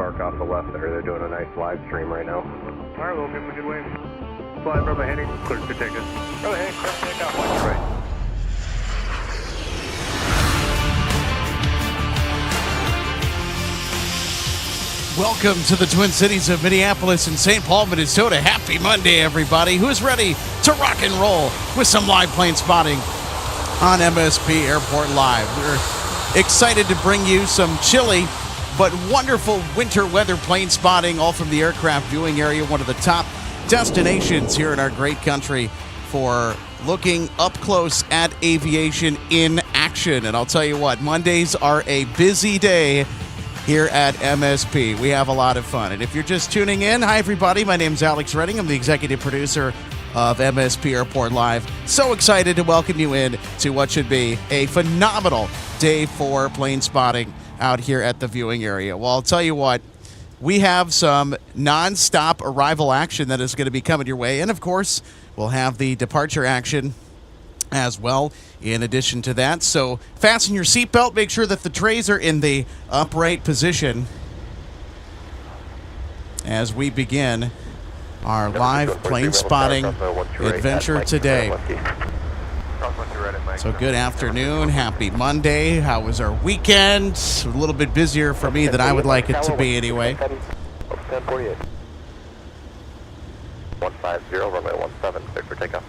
park off the left there. They're doing a nice live stream right now. All right, we'll give them a good wave. Flying Brother Henning, clear to take us. Brother Henning, clear to take off, watch your right. Welcome to the Twin Cities of Minneapolis and St. Paul, Minnesota. Happy Monday, everybody. Who's ready to rock and roll with some live plane spotting on MSP Airport Live? We're excited to bring you some chilly but wonderful winter weather plane spotting, all from the aircraft viewing area, one of the top destinations here in our great country for looking up close at aviation in action. And I'll tell you what, Mondays are a busy day here at MSP. We have a lot of fun. And if you're just tuning in, hi everybody, my name's Alex Redding. I'm the executive producer of MSP Airport Live. So excited to welcome you in to what should be a phenomenal day for plane spotting out here at the viewing area. Well, I'll tell you what, we have some non-stop arrival action that is going to be coming your way. And of course, we'll have the departure action as well in addition to that. So fasten your seatbelt, make sure that the trays are in the upright position as we begin our live plane spotting adventure today. So good afternoon, happy Monday. How was our weekend? A little bit busier for me than I would like it to be anyway. 1048. 150, runway 17, clear for takeoff.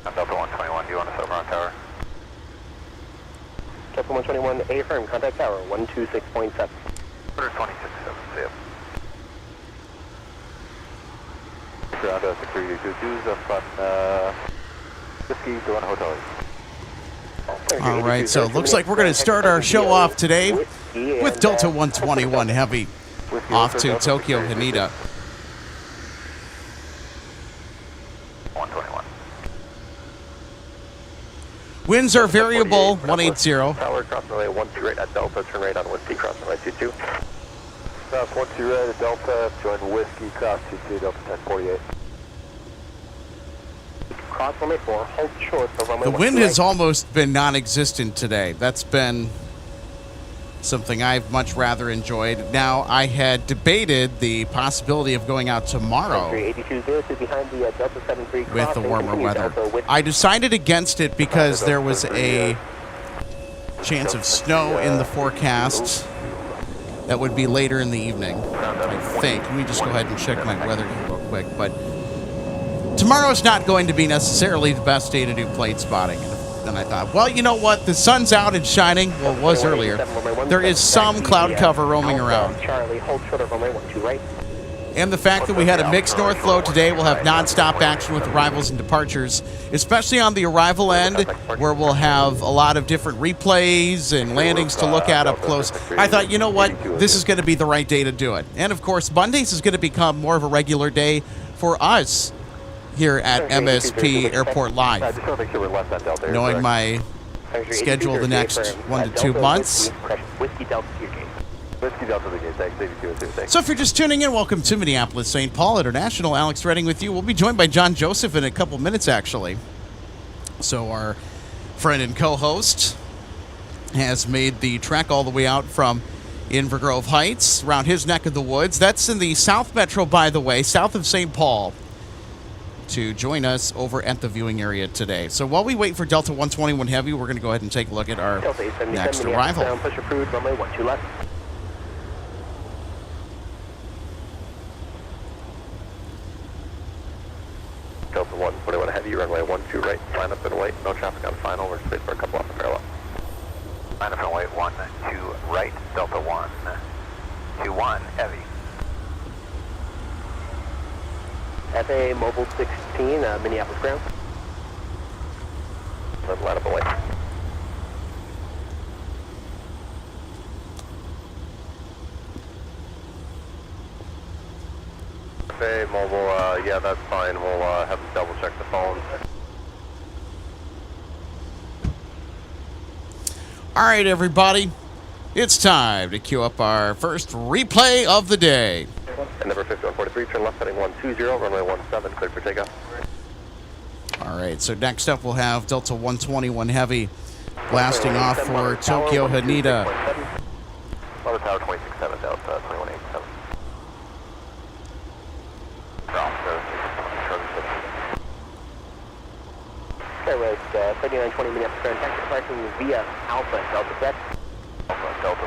Delta 121, do you want us over on tower? Delta 121, affirm, contact tower, 126.7. 126.7, see ya. Ground 6322, up on Whiskey, doing hotel. All right, so it looks like we're going to start our show off today with Delta 121 Heavy off to Tokyo Haneda. 121. Winds are variable, 180. Tower, cross runway 12 right at Delta, turn right on Whiskey, cross runway 22. South 12 right at Delta, join Whiskey, cross 22, Delta 1048. Cross runway 4, hold short of runway The 12 wind right. has almost been non-existent today. That's been something I've much rather enjoyed. Now, I had debated the possibility of going out tomorrow with the warmer weather. I decided against it because there was a chance of snow in the forecast that would be later in the evening, I think. Let me just go ahead and check my weather real quick. But tomorrow's not going to be necessarily the best day to do plane spotting. And I thought, well, you know what? The sun's out and shining. Well, it was earlier. There is some cloud cover roaming around. And the fact that we had a mixed north flow today, we'll have nonstop action with arrivals and departures, especially on the arrival end, where we'll have a lot of different replays and landings to look at up close. I thought, you know what? This is going to be the right day to do it. And, of course, Mondays is going to become more of a regular day for us here at MSP Airport Live. Knowing my schedule the next 1 to 2 months. So if you're just tuning in, welcome to Minneapolis, St. Paul International. Alex Redding with you. We'll be joined by John Joseph in a couple minutes, actually. So our friend and co-host has made the trek all the way out from Inver Grove Heights, around his neck of the woods. That's in the South Metro, by the way, south of St. Paul, to join us over at the viewing area today. So while we wait for Delta 121 Heavy, we're going to go ahead and take a look at our next arrival. Push approved, runway 12 left. Delta 121 Heavy, runway 12 right, line up and wait, no traffic on final, we're straight for a couple off the parallel. Line up and wait, 12 right, Delta 121 Heavy. FAA Mobile 16, Minneapolis ground. Let's line up and wait. FAA Mobile, yeah, that's fine. We'll have to double check the phones. All right, everybody. It's time to queue up our first replay of the day. And number 5143, turn left heading 120, runway 17, cleared for takeoff. All right, so next up we'll have Delta 121 Heavy blasting off for Tokyo Haneda. Level Tower 267, Delta 2187. Skyway 3920 Minneapolis, current taxi departing via Alpha Delta set. Alpha Delta.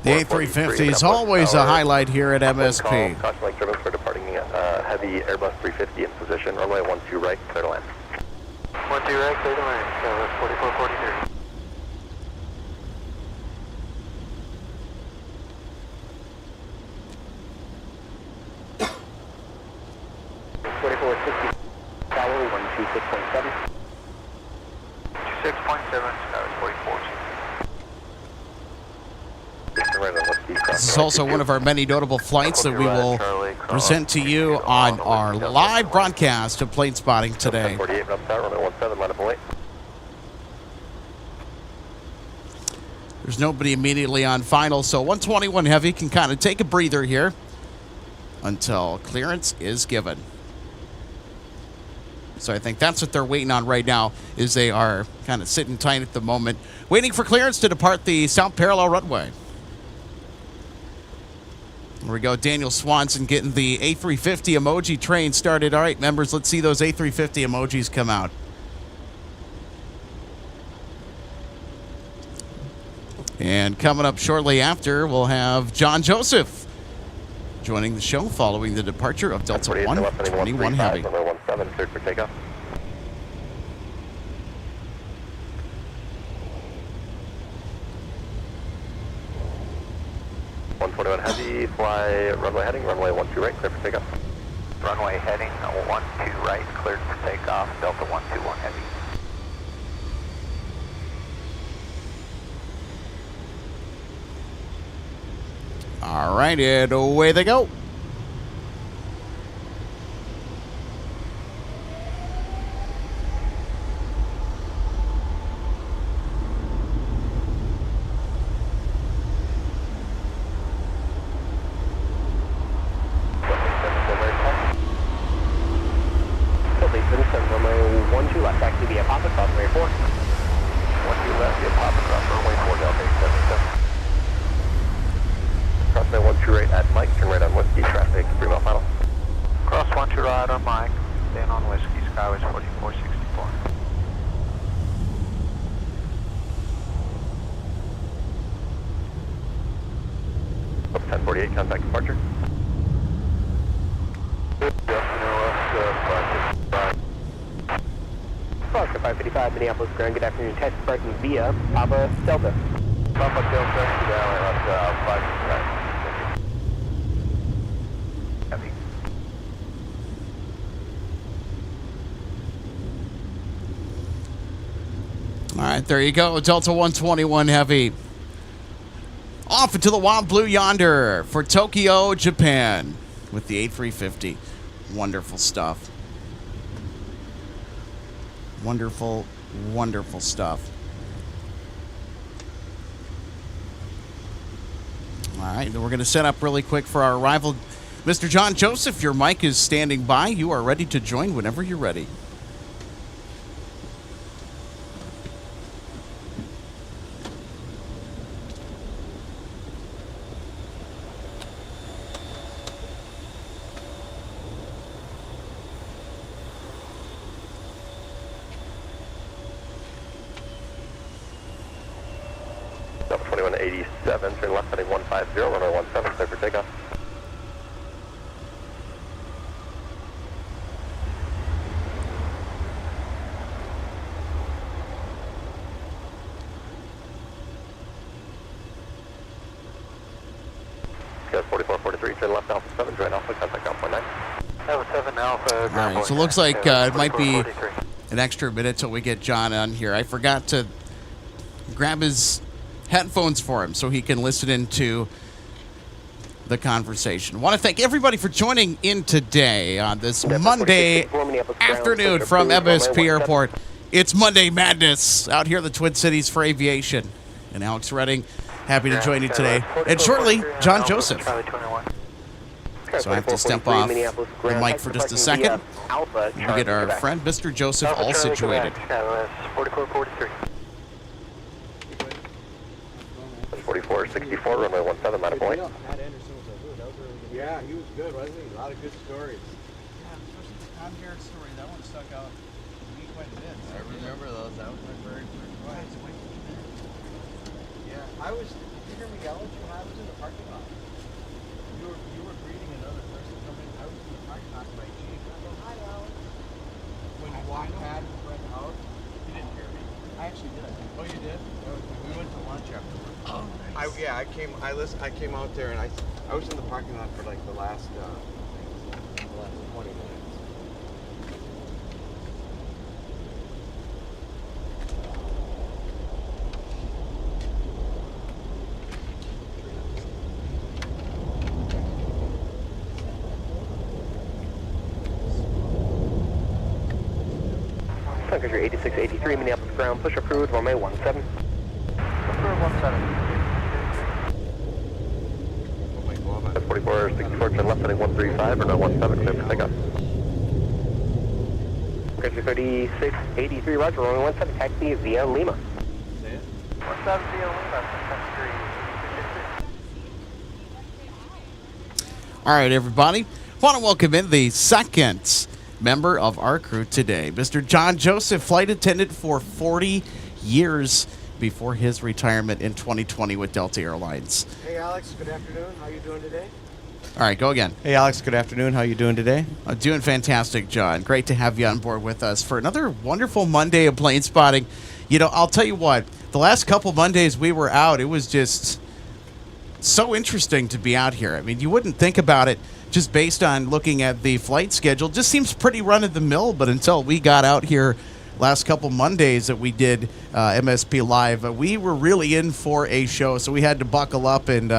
The A350 is always a highlight here at MSP. Caution light driven for departing heavy Airbus 350 in position. Runway 12 right, clear to land. 12 right, clear to land. So that's 4443. 4460. Tower 126.7. 26.7, Skyway 44. This is also one of our many notable flights that we will present to you on our live broadcast of plane spotting today. 48 up tower, runway 17, line up and wait. There's nobody immediately on final, so 121 Heavy can kind of take a breather here until clearance is given. So I think that's what they're waiting on right now, is they are kind of sitting tight at the moment, waiting for clearance to depart the south parallel runway. Here we go, Daniel Swanson getting the A350 emoji train started. All right, members, let's see those A350 emojis come out. And coming up shortly after, we'll have John Joseph joining the show following the departure of Delta 121 Heavy. Runway 17, cleared for takeoff. Heavy, fly runway heading, runway 12 right, clear for takeoff. Runway heading 12 right, cleared for takeoff, Delta 121 Heavy. All right, and away they go. Contact departure. Oscar 555 Minneapolis ground, good afternoon. Test departing via Papa Delta. Papa Delta, left 5. Heavy. All right, there you go, Delta 121 Heavy. Off into the wild blue yonder for Tokyo, Japan with the A350. Wonderful stuff. Wonderful, wonderful stuff. All right, we're going to set up really quick for our arrival. Mr. John Joseph, your mic is standing by. You are ready to join whenever you're ready. Delta 2187, turn left heading 150, runway 17, clear for takeoff. Go 4443, turn left Alpha 7, join Alpha, contact Alpha 9. Alpha 7 Alpha. All right, so it looks like it might be an extra minute till we get John on here. I forgot to grab his headphones for him so he can listen into the conversation. I want to thank everybody for joining in today on this Monday afternoon from MSP Airport. It's Monday Madness out here in the Twin Cities for Aviation. And Alex Redding Happy to join you today. And shortly, John Joseph. So I have to step off the mic for just a second. We get our friend Mr. Joseph all situated. 4464, runway 17, minus point. Yeah, he was good, wasn't he? A lot of good stories. Yeah, especially the Tom Garrett story. That one stuck out to me quite a bit. I remember those. That was my very first flight. Yeah, I was. Did you hear me yelling at you when I was in the parking lot? You were greeting another person coming. I was in the parking lot in my Jeep. I go, hi, Alex. When you walked past and went out, you didn't hear me. I actually did. Oh, you did? We went to lunch afterwards. Oh, nice. I came out there and I was in the parking lot for like the last 20 minutes. Sun Country 8683, Minneapolis ground, push approved, runway 17. Approved 17. 4464, turn left, heading 135, or no 17, clear for takeoff. Country 3683, roger, runway 17, taxi via Lima. 17 via Lima, Country. All right, everybody. Want to welcome in the second member of our crew today, Mr. John Joseph, flight attendant for 40 years before his retirement in 2020 with Delta Airlines. Hey Alex, good afternoon. How you doing today? All right, go again. Hey Alex, good afternoon. How you doing today? Doing fantastic, John. Great to have you on board with us for another wonderful Monday of plane spotting. You know, I'll tell you what, the last couple Mondays we were out, it was just so interesting to be out here. I mean, you wouldn't think about it just based on looking at the flight schedule. Just seems pretty run-of-the-mill, but until we got out here last couple Mondays that we did MSP Live, we were really in for a show, so we had to buckle up and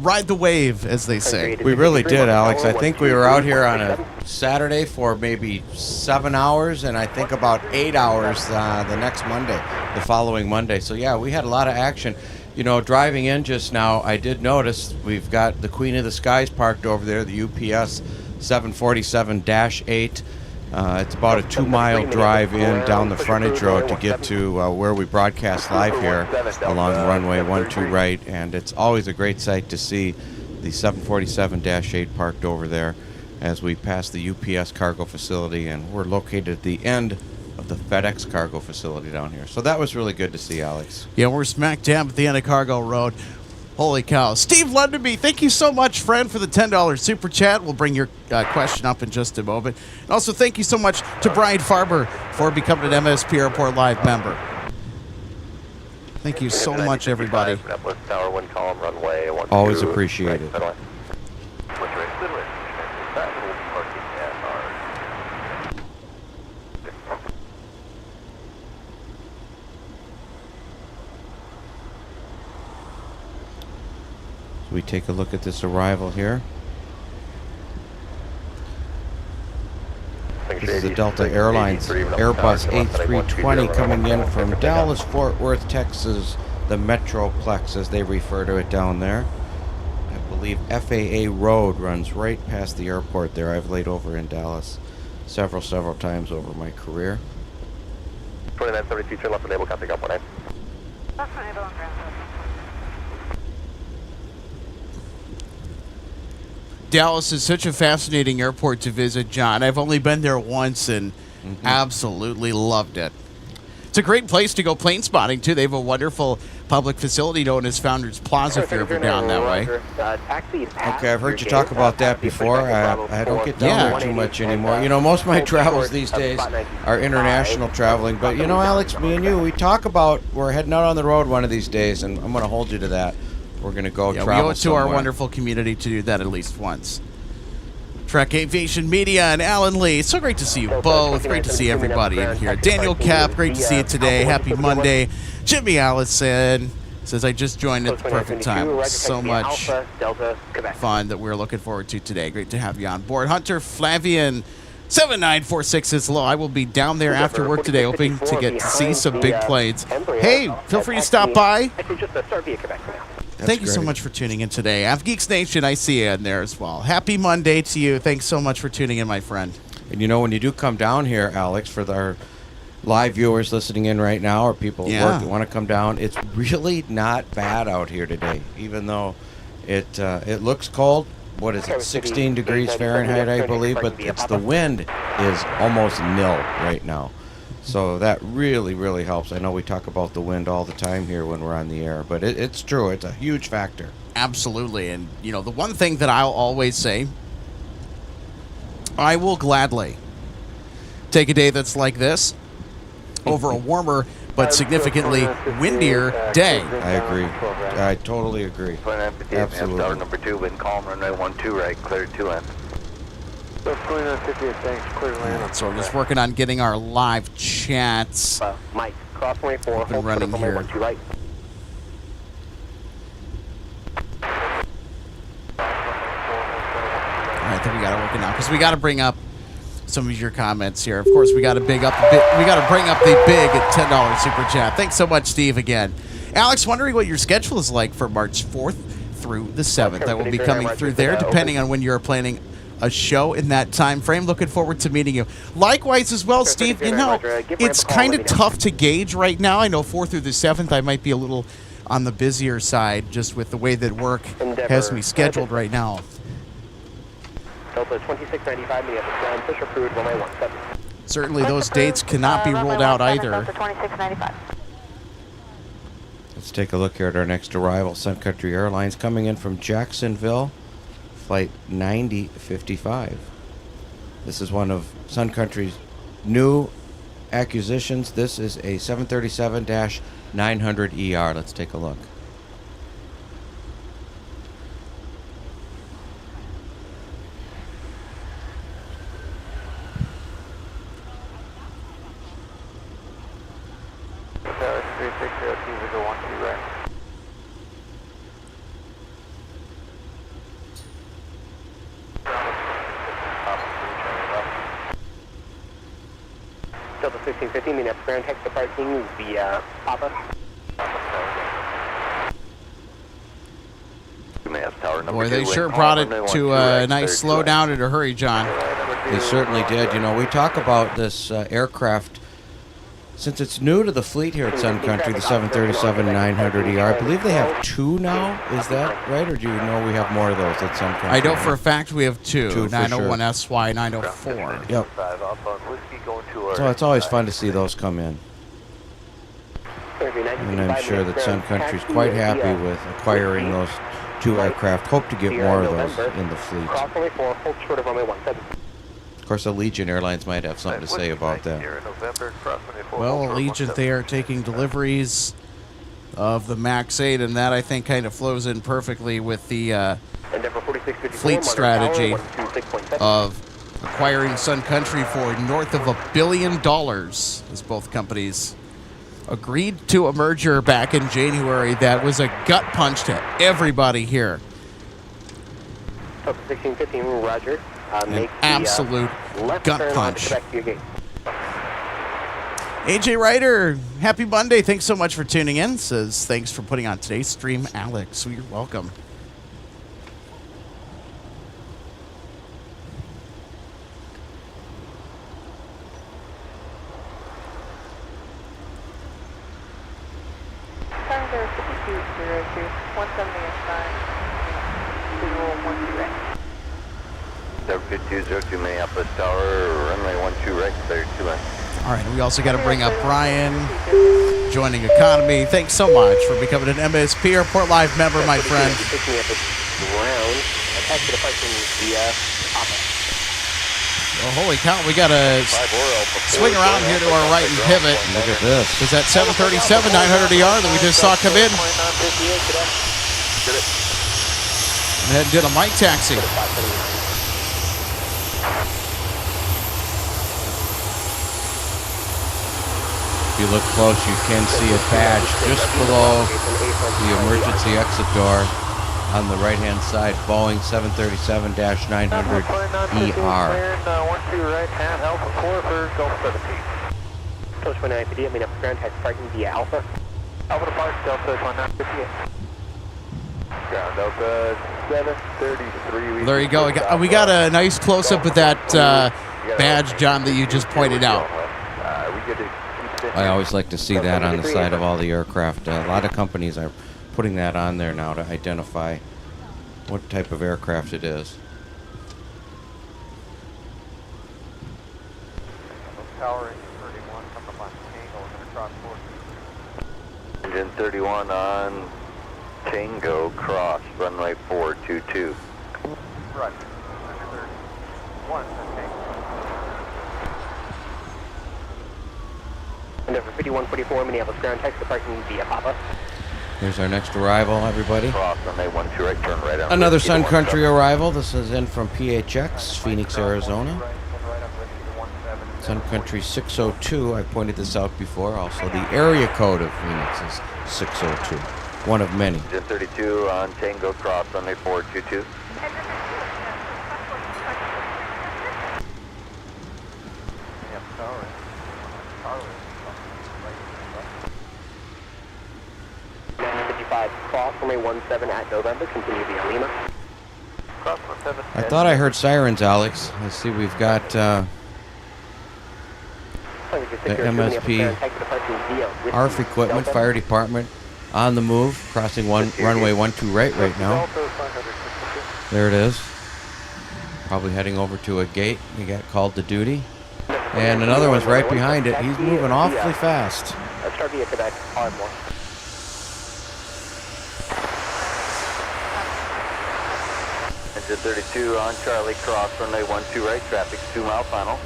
ride the wave, as they say. We really did, Alex. I think we were out here on a Saturday for maybe 7 hours, and I think about 8 hours the next Monday, the following Monday. So, yeah, we had a lot of action. You know, driving in just now, I did notice we've got the Queen of the Skies parked over there, the UPS 747-8. It's about a 2-mile drive in down the frontage road to get to where we broadcast live here along runway 12 right, and it's always a great sight to see the 747-8 parked over there as we pass the UPS cargo facility, and we're located at the end of the FedEx cargo facility down here. So that was really good to see, Alex. Yeah, we're smack dab at the end of Cargo Road. Holy cow. Steve Lunderby, thank you so much, friend, for the $10 super chat. We'll bring your question up in just a moment. And also, thank you so much to Brian Farber for becoming an MSP Airport Live member. Thank you so much, everybody. Tower, wind column, runway 12. Always appreciate it. We take a look at this arrival here. This is the Delta Airlines Airbus A320 coming in from Dallas, Fort Worth, Texas, the Metroplex as they refer to it down there. I believe FAA Road runs right past the airport there. I've laid over in Dallas several times over my career. 2972, turn left enable, copy, got 19. Left enable on ground. Dallas is such a fascinating airport to visit, John. I've only been there once and absolutely loved it. It's a great place to go plane spotting, too. They have a wonderful public facility known as Founders Plaza if you're ever down that way. Okay, I've heard you talk about that before. I don't get down there too much anymore. You know, most of my travels these days are international traveling. But, you know, Alex, me and you, we talk about we're heading out on the road one of these days, and I'm going to hold you to that. We're going to go travel we owe it to somewhere. our wonderful community to do that at least once. Trek Aviation Media and Alan Lee. So great to see you both. Great to see everybody in here. Daniel Cap, great to see you today. Happy Monday. Jimmy Allison says, I just joined at the perfect time. So much fun that we're looking forward to today. Great to have you on board. Hunter Flavian 7946 is low. I will be down there after work today, hoping to get to see some big planes. Hey, feel free to stop by. Actually, just start via Quebec for now. Thank you so much for tuning in today. AvGeeks Nation, I see you in there as well. Happy Monday to you. Thanks so much for tuning in, my friend. And you know, when you do come down here, Alex, for our live viewers listening in right now, or people at work that want to come down, it's really not bad out here today, even though it looks cold. What is it, 16 degrees Fahrenheit, I believe, but the wind is almost nil right now. So that really, really helps. I know we talk about the wind all the time here when we're on the air, but it's true. It's a huge factor. Absolutely. And, you know, the one thing that I'll always say, I will gladly take a day that's like this over a warmer but significantly windier day. I agree. I totally agree. Absolutely. Tower number 2, wind calm, runway 12 right, clear to land. So we're just working on getting our live chats Mike, cross 24, up and hold running short of runway here. 12 right. I think we got to work it now because we got to bring up some of your comments here. Of course, we got to bring up the big $10 super chat. Thanks so much, Steve. Again, Alex, wondering what your schedule is like for March 4th through the 7th. I will be coming through there, depending on when you're planning a show in that time frame. Looking forward to meeting you. Likewise as well, Steve. You know, it's kind of tough to gauge right now. I know 4th through the 7th, I might be a little on the busier side, just with the way that work has me scheduled right now. Delta 2695, Minneapolis ground, push approved, runway 17. Certainly those dates cannot be ruled out either. Delta 2695. Let's take a look here at our next arrival. Sun Country Airlines coming in from Jacksonville, flight 9055. This is one of Sun Country's new acquisitions. This is a 737-900ER. Let's take a look. Delta 1650, Minneapolis ground, hex departing via Papa. Boy, they sure brought it to a nice slow down and a hurry, John. They certainly did. You know, we talk about this aircraft since it's new to the fleet here at Sun Country, the 737-900ER. I believe they have 2 now. Is that right? Or do you know we have more of those at Sun Country? I know for a fact we have 2 901 sure. SY 904. Yep. So it's always fun to see those come in. And I'm sure that Sun Country is quite happy with acquiring those 2 aircraft. Hope to get more of those in the fleet. Cross 24, hold short of runway 17. Of course, Allegiant Airlines might have something to say about that. Well, Allegiant, they are taking deliveries of the MAX 8, and that, I think, kind of flows in perfectly with the fleet strategy of acquiring Sun Country for north of $1 billion, as both companies agreed to a merger back in January that was a gut punch to everybody here. 1615, roger. An absolute gut punch. AJ Ryder, happy Monday. Thanks so much for tuning in. Says thanks for putting on today's stream, Alex. You're welcome. Thunder 5202, 170 is fine. Visual 12 right. 5202 Minneapolis Tower, runway 12 right, clear to land. All right, we also got to bring up Brian, joining Economy. Thanks so much for becoming an MSP Airport Live member, my friend. Oh, holy cow, we got to swing around here to our right and pivot. Look at this. Is that 737-900ER that we just saw come in? And did a mic taxi. If you look close, you can see a badge just below the emergency exit door. on the right-hand side, Boeing 737-900 ER. Clearing 1-2 right, hand Alpha 4 for Gulf 17. Coach 29 PD, Minneapolis ground taxi parking via Alpha. Alpha Park, Delta 1958. Ground Delta 733. There you go. We got a nice close-up of that badge, John, that you just pointed out. I always like to see that on the side of all the aircraft. A lot of companies are putting that on there now to identify what type of aircraft it is. Tower engine 31, come on Tango, we're going to cross 4. Engine 31 on Tango, cross, runway 422. Right, another 1 for Tango. Endeavor 5144, Minneapolis ground taxi parking via Papa. Here's our next arrival, everybody. Cross, runway 12 right, turn right on. Another Sun Country arrival. This is in from PHX, Phoenix, Arizona. Sun Country 602. I pointed this out before. Also, the area code of Phoenix is 602. One of many. Engine 32 on Tango, cross, runway 422. Cross runway 17 at November, continue via Lima. Cross 17. I thought I heard sirens, Alex. Let's see, we've got the MSP ARF equipment, fire department on the move, crossing runway 12 right now. There it is. Probably heading over to a gate. He got called to duty. And another one's right behind it. He's moving awfully fast. Start via Quebec, Ardmore. Engine 32 on Charlie, cross runway 12 right, traffic 2 mile final.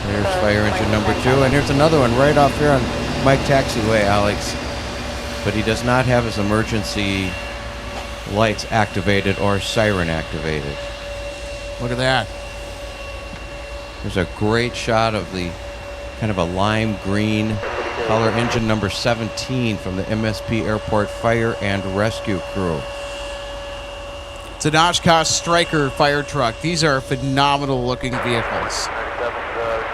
There's fire engine number 2, and here's another one right off here on Mike Taxiway, Alex. But he does not have his emergency lights activated or siren activated. Look at that. There's a great shot of the kind of a lime green color engine number 17 from the MSP Airport Fire and Rescue Crew. It's an Oshkosh Striker fire truck. These are phenomenal looking vehicles.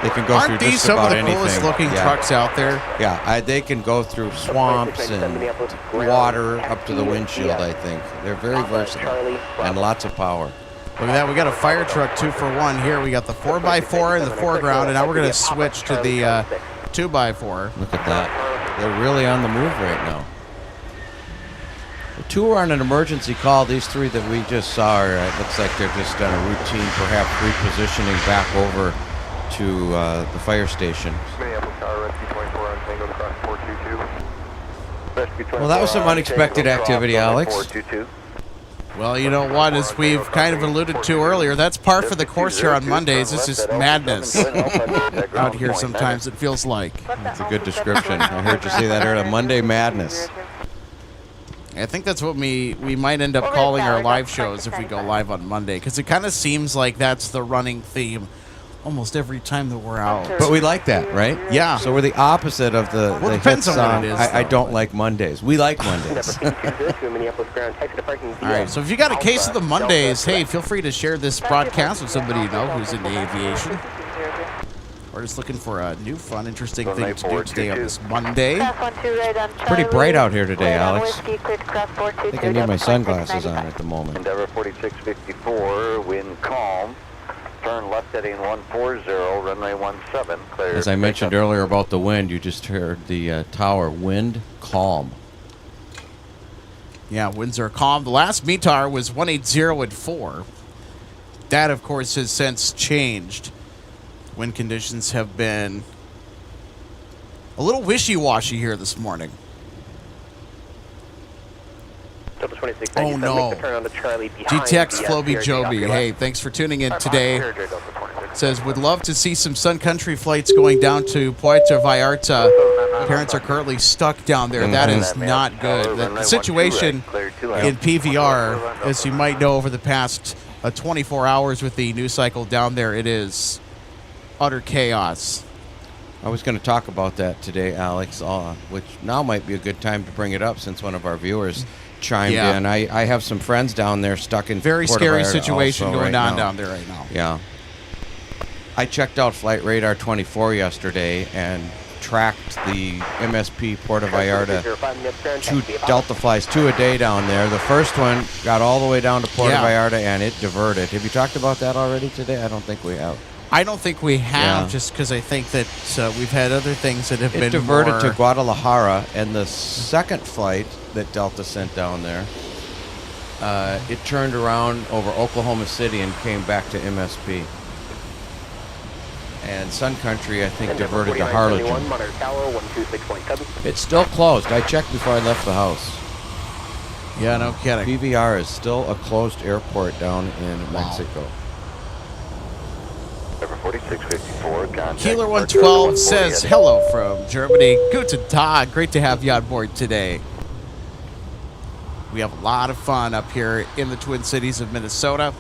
They can go Aren't through these just some of about the anything. coolest looking trucks out there? Yeah, they can go through swamps and water up to the windshield, I think. They're very versatile and lots of power. Look at that. We got a fire truck 2 for 1 here. We got the 4x4 in the foreground, and now we're going to switch to the 2x4. Look at that. They're really on the move right now. The 2 are on an emergency call. These 3 that we just saw, it looks like they're just on a routine, perhaps repositioning back over to the fire station. Minneapolis Tower, Rescue 24 on Tango, cross 422. Rescue 24 Well, that was some unexpected activity, Alex. 422. Well, you know what? As we've kind of alluded to earlier, that's par for the course here on Mondays. This is madness out here sometimes, it feels like. That's a good description. I heard you say that earlier. Monday madness. I think that's what we might end up calling our live shows if we go live on Monday, because it kind of seems like that's the running theme almost every time that we're out. But we like that, right? Yeah. So we're the opposite of the hit depends on song. what it is, I though. don't like Mondays. We like Mondays. All right, so if you got a case of the Mondays, hey, feel free to share this broadcast with somebody you know who's into aviation. Or just looking for a new, fun, interesting thing to do today on this Monday. Pretty bright out here today, Alex. I think I need my sunglasses on at the moment. Endeavor 4654, wind calm. Turn left heading 140, runway 17, clear. As I mentioned earlier about the wind, you just heard the tower. Wind calm. Yeah, winds are calm. The last METAR was 180 at 4. That, of course, has since changed. Wind conditions have been a little wishy-washy here this morning. Oh, no. GTX Floby Joby. Hey, thanks for tuning in today. Says, would love to see some Sun Country flights going down to Puerto Vallarta. Parents are currently stuck down there. That is not good. The situation in PVR, as you might know over the past 24 hours with the news cycle down there, it is utter chaos. I was going to talk about that today, Alex, which now might be a good time to bring it up since one of our viewers chimed in. I have some friends down there stuck in very Puerto scary Vallarta situation also going right on now. down there right now. Yeah. I checked out Flight Radar 24 yesterday and tracked the MSP Puerto Vallarta 2 Delta flies, 2 a day down there. The first one got all the way down to Puerto Vallarta and it diverted. Have you talked about that already today? I don't think we have. I don't think we have, just because I think that we've had other things that have been diverted more... to Guadalajara, and the second flight that Delta sent down there, it turned around over Oklahoma City and came back to MSP. And Sun Country, I think, diverted to Harlingen. It's still closed. I checked before I left the house. Yeah, no kidding. PVR is still a closed airport down in Mexico. Number 4654, contact Keeler departure 112 says 148. hello from Germany. Guten Tag. Great to have you on board today. We have a lot of fun up here in the Twin Cities of Minnesota.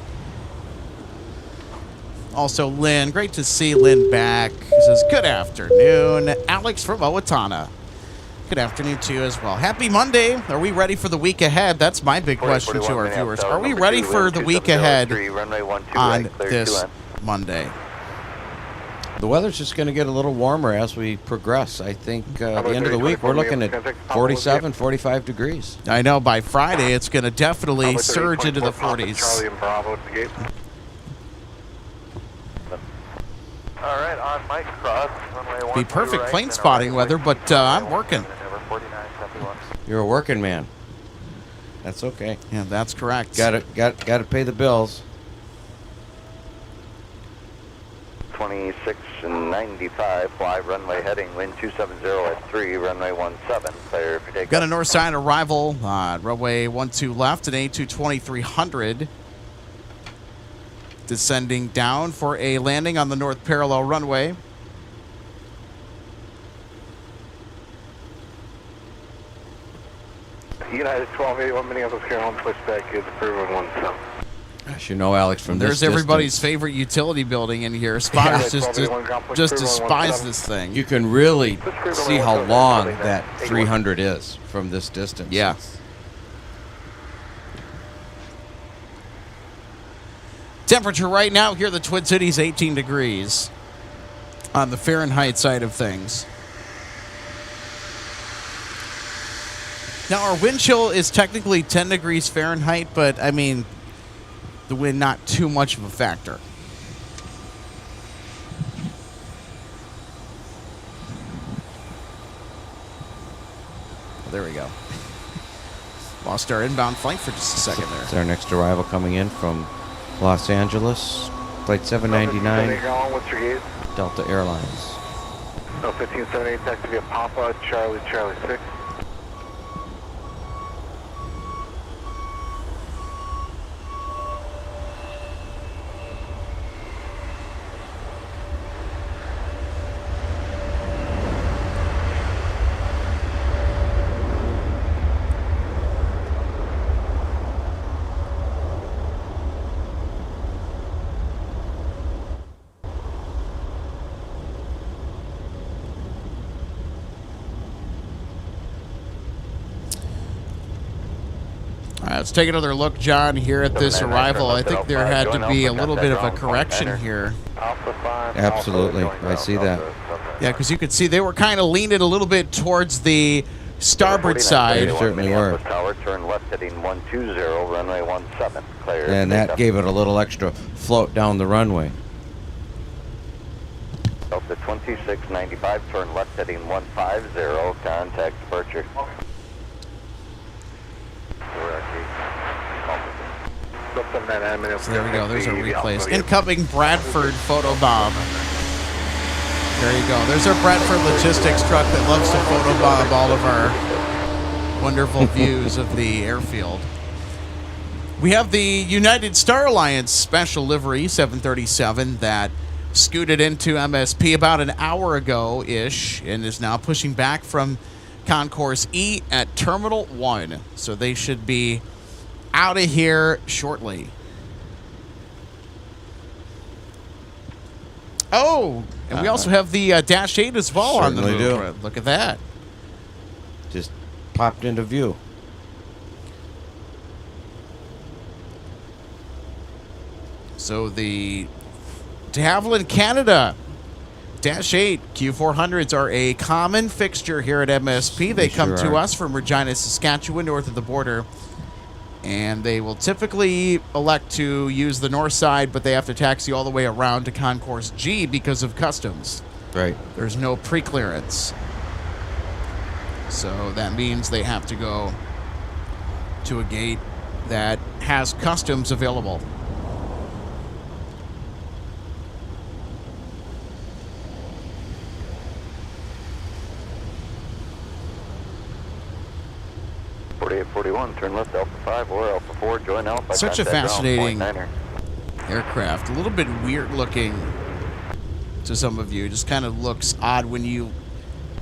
Also, Lynn. Great to see Lynn back. He says, good afternoon. Alex from Owatonna. Good afternoon to you as well. Happy Monday. Are we ready for the week ahead? That's my big question to our viewers. Are we ready for the week ahead on this Monday? The weather's just going to get a little warmer as we progress. I think at the end of the week, we're looking at 47, 45 degrees. I know by Friday, it's going to definitely surge into the 40s. Charlie and Bravo at the gate. All right, on Mike Cross, runway 12 Be perfect right, plane and spotting right, weather, but I'm working. Number 4971. You're a working man. That's okay. Yeah, that's correct. Got to pay the bills. 2695, fly runway heading, wind 270 at 3, runway 17, clear for takeoff. Got a north side arrival on runway 12 left at A22300. Descending down for a landing on the north parallel runway. United 1281, Minneapolis, care home, pushback is approved on 17. As you know, Alex, from There's this everybody's distance, favorite utility building in here. Spotters just despise this thing. you can really see how long that 300 is from this distance. Yeah. Temperature right now here in the Twin Cities, 18 degrees on the Fahrenheit side of things. Now, our wind chill is technically 10 degrees Fahrenheit, but, I mean, the wind not too much of a factor. There we go. Lost our inbound flight for just a second there. It's our next arrival coming in from Los Angeles, flight 799, What's your gate? Delta Airlines. 1578, taxi via Papa, Charlie 6. Let's take another look, John, here at this arrival. I think there had to be a little bit of a correction here. Absolutely. I see that. Yeah, because you could see they were kind of leaning a little bit towards the starboard side. They certainly were. Tower, turn left heading 120, runway 17, clear. And that gave it a little extra float down the runway. Delta 2695, turn left heading 150, contact departure. So there we go. There's our replays. Incoming Bradford photobomb. There you go. There's our Bradford logistics truck that loves to photobomb all of our wonderful views of the airfield. We have the United Star Alliance special livery 737 that scooted into MSP about an hour ago-ish and is now pushing back from Concourse E at Terminal 1. So they should be out of here shortly. Oh, and we also have the Dash 8 as well on the Certainly move. do. Look at that. Just popped into view. So the de Havilland Canada Dash 8 Q400s are a common fixture here at MSP. They come to us from Regina, Saskatchewan, north of the border. And they will typically elect to use the north side, but they have to taxi all the way around to Concourse G because of customs. Right. There's no pre-clearance. So that means they have to go to a gate that has customs available. Turn left Alpha 5 or Alpha 4, join Alpha. Such a fascinating aircraft. A little bit weird looking to some of you. Just kind of looks odd when you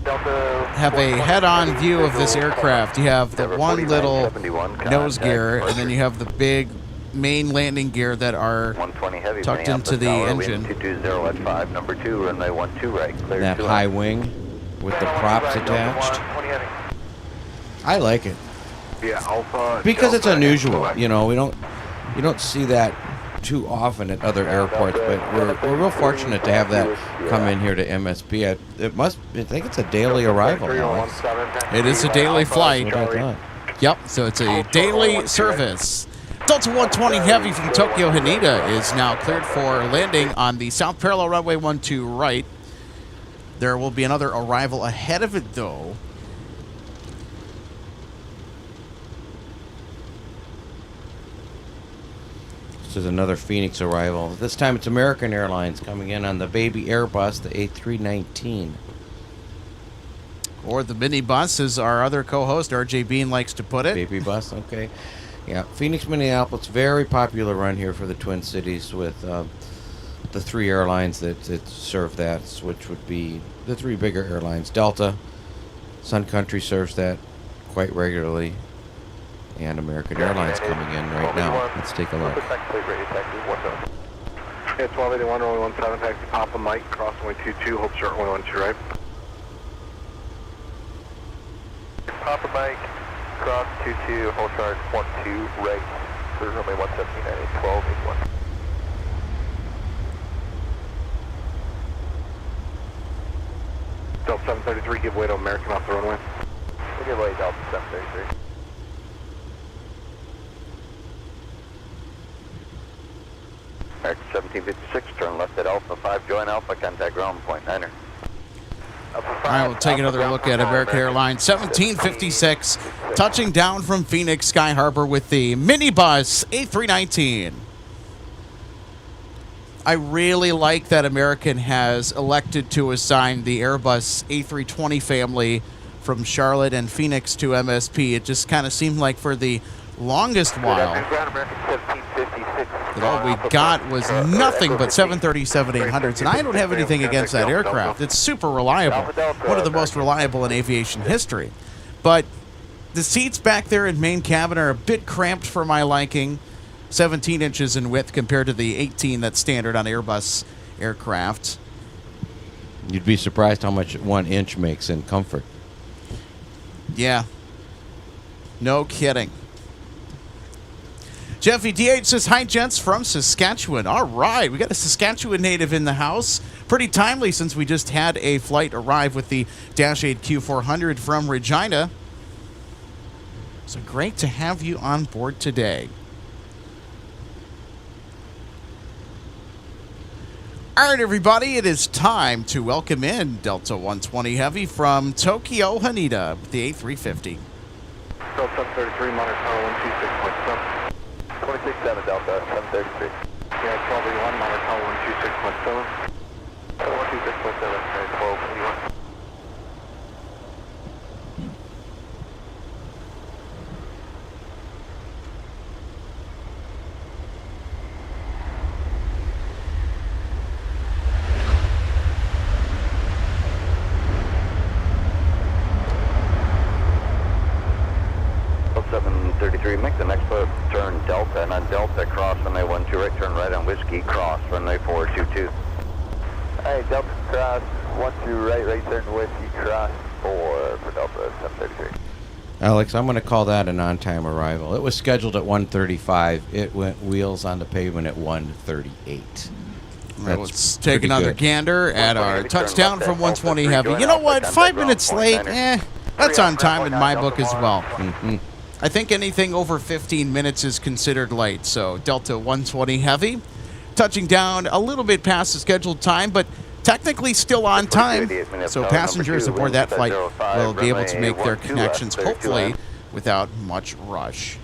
have a head-on view of this aircraft. You have the one little nose gear, and then you have the big main landing gear that are tucked into the engine. 220 at 5, number 2, runway 12 right. Clear That high wing with the props attached. I like it. Yeah, Alpha. Because it's unusual, you know. You don't see that too often at other airports, but we're real fortunate to have that come in here to MSP. I think it's a daily arrival. It is a daily flight. Right. Yep, so it's a daily service. Delta 120 Heavy from Tokyo Haneda is now cleared for landing on the south parallel runway 12 right. There will be another arrival ahead of it, though. This is another Phoenix arrival. This time it's American Airlines coming in on the baby Airbus, the A319. Or the minibus, as our other co-host, RJ Bean, likes to put it. Baby bus, okay. Yeah, Phoenix, Minneapolis, very popular run here for the Twin Cities with the three airlines that serve that, which would be the three bigger airlines. Delta, Sun Country serves that quite regularly, and American Airlines coming in right now. Let's take a look. It's 1281, runway 17, taxi Papa Mike, cross runway 22, hold short runway 12 right. Papa Mike, cross 22, hold short 12 right, clear runway 117, 1281. Delta 733, give way to American off the runway. We'll give way to Delta 733. American 1756, turn left at Alpha 5, join Alpha, contact ground point 9er. All right, we'll take another look at American Airlines 1756, touching down from Phoenix Sky Harbor with the minibus A319. I really like that American has elected to assign the Airbus A320 family from Charlotte and Phoenix to MSP. It just kind of seemed like for the longest while that all we got was nothing but 737-800s, and I don't have anything against that aircraft. It's super reliable, one of the most reliable in aviation history. But the seats back there in main cabin are a bit cramped for my liking, 17 inches in width compared to the 18 that's standard on Airbus aircraft. You'd be surprised how much 1 inch makes in comfort. Yeah. No kidding. Jeffy DH says, hi, gents, from Saskatchewan. All right, we got a Saskatchewan native in the house. Pretty timely since we just had a flight arrive with the Dash 8 Q400 from Regina. So great to have you on board today. All right, everybody, it is time to welcome in Delta 120 Heavy from Tokyo Haneda, the A350. Delta 733, monitor tower 126.7. 267 Delta 733. Yeah, 1281, monitor tower 126.7. 126.7, 1281. Make the next turn Delta, and on Delta, cross runway 12 right, turn right on Whiskey, cross runway 422. Alright, Delta cross 12 right turn whiskey, cross 4 for Delta 733. Alex, I'm going to call that an on-time arrival. It was scheduled at 1:35. It went wheels on the pavement at 1:38. Let's take another gander at our touchdown from 120 Heavy. You know what? 5 minutes late, that's on time in my book as well. I think anything over 15 minutes is considered late. So Delta 120 Heavy, touching down a little bit past the scheduled time, but technically still on time. So passengers aboard that flight will be able to make their connections, hopefully, without much rush.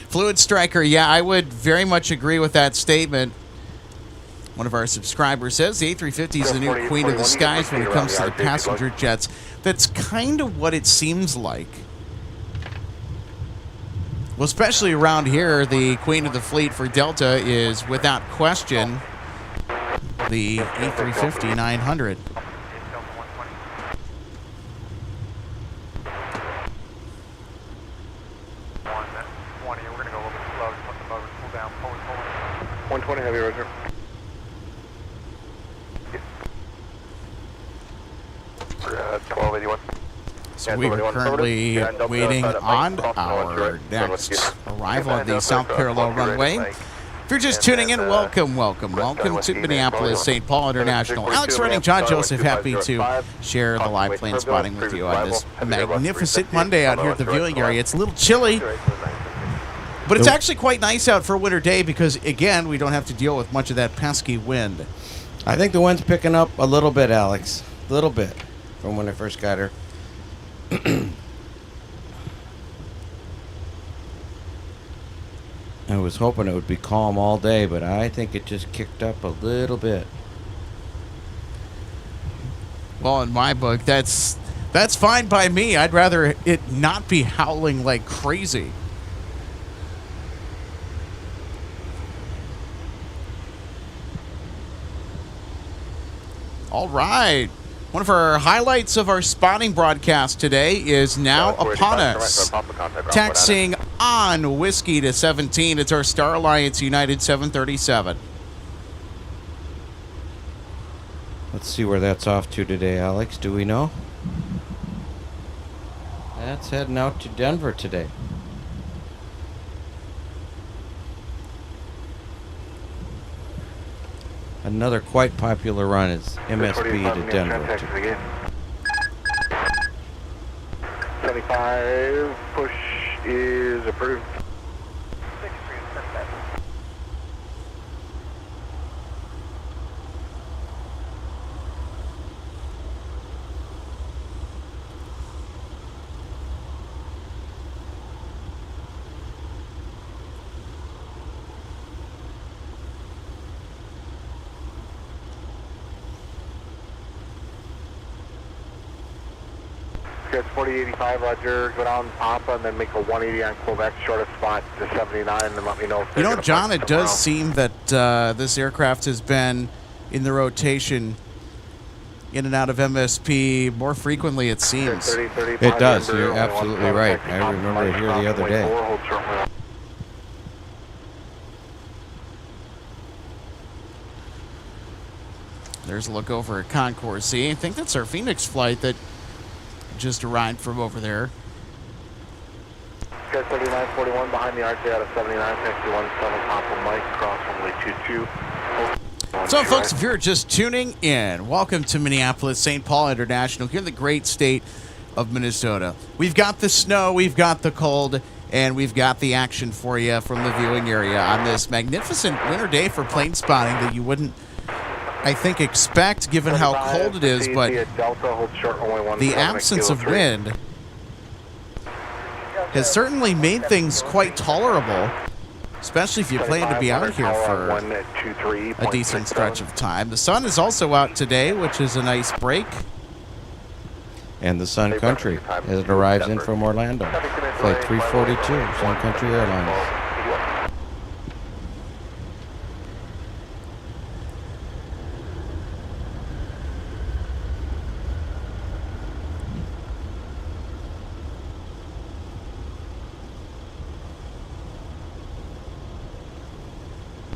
Fluid Striker, yeah, I would very much agree with that statement. One of our subscribers says the A350 is the new queen of the skies when it comes to the passenger jets. That's kind of what it seems like. Well, especially around here, the queen of the fleet for Delta is, without question, the A350-900. We're going to go a little bit slow. Just let the motor cool down. Pull it. 120 Heavy, Roger. For 1281. So we are currently waiting on our next arrival at the South Parallel runway. If you're just tuning in, welcome to Minneapolis, St. Paul International. Alex Redding, John Joseph, happy to share the live plane spotting with you on this magnificent Monday out here at the viewing area. It's a little chilly, but it's actually quite nice out for a winter day because, again, we don't have to deal with much of that pesky wind. I think the wind's picking up a little bit, Alex. A little bit from when I first got here. I was hoping it would be calm all day, but I think it just kicked up a little bit. Well, in my book, that's fine by me. I'd rather it not be howling like crazy. All right. One of our highlights of our spotting broadcast today is now upon us. Taxiing on Whiskey to 17. It's our Star Alliance United 737. Let's see where that's off to today, Alex. Do we know? That's heading out to Denver today. Another quite popular run is MSP to Denver. 75, push is approved. It's 4085, Roger. Go down Papa and then make a 180 on Quebec, shortest spot to 79, and let me know if you know, John, it does seem that this aircraft has been in the rotation in and out of MSP more frequently, it seems. It does. You're absolutely right. I remember it here the other day. There's a look over at Concourse C. I think that's our Phoenix flight that just arrived from over there. 3941 behind the RJ out of 79, taxi 17 Papa Mike, cross runway 22. So, folks, if you're just tuning in, welcome to Minneapolis, St. Paul International, here in the great state of Minnesota. We've got the snow, we've got the cold, and we've got the action for you from the viewing area on this magnificent winter day for plane spotting that you wouldn't, I think, expect given how cold it is, but the absence of wind has certainly made things quite tolerable, especially if you plan to be out here for a decent stretch of time. The sun is also out today, which is a nice break. And the Sun Country as it arrives in from Orlando. Flight 342, Sun Country Airlines.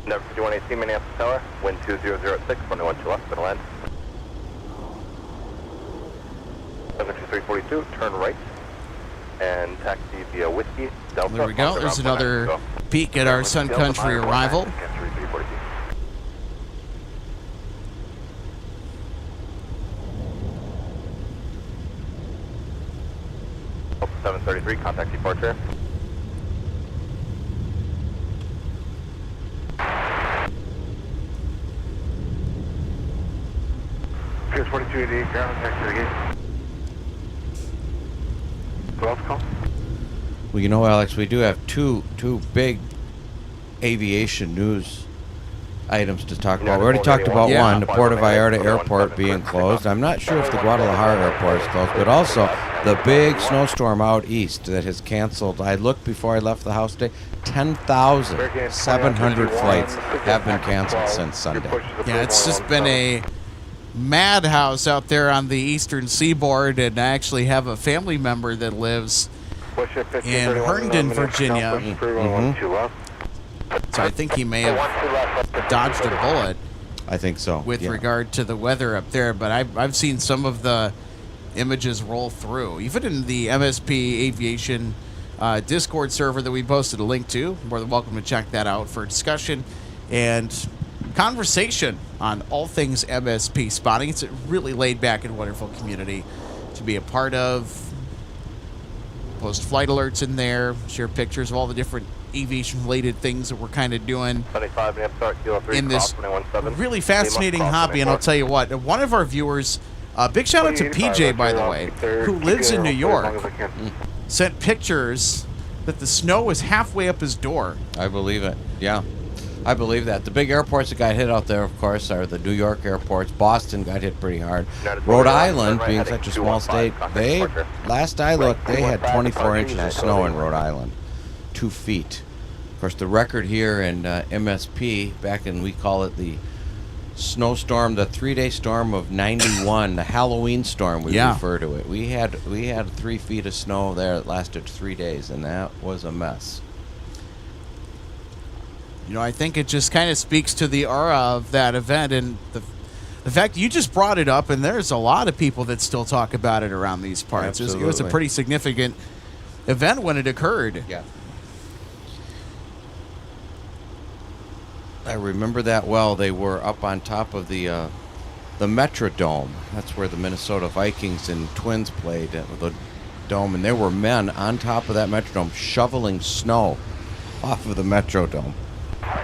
Number 5118 Minneapolis Tower, wind 2006, runway 12 left, middle end. 72342, turn right, and taxi via Whiskey, Delta. There we go. There's another peek at our Sun Country arrival. 733, contact departure. Piers 4288, ground taxi again. Who else call? Well, you know, Alex, we do have two big aviation news items to talk about. We already talked about one, the Puerto Vallarta Airport being closed. I'm not sure if the Guadalajara Airport is closed, but also the big snowstorm out east that has canceled. I looked before I left the house today. 10,700 flights have been canceled since Sunday. Yeah, it's just been a madhouse out there on the eastern seaboard, and I actually have a family member that lives in Herndon, Virginia. So I think he may have dodged a bullet. I think so. With regard to the weather up there, but I've seen some of the images roll through, even in the MSP Aviation Discord server that we posted a link to. You're more than welcome to check that out for discussion and conversation on all things MSP spotting. It's a really laid back and wonderful community to be a part of. Post flight alerts in there, share pictures of all the different aviation related things that we're kind of doing in this really fascinating hobby. And I'll tell you what, one of our viewers, big shout out to PJ, by the way, who lives in New York, sent pictures that the snow was halfway up his door. I believe it. Yeah, I believe that. The big airports that got hit out there, of course, are the New York airports. Boston got hit pretty hard. Rhode Island, being such a small state, last I looked, they had 24 inches of snow in Rhode Island. 2 feet. Of course, the record here in MSP, back in, we call it the snowstorm, the 3-day storm of 91, the Halloween storm, we refer to it. We had 3 feet of snow there that lasted 3 days, and that was a mess. You know, I think it just kind of speaks to the aura of that event, and the fact you just brought it up, and there's a lot of people that still talk about it around these parts. It was a pretty significant event when it occurred. Yeah. I remember that well. They were up on top of the Metrodome. That's where the Minnesota Vikings and Twins played at the dome, and there were men on top of that Metrodome shoveling snow off of the Metrodome,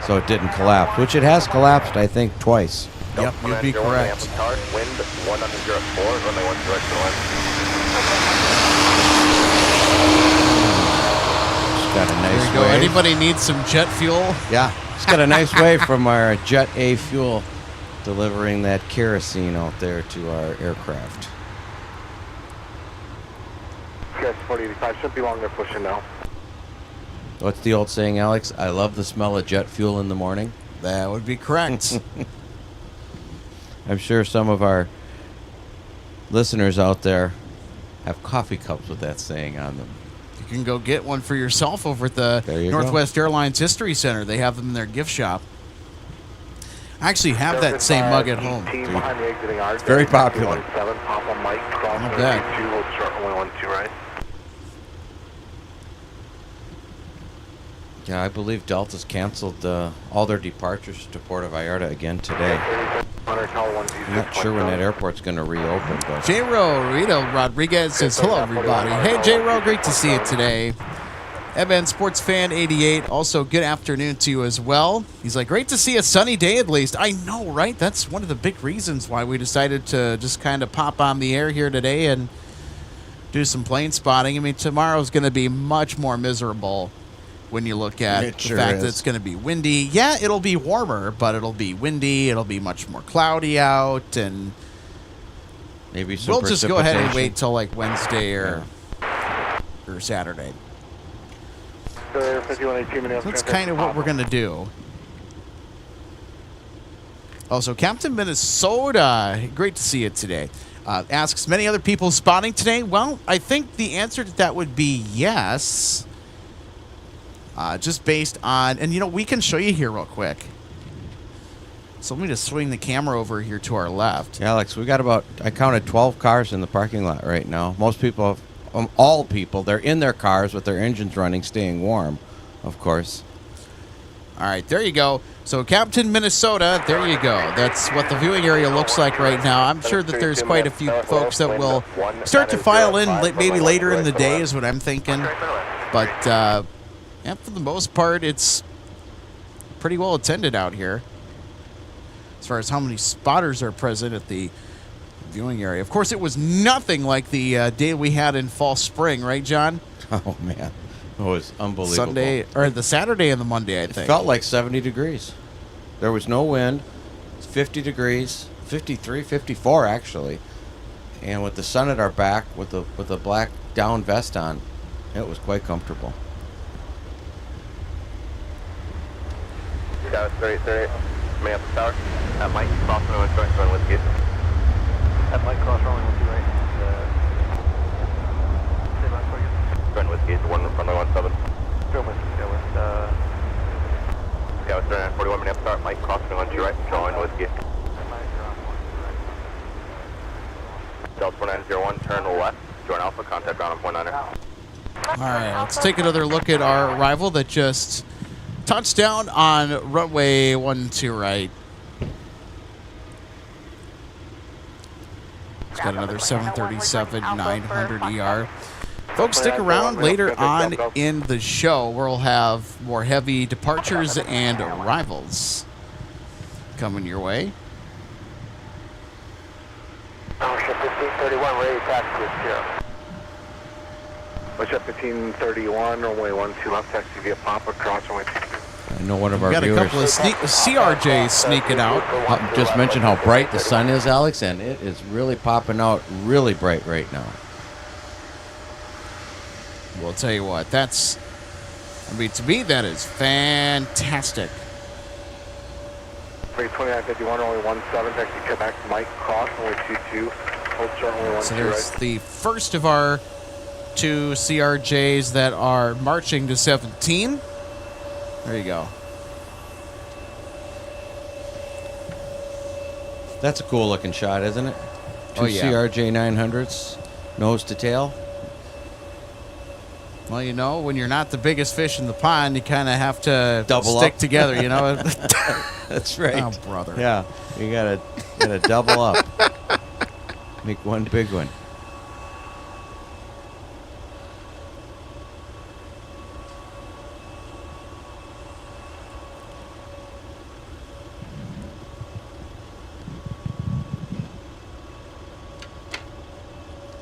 so it didn't collapse, which it has collapsed, I think, twice. Yep, you'd be correct. Wind 104, runway 1 direction left. Got a nice there you go. wave. Anybody needs some jet fuel? Yeah, it's got a nice wave from our Jet A fuel delivering that kerosene out there to our aircraft. Piers 4085, should be long, they're pushing now. What's the old saying, Alex? I love the smell of jet fuel in the morning. That would be correct. I'm sure some of our listeners out there have coffee cups with that saying on them. You can go get one for yourself over at the Northwest Airlines History Center. They have them in their gift shop. I actually have that same mug at home. It's very popular. Not bad. Yeah, I believe Delta's canceled all their departures to Puerto Vallarta again today. I'm not sure when that airport's going to reopen. But J-Ro Rito Rodriguez says, hello, everybody. Hey, J-Ro, great to see you today. MN Sports Fan 88, also good afternoon to you as well. He's like, great to see a sunny day at least. I know, right? That's one of the big reasons why we decided to just kind of pop on the air here today and do some plane spotting. I mean, tomorrow's going to be much more miserable when you look at the fact that it's going to be windy. Yeah, it'll be warmer, but it'll be windy. It'll be much more cloudy out, and maybe some we'll just go ahead and wait till like Wednesday or Saturday. So that's kind of what we're going to do. Also, Captain Minnesota, great to see you today. Asks, many other people spotting today? Well, I think the answer to that would be yes. Just based on, and you know, we can show you here real quick. So let me just swing the camera over here to our left. Alex, we got about, I counted 12 cars in the parking lot right now. Most people, all people, they're in their cars with their engines running, staying warm, of course. All right, there you go. So Captain, Minnesota, there you go. That's what the viewing area looks like right now. I'm sure that there's quite a few folks that will start to file in maybe later in the day is what I'm thinking. But yeah, for the most part, it's pretty well attended out here as far as how many spotters are present at the viewing area. Of course, it was nothing like the day we had in Fall Spring, right, John? Oh, man. It was unbelievable. Sunday, or the Saturday and the Monday, I think. It felt like 70 degrees. There was no wind. It's 50 degrees, 53, 54 actually. And with the sun at our back, with the black down vest on, it was quite comfortable. Dallas 3838, Minneapolis Tower. At Mike, cross runway 1 going with you. At Mike, cross runway 1 right. Going with you, runway 17. Going with Dallas 3941, Minneapolis Tower. Mike, cross runway 1 right, join with you. Delta 4901, turn left, join Alpha, contact ground on 0.9er. All right, let's take another look at our arrival that just touched down on runway 12 right. It's got another 737-900 ER. Folks, stick around later on in the show where we'll have more heavy departures and arrivals coming your way. Ship 1531, ready to taxi to 0. Ship 1531, runway 12 left, taxi via Papa, cross runway. I know one of our We've got viewers a couple of CRJs sneaking out. just mentioned how bright the sun is, Alex, and it is really popping out really bright right now. Well, I'll tell you what, that's, I mean, to me, that is fantastic. 2951, runway 17, taxi Quebec, Mike, cross runway 22, hold short runway 12 So there's right. the first of our two CRJs that are marching to 17. There you go. That's a cool looking shot, isn't it? Two Oh, yeah. CRJ 900s, nose to tail. Well, you know, when you're not the biggest fish in the pond, you kind of have to Double stick up. together, you know? That's right. Oh, brother. Yeah, you gotta double up. Make one big one.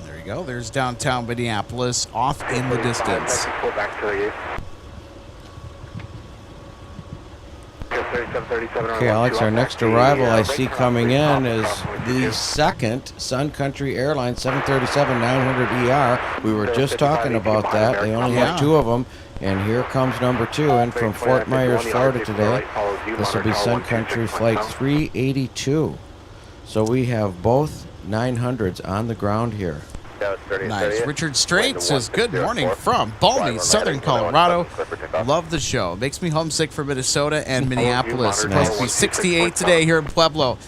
There you go. There's downtown Minneapolis off in the distance. Taxi, pull back to the gate. Ship 3737, Okay, Alex, our next arrival I see coming in is the second Sun Country Airlines 737-900ER. We were just talking about that. They only have two of them. And here comes number 2 in from Fort Myers, Florida today. This will be Sun Country Flight 382. So we have both 900s on the ground here. Nice. Richard Strait says, good morning from balmy southern Colorado. Love the show. Makes me homesick for Minnesota and Minneapolis. Supposed to be 68 today here in Pueblo.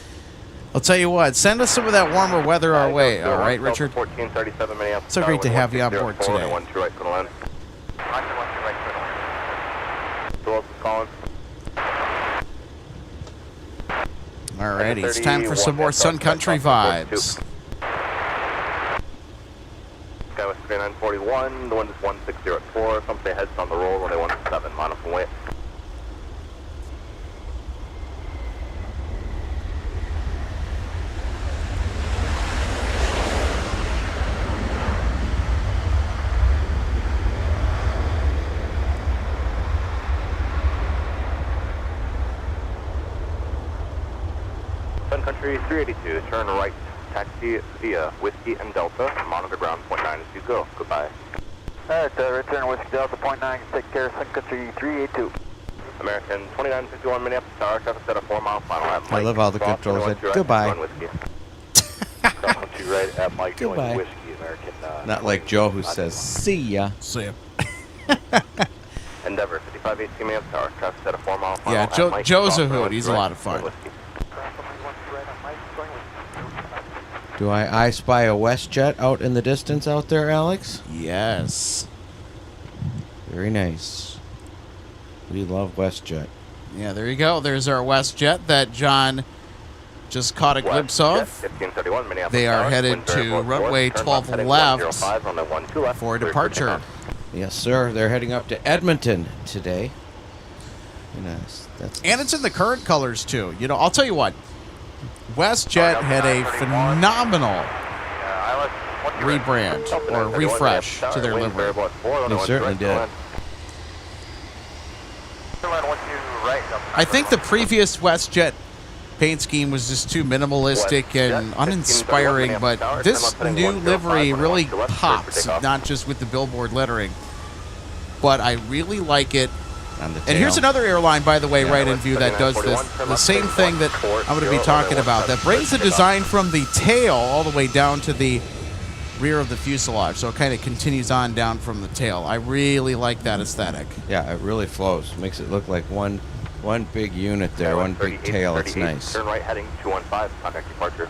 I'll tell you what, send us some of that warmer weather our way. All right, Richard? So great to have you on board today. All righty, it's time for some more Sun Country vibes. Skywest 3941, the wind is 16 at 4, company heads on the roll, runway 17, line up and wait. Sun Country 382, turn right. Taxi via Whiskey and Delta, monitor ground 0.9 as you go. Goodbye. Alright, return Whiskey Delta 0.9, take care, Sun Country 382. American 2951 Minneapolis Tower, traffic set a 4-mile final at Mike. I love how the Cross, controls runway said, 2 right, goodbye. join Whiskey. Cross 2 right at Mike, join Goodbye. Whiskey, American. Not like Joe who says, see ya. See ya. Endeavor 5518 Minneapolis Tower, traffic set a 4-mile final Yeah, at Mike. Joe's Cross, a hoot. runway He's 2 a right, lot of fun. join Whiskey. Do I spy a WestJet out in the distance out there, Alex? Yes. Very nice. We love WestJet. Yeah, there you go. There's our WestJet that John just caught a glimpse of. They are headed to runway 12 left for departure. Yes, sir. They're heading up to Edmonton today. And it's in the current colors, too. You know, I'll tell you what. WestJet had a phenomenal rebrand or refresh to their livery. They certainly did. I think the previous WestJet paint scheme was just too minimalistic and uninspiring, but this new livery really pops, not just with the billboard lettering. But I really like it. And here's another airline, by the way, right in view that does this. The same thing that I'm going to be talking about. That brings the design from the tail all the way down to the rear of the fuselage. So it kind of continues on down from the tail. I really like that aesthetic. Yeah, it really flows. Makes it look like one big unit there, one big tail. It's nice. Turn right heading 215, contact departure.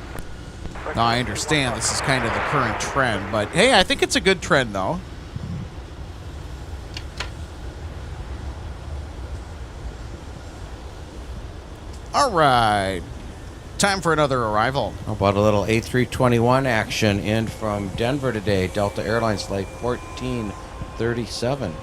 Now, I understand this is kind of the current trend, but hey, I think it's a good trend, though. All right. Time for another arrival. How about a little A321 action in from Denver today? Delta Airlines flight 1437.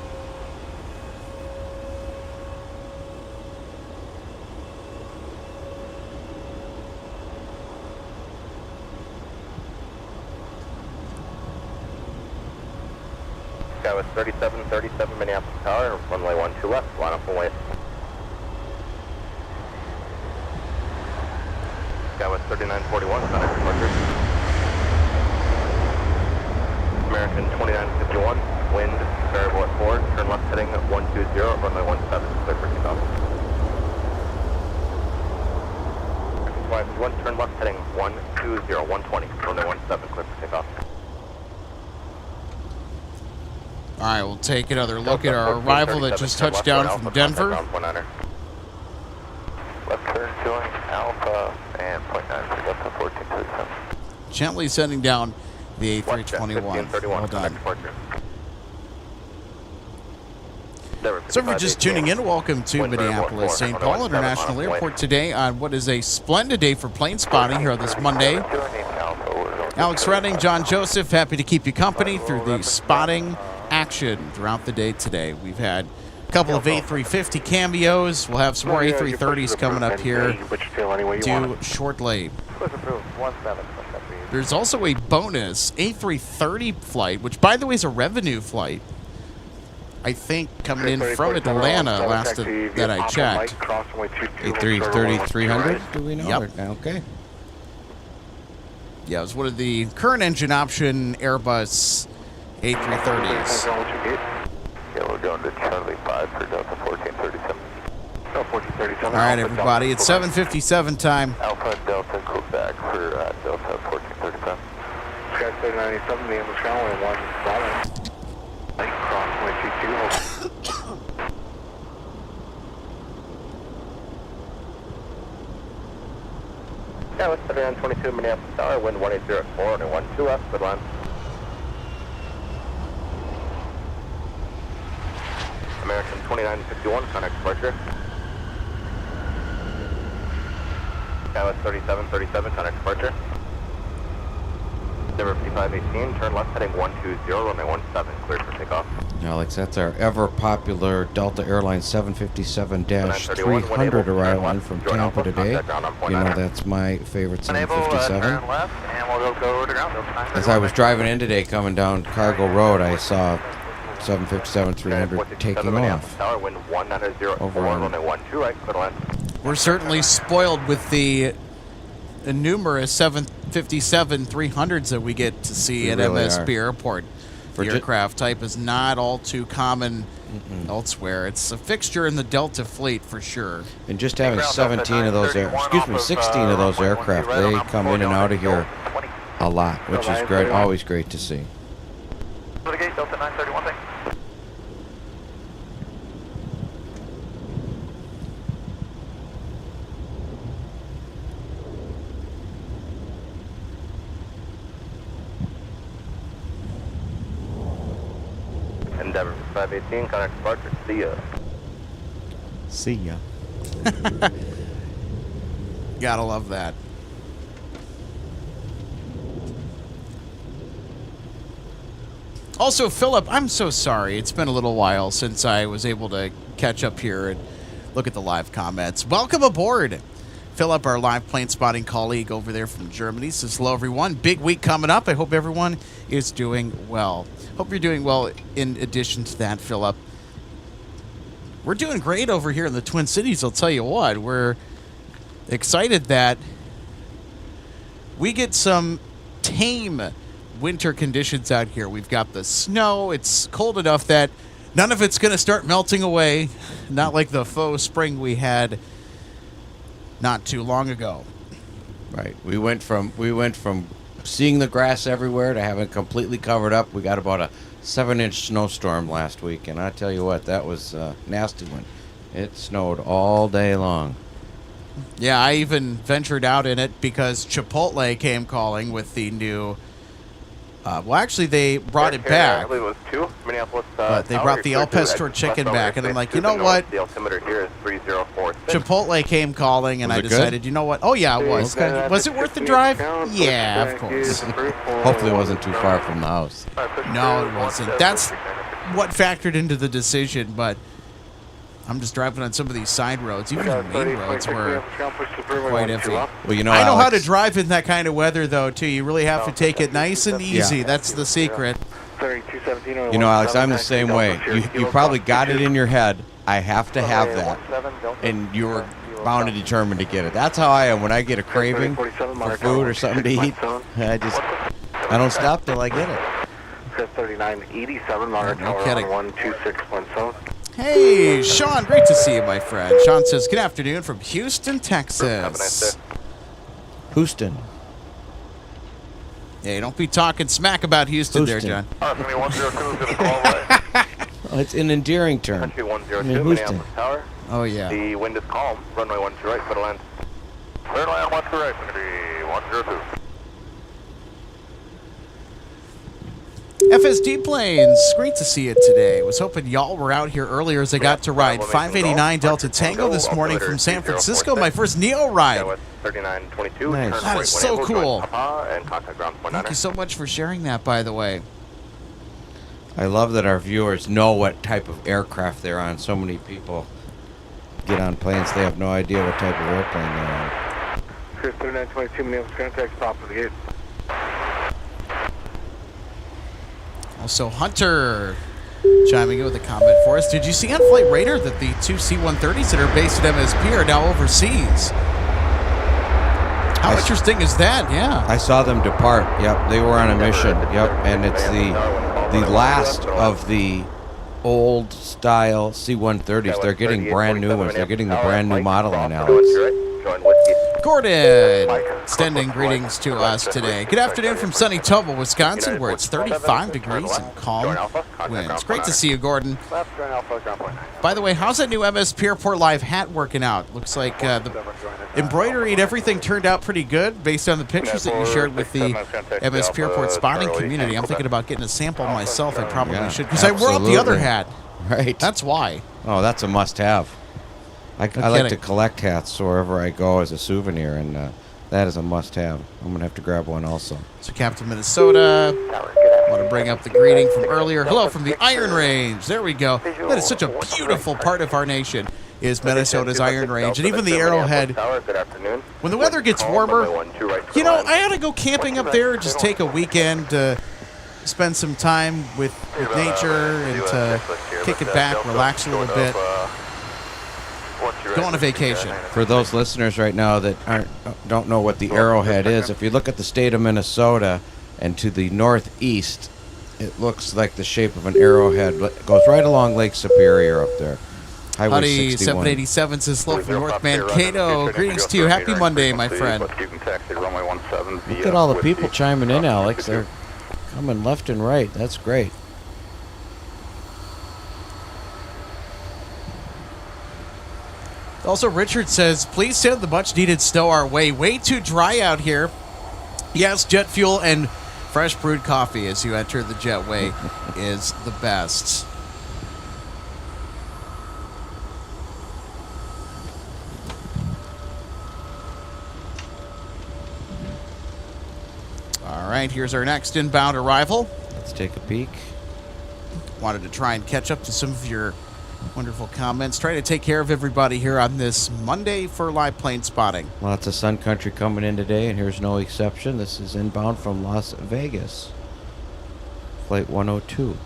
Sky was 3737 Minneapolis Tower, runway 12 left, line up and wait. Sky was 3941, contact departure. American 2951, wind variable at 4, turn left heading 120, runway 17, clear for takeoff. 551, turn left heading 120, 120, runway 17, clear for takeoff. All right, we'll take another look at our arrival that just touched down from Denver. Left turn showing Alpha and 0.9 for Delta 1437. Gently sending down the A321. Well done. So if you're just tuning in, welcome to Minneapolis St. Paul International Airport today on what is a splendid day for plane spotting here on this Monday. Alex Redding, John Joseph, happy to keep you company through the spotting action throughout the day today. We've had a couple of A350 cameos. We'll have some more A330s coming up here due shortly. There's also a bonus A330 flight, which, by the way, is a revenue flight. I think coming in from Atlanta last that I checked. A330-300, do we know? Yep. Okay. Yeah, it was one of the current engine option Airbus A330s. Yeah, we're going to Charlie 5 for Delta 1437. Delta 1437. All right, everybody, it's 7:57 time. Alpha Delta Quebec for Delta 1437. Sky 797, the English runway 17. Lake crossway 22. Yeah, with 3922 Minneapolis Tower, wind 180 at 4 and 12 left, good line. American 2951, contact departure. Sky was 3737, contact departure. Denver 5518, turn left heading 120, runway 17, cleared for takeoff. Alex, that's our ever popular Delta Airlines 757-300 arrival in from Tampa today. You know that's my favorite 757. As I was driving in today, coming down Cargo Road, I saw 757-300 taking off. Over on. We're certainly spoiled with the numerous 757-300s that we get to see at really MSP are. Airport. The aircraft type is not all too common elsewhere. It's a fixture in the Delta fleet for sure. And just having 16 of those aircraft, they come in and out of here a lot, which is great. Always great to see. Delta 931, thanks. Tower 518, contact departure. See ya. See ya. Gotta love that. Also, Philip, I'm so sorry. It's been a little while since I was able to catch up here and look at the live comments. Welcome aboard. Philip, our live plane spotting colleague over there from Germany, says, hello, everyone. Big week coming up. I hope everyone is doing well. Hope you're doing well in addition to that, Philip. We're doing great over here in the Twin Cities, I'll tell you what. We're excited that we get some tame winter conditions out here. We've got the snow. It's cold enough that none of it's going to start melting away. Not like the faux spring we had not too long ago. Right. We went from seeing the grass everywhere to having it completely covered up. We got about a 7-inch snowstorm last week, and I tell you what, that was a nasty one. It snowed all day long. Yeah, I even ventured out in it because Chipotle came calling with the new... well, actually, they brought it back. I believe it was 2. Minneapolis. But they brought the El Pastor chicken back, and I'm like, you know what? The altimeter here is 3046. Chipotle came calling, and Was I it good? decided, you know what? Oh, yeah, it was. Okay. Was it worth the drive? Yeah, of course. Hopefully it wasn't too far from the house. No, it wasn't. That's what factored into the decision, but I'm just driving on some of these side roads. Even the main roads were quite iffy. Well, you know, I know how to Alex, drive in that kind of weather, though, too. You really have to take it nice and easy. Yeah. That's the secret. You know, Alex, I'm the same way. You probably got it in your head. I have to have that, and you're bound and determined to get it. That's how I am when I get a craving for food or something to eat. I don't stop till I get it. 3987 on No tower kidding. 12617. Hey, Sean, great to see you, my friend. Sean says, good afternoon from Houston, Texas. Houston. Hey, don't be talking smack about Houston there, John. 102 is going to call away. Oh, it's an endearing term. Country 102, Houston. Minneapolis Tower. Oh, yeah. The wind is calm. Runway 12 right, clear to land. Clear to land 12 right, going to be 102. FSD Planes, great to see you today. Was hoping y'all were out here earlier as I got to ride 589 Delta Tango this morning from San Francisco, my first Neo ride. 3922. Nice. That is so cool. And contact ground Thank you so much for sharing that, by the way. I love that our viewers know what type of aircraft they're on. So many people get on planes, they have no idea what type of airplane they're on. Chris 3922, Minneapolis, contact top of the gate. Also, Hunter chiming in with a comment for us. Did you see on Flight Radar that the 2 C-130s that are based at MSP are now overseas? How interesting is that? Yeah. I saw them depart. Yep, they were on a mission. Yep, and it's the last of the old style C-130s. They're getting brand new ones. They're getting the brand new model on Alex. Gordon, extending greetings to us today. Good afternoon from sunny Tobel, Wisconsin, where it's 35 degrees and calm winds. Great to see you, Gordon. By the way, how's that new MSP Airport Live hat working out? Looks like the embroidery and everything turned out pretty good based on the pictures that you shared with the MSP Airport spotting community. I'm thinking about getting a sample myself. I probably should, because I wore out the other hat. Right. That's why. Oh, that's a must-have. I like to collect hats wherever I go as a souvenir, and that is a must-have. I'm going to have to grab one also. So, Captain Minnesota, want to bring up the greeting from earlier. Hello from the Iron Range. There we go. That is such a beautiful part of our nation, is Minnesota's Iron Range. And even the Arrowhead, when the weather gets warmer, you know, I ought to go camping up there, just take a weekend to spend some time with nature and to kick it back, relax a little bit. Go on a vacation. For those listeners right now that don't know what the Arrowhead is, if you look at the state of Minnesota and to the northeast, it looks like the shape of an arrowhead. It goes right along Lake Superior up there. Highway Howdy, 61. 787 says hello from North Mankato. Greetings to you. Happy Monday, my friend. Look at all the people chiming in, Alex. They're coming left and right. That's great. Also, Richard says, please send the much-needed snow our way. Way too dry out here. Yes, jet fuel and fresh brewed coffee as you enter the jetway is the best. right, here's our next inbound arrival. Let's take a peek. Wanted to try and catch up to some of your wonderful comments. Trying to take care of everybody here on this Monday for live plane spotting. Lots of Sun Country coming in today, and here's no exception. This is inbound from Las Vegas. Flight 102.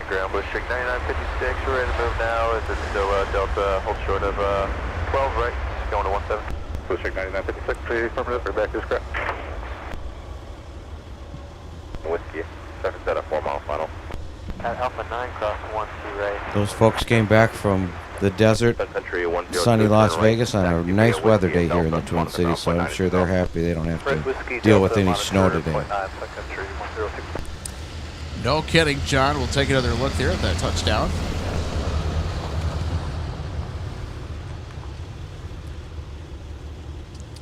Ground Bush 9956, we're ready to move now. Is it still Delta, hold short of 12 right, going to 17. Bush 9956, pretty affirmative, we're back is correct. Whiskey, second set up 4 mile final. At Alpha 9, cross 12 right. Those folks came back from the desert, sunny Las Vegas on a nice weather day here in the Twin Cities, so I'm sure they're happy they don't have to deal with any snow today. No kidding, John. We'll take another look there at that touchdown.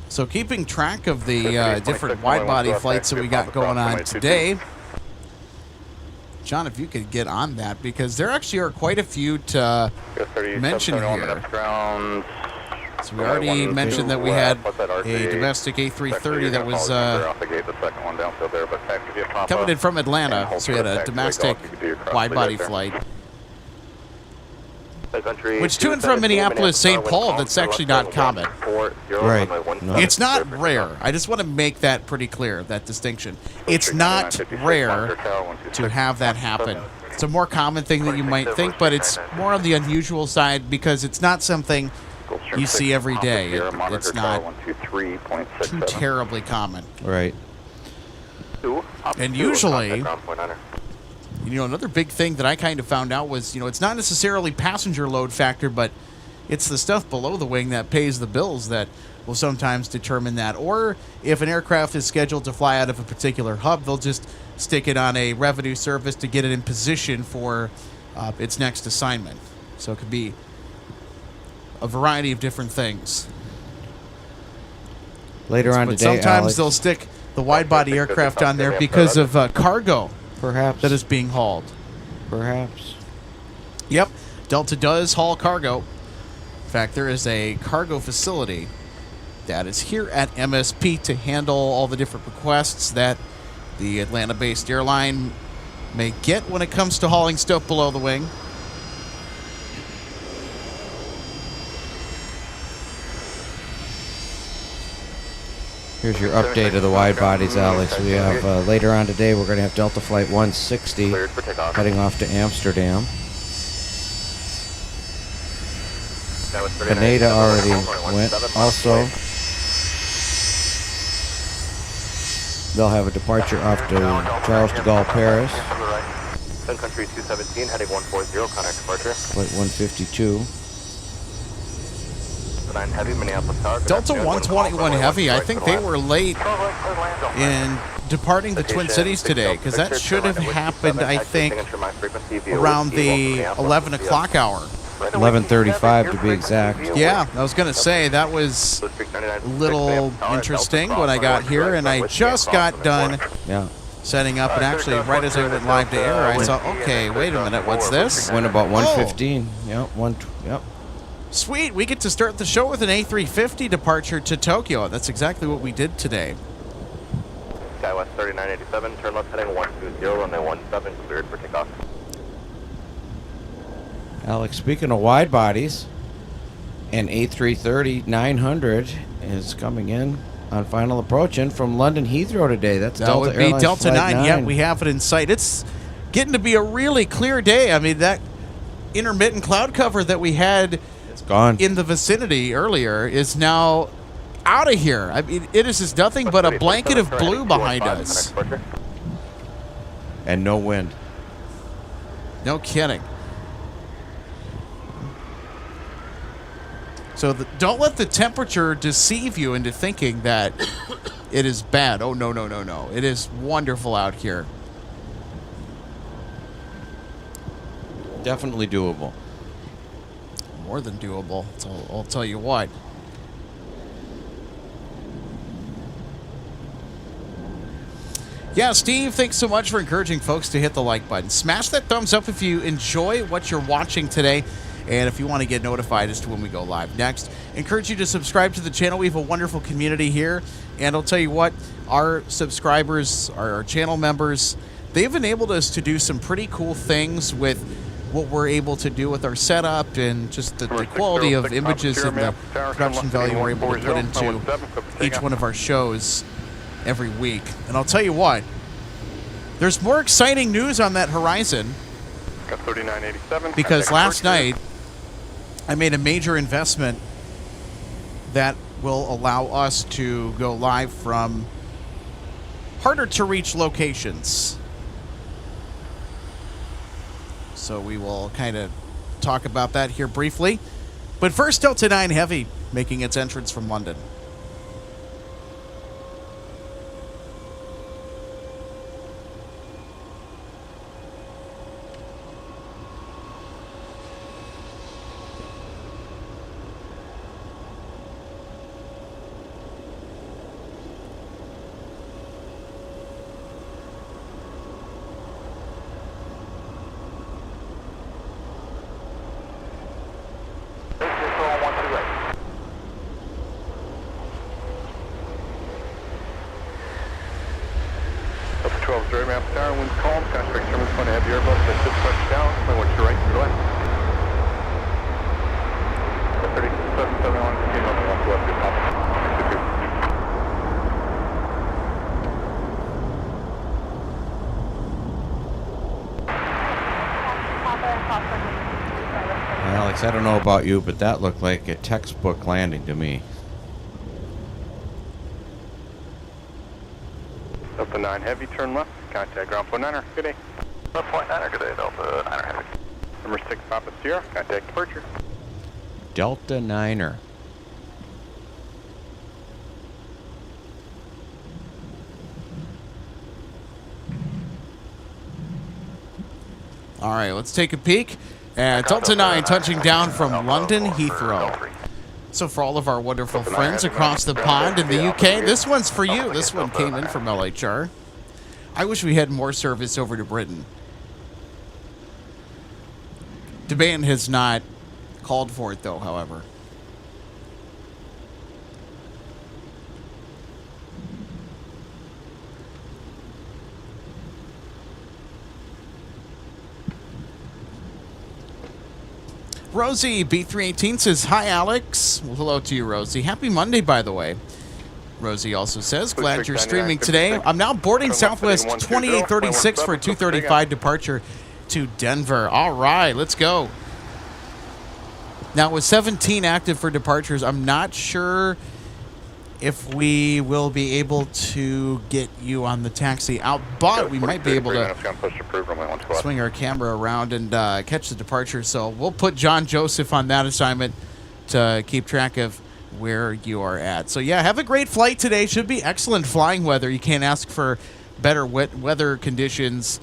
So keeping track of the different wide-body flights that we got going on today. John, if you could get on that, because there actually are quite a few to mention here. So we already mentioned that we had a domestic A330 that was coming in from Atlanta. So we had a domestic wide-body flight. Which to and from Minneapolis, St. Paul, that's actually not common. Right. No. It's not rare. I just want to make that pretty clear, that distinction. It's not rare to have that happen. It's a more common thing than you might think, but it's more on the unusual side because it's not something you see every day. It's not too terribly common. Right. And usually, another big thing that I kind of found out was, it's not necessarily passenger load factor, but it's the stuff below the wing that pays the bills that will sometimes determine that. Or if an aircraft is scheduled to fly out of a particular hub, they'll just stick it on a revenue service to get it in position for its next assignment. So it could be a variety of different things. Later on but today, sometimes Alex, they'll stick the wide-body aircraft on there because of cargo. Perhaps. That is being hauled. Perhaps. Yep. Delta does haul cargo. In fact, there is a cargo facility that is here at MSP to handle all the different requests that the Atlanta-based airline may get when it comes to hauling stuff below the wing. Here's your update of the wide bodies, Alex. We have later on today, we're going to have Delta Flight 160 heading off to Amsterdam. Canada already went. Also, they'll have a departure off to Charles de Gaulle, Paris. Sun Country 217 heading 140, contact departure. Flight 152. Heavy, Minneapolis Tower. Delta 121 Heavy, I think they were late in departing the Twin Cities today, because that should have happened, I think, around the 11 o'clock hour. 11:35 to be exact. Yeah, I was going to say, that was a little interesting when I got here, and I just got done setting up, and actually, right as I went live to air, I saw, okay, wait a minute, what's this? Went about 1:15. Yep. Sweet, we get to start the show with an A350 departure to Tokyo. That's exactly what we did today. SkyWest 3987, turn left heading 120, runway 17, cleared for takeoff. Alex, speaking of wide bodies, an A330-900 is coming in on final approach in from London Heathrow today. That would be Delta 9. Yeah, we have it in sight. It's getting to be a really clear day. I mean, that intermittent cloud cover that we had gone in the vicinity earlier is now out of here. I mean, it is just nothing but a blanket of blue behind us. And no wind. No kidding. So don't let the temperature deceive you into thinking that it is bad. Oh, no. It is wonderful out here. Definitely doable. More than doable. I'll tell you what. Yeah, Steve, thanks so much for encouraging folks to hit the like button. Smash that thumbs up if you enjoy what you're watching today. And if you want to get notified as to when we go live next, encourage you to subscribe to the channel. We have a wonderful community here. And I'll tell you what, our subscribers, our channel members, they've enabled us to do some pretty cool things with what we're able to do with our setup and just the quality of images and the production value we're able to put into each one of our shows every week. And I'll tell you what, there's more exciting news on that horizon. Got 3987. Because last night, I made a major investment that will allow us to go live from harder to reach locations. So we will kind of talk about that here briefly. But first, Delta 9 Heavy making its entrance from London. Alex, I don't know about you, but that looked like a textbook landing to me. Delta 9 Heavy, turn left. Contact ground point 9er. Good day. Ground point 9er, good day, Delta 9er Heavy. Number 6 Papa Sierra. Contact departure. Delta 9er. All right, let's take a peek at Delta 9 touching down from London Heathrow. So for all of our wonderful friends across the pond in the UK, this one's for you. This one came in from LHR. I wish we had more service over to Britain. Demand has not called for it, though, however. Rosie B318 says, hi, Alex. Well, hello to you, Rosie. Happy Monday, by the way. Rosie also says, glad you're streaming today. I'm now boarding Southwest 2836 for a 2:35 departure to Denver. All right, let's go. Now, with 17 active for departures, I'm not sure if we will be able to get you on the taxi out, but we might be able to swing our camera around and catch the departure. So we'll put John Joseph on that assignment to keep track of where you are at. So yeah, have a great flight today. Should be excellent flying weather. You can't ask for better weather conditions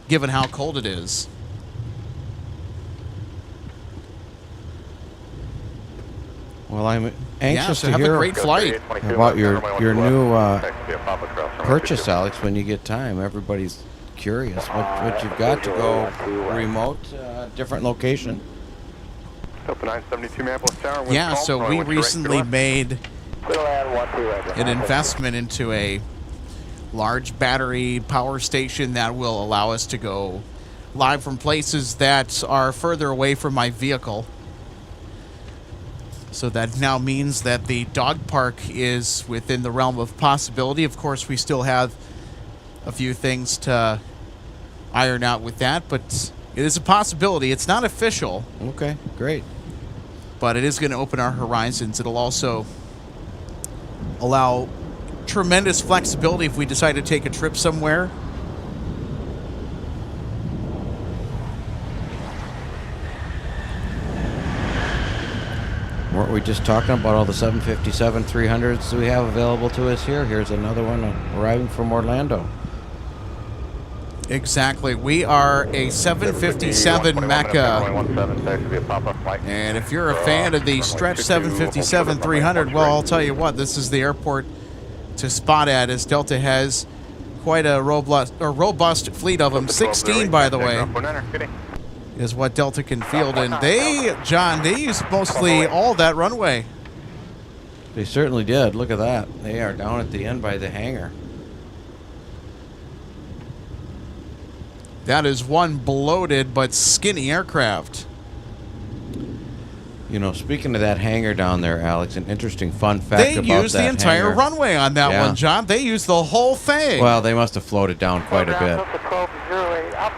given how cold it is. Well, I'm anxious to have hear a great flight about your new purchase, Alex, when you get time. Everybody's curious what you've got to go remote, different location. Yeah, so we recently made an investment into a large battery power station that will allow us to go live from places that are further away from my vehicle. So that now means that the dog park is within the realm of possibility. Of course, we still have a few things to iron out with that, but it is a possibility. It's not official. Okay, great. But it is going to open our horizons. It'll also allow tremendous flexibility if we decide to take a trip somewhere. Weren't we just talking about all the 757-300s we have available to us here? Here's another one arriving from Orlando. Exactly. We are a 757 Mecca. And if you're a fan of the stretch 757-300, well, I'll tell you what, this is the airport to spot at, as Delta has quite a robust fleet of them. 16, by the way. is what Delta can field. And they, John, they used mostly all that runway. They certainly did. Look at that. They are down at the end by the hangar. That is one bloated but skinny aircraft. You know, speaking of that hangar down there, Alex, an interesting fun fact they about that They used the entire hangar. runway on that one, John. They used the whole thing. Well, they must have floated down quite a bit.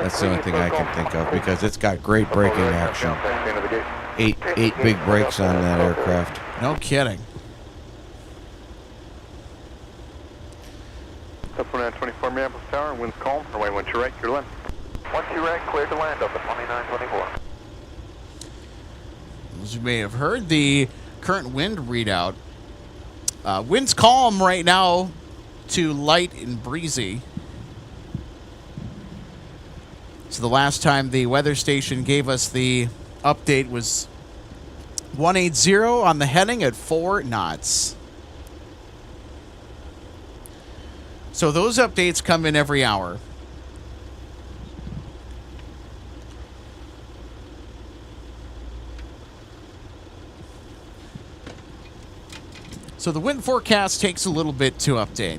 That's the only thing I can think of, because it's got great braking action. Eight big brakes on that aircraft. No kidding. Up 124 Minneapolis Tower, winds calm, runway 12 right, clear to land. 12 right, clear to land, Delta 2924. As you may have heard, the current wind readout. Wind's calm right now to light and breezy. So the last time the weather station gave us the update was 180 on the heading at 4 knots. So those updates come in every hour. So the wind forecast takes a little bit to update.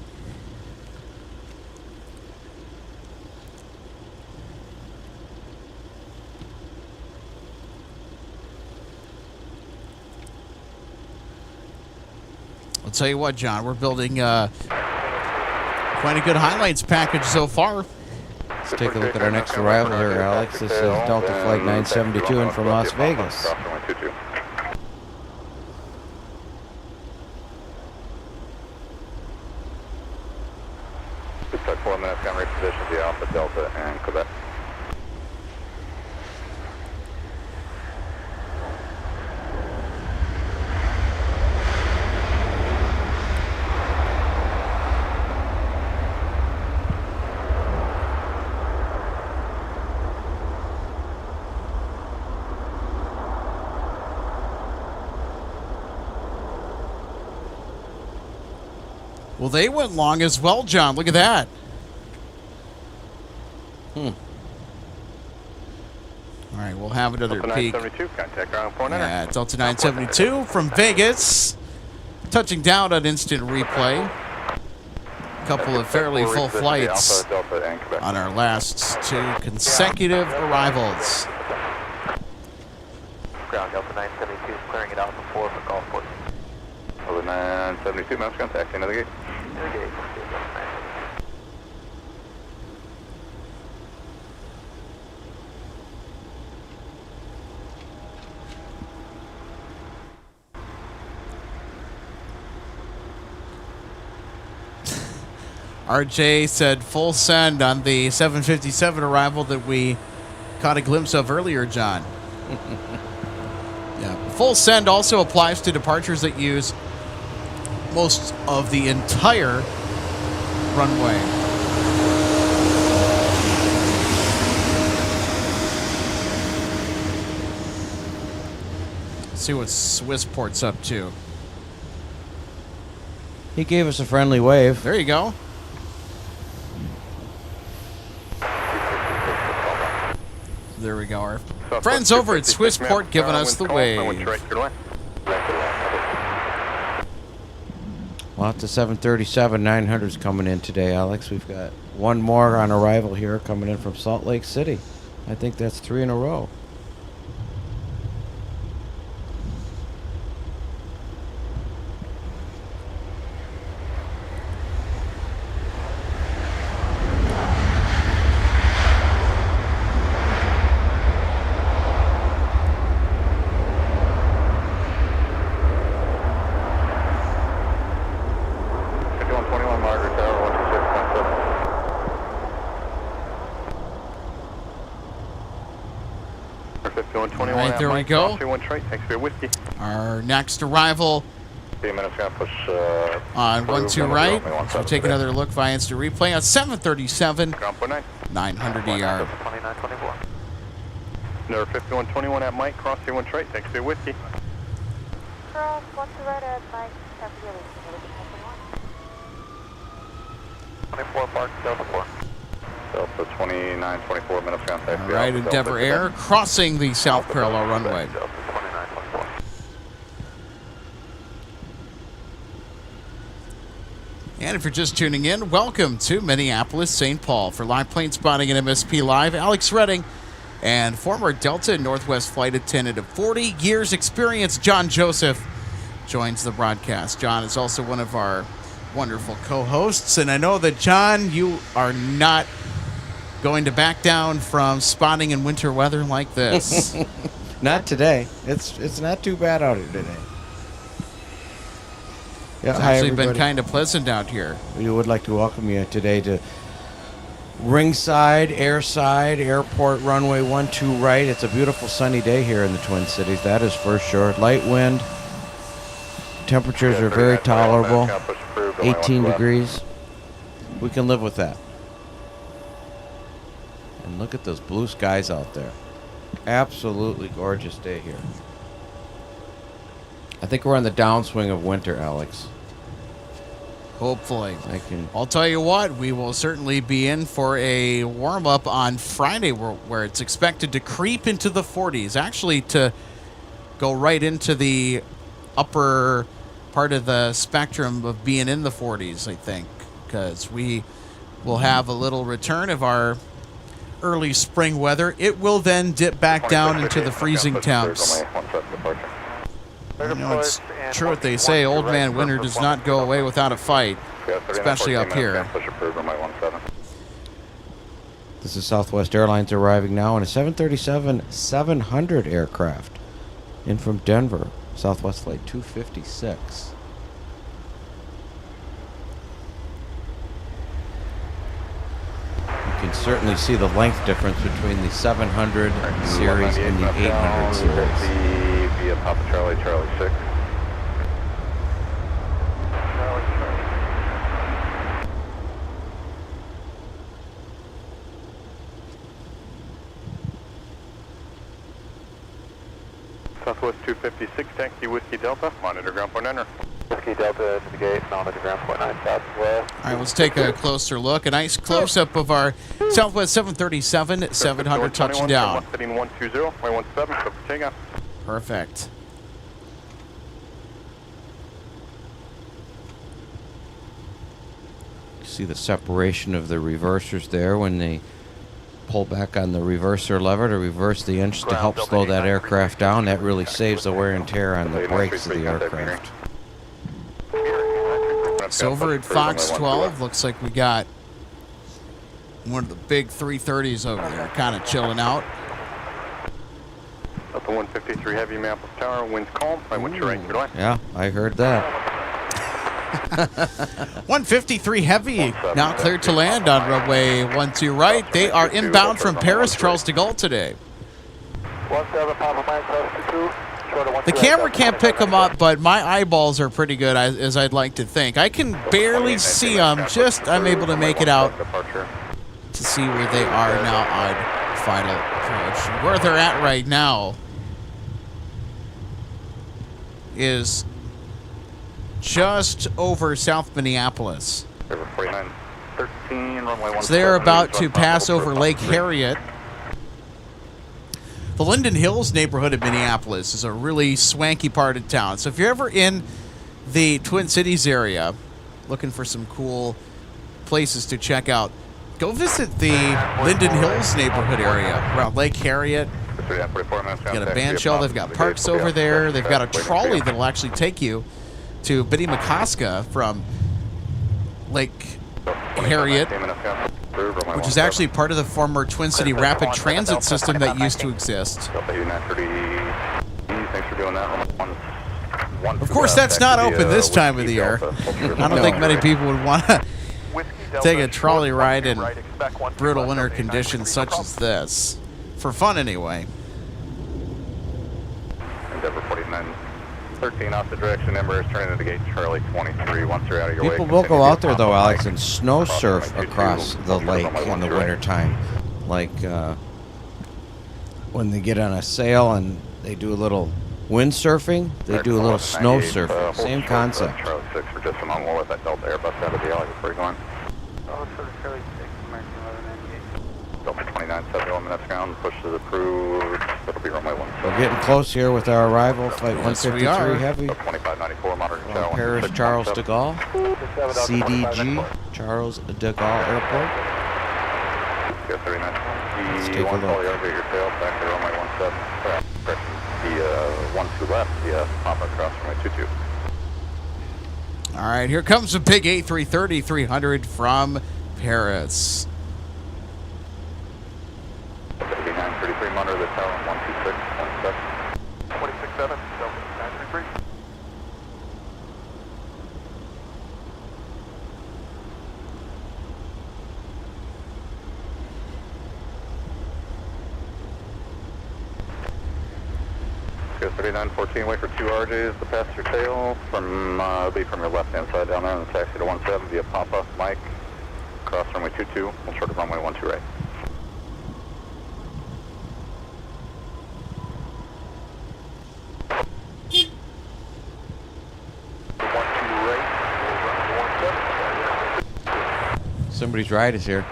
I'll tell you what, John, we're building quite a good highlights package so far. Let's take a look at our next arrival here, Alex. This is Delta Flight 972 in from Las Vegas. Just took 4 minutes, got repositioned the Alpha, Delta, and Quebec. Well, they went long as well, John. Look at that. All right, we'll have another Delta peek. 972, contact ground point enter. Yeah, Delta 972 from Vegas, touching down on instant replay. A couple of fairly full flights Delta, and Quebec. on our last 2 consecutive arrivals. Ground Delta 972 is clearing it out before for Gulfport. Delta 972, mouse contact, into the gate. RJ said full send on the 757 arrival that we caught a glimpse of earlier, John. Yeah, full send also applies to departures that use most of the entire runway. Let's see what Swissport's up to. He gave us a friendly wave. There you go. There we go. Our friends over at Swissport giving us the wave. Lots of 737 900s coming in today, Alex. We've got one more on arrival here coming in from Salt Lake City. I think that's 3 in a row. Right, there we go. Thanks for your whiskey. Our next arrival on 12 right. So take another look via instant replay on 737 900 ER. Number 5121 at Mike, cross 31 right. Thanks for your whiskey. Cross 12 right at Mike, copy Aviation, 24 Park, Delta 4. Delta 2924 minutes contact. All right, Endeavor Air crossing the south parallel runway. Delta 2924. And if you're just tuning in, welcome to Minneapolis, St. Paul. For live plane spotting and MSP Live, Alex Redding and former Delta and Northwest flight attendant of 40 years experience, John Joseph, joins the broadcast. John is also one of our wonderful co-hosts, and I know that, John, you are not going to back down from spotting in winter weather like this. Not today. It's not too bad out here today. Yeah, It's hi, actually been everybody. kind of pleasant out here. We would like to welcome you today to Ringside, Airside, Airport, runway 12 right. It's a beautiful sunny day here in the Twin Cities. That is for sure. Light wind. Temperatures are very tolerable. 18 degrees. We can live with that. And look at those blue skies out there. Absolutely gorgeous day here. I think we're on the downswing of winter, Alex. Hopefully. I'll tell you what, we will certainly be in for a warm-up on Friday where it's expected to creep into the 40s. Actually, to go right into the upper part of the spectrum of being in the 40s, I think, because we will have a little return of our early spring weather. It will then dip back down into the freezing temps. You know, it's true what they say, old man winter does not go away without a fight, especially up here. This is Southwest Airlines arriving now in a 737-700 aircraft in from Denver, Southwest Flight 256. You can certainly see the length difference between the 700 series and the 800 series. Via Papa Charlie, Charlie 6. Southwest 256, taxi Whiskey Delta, monitor ground point enter. Whiskey Delta to the gate, monitor ground point 9 southwest. All right, let's take a closer look. A nice close-up of our Southwest 737-700 touching down. Heading 120, runway 17, so for takeoff. Perfect. See the separation of the reversers there when they pull back on the reverser lever to reverse the engine to help slow that aircraft down. That really saves the wear and tear on the brakes of the aircraft. So over at Fox 12, looks like we got one of the big 330s over there, kind of chilling out. Up to 153 heavy, Minneapolis Tower, winds calm. I went your right, your left. Yeah, I heard that. 153 heavy, now cleared to land on runway 12 right. They are inbound from Paris, Charles de Gaulle today. 17 Papa Mike, close to 2. The camera can't pick them up, but my eyeballs are pretty good, as I'd like to think. I can barely see them, I'm able to make it out to see where they are now on final approach. Where they're at right now is just over South Minneapolis. So they're about to pass over Lake Harriet. The Linden Hills neighborhood of Minneapolis is a really swanky part of town. So if you're ever in the Twin Cities area looking for some cool places to check out, go visit the Linden Hills neighborhood area around Lake Harriet. They've got a band shell. They've got parks over there. They've got a trolley that will actually take you to Biddy McCoska from Lake Harriet, which is actually part of the former Twin City Rapid Transit system that used to exist. Of course, that's not open this time of the year. I don't think many people would want to take a trolley ride in brutal winter conditions such as this. For fun, anyway. Endeavor 4913 off the direction, Embraer is turning into gate Charlie 23. Once you're out of your way, People will go out there, though, Alex, and snow surf across the lake in the wintertime. Like when they get on a sail and they do a little windsurfing, they do a little snow surfing. Same concept. Charlie 6 for just a moment. We'll let that Delta Airbus out of the alley before you're going. Oh, for the Charlie 6, American 1198. 71 minutes ground, push is approved. That'll be runway 17. We're getting close here with our arrival, Flight Yes, 153 we are. Heavy. 2594, monitoring From channel Paris 16, Charles de 17. Gaulle, CDG, Charles de Gaulle Airport. Go 39. Let's take a one look. call, your tail, back to runway 17. Correction, the 12 left, the pop across runway 22. All right, here comes a big A330-300 from Paris. 933, monitor the tower, 126.7. 267, Delta 933. Go 3914, wait for 2 RJs to pass your tail from, be from your left-hand side down there, and the taxi to 17 via Papa, Mike, cross runway 22, we'll short of runway 12 right. 12 right, Somebody's ride is here.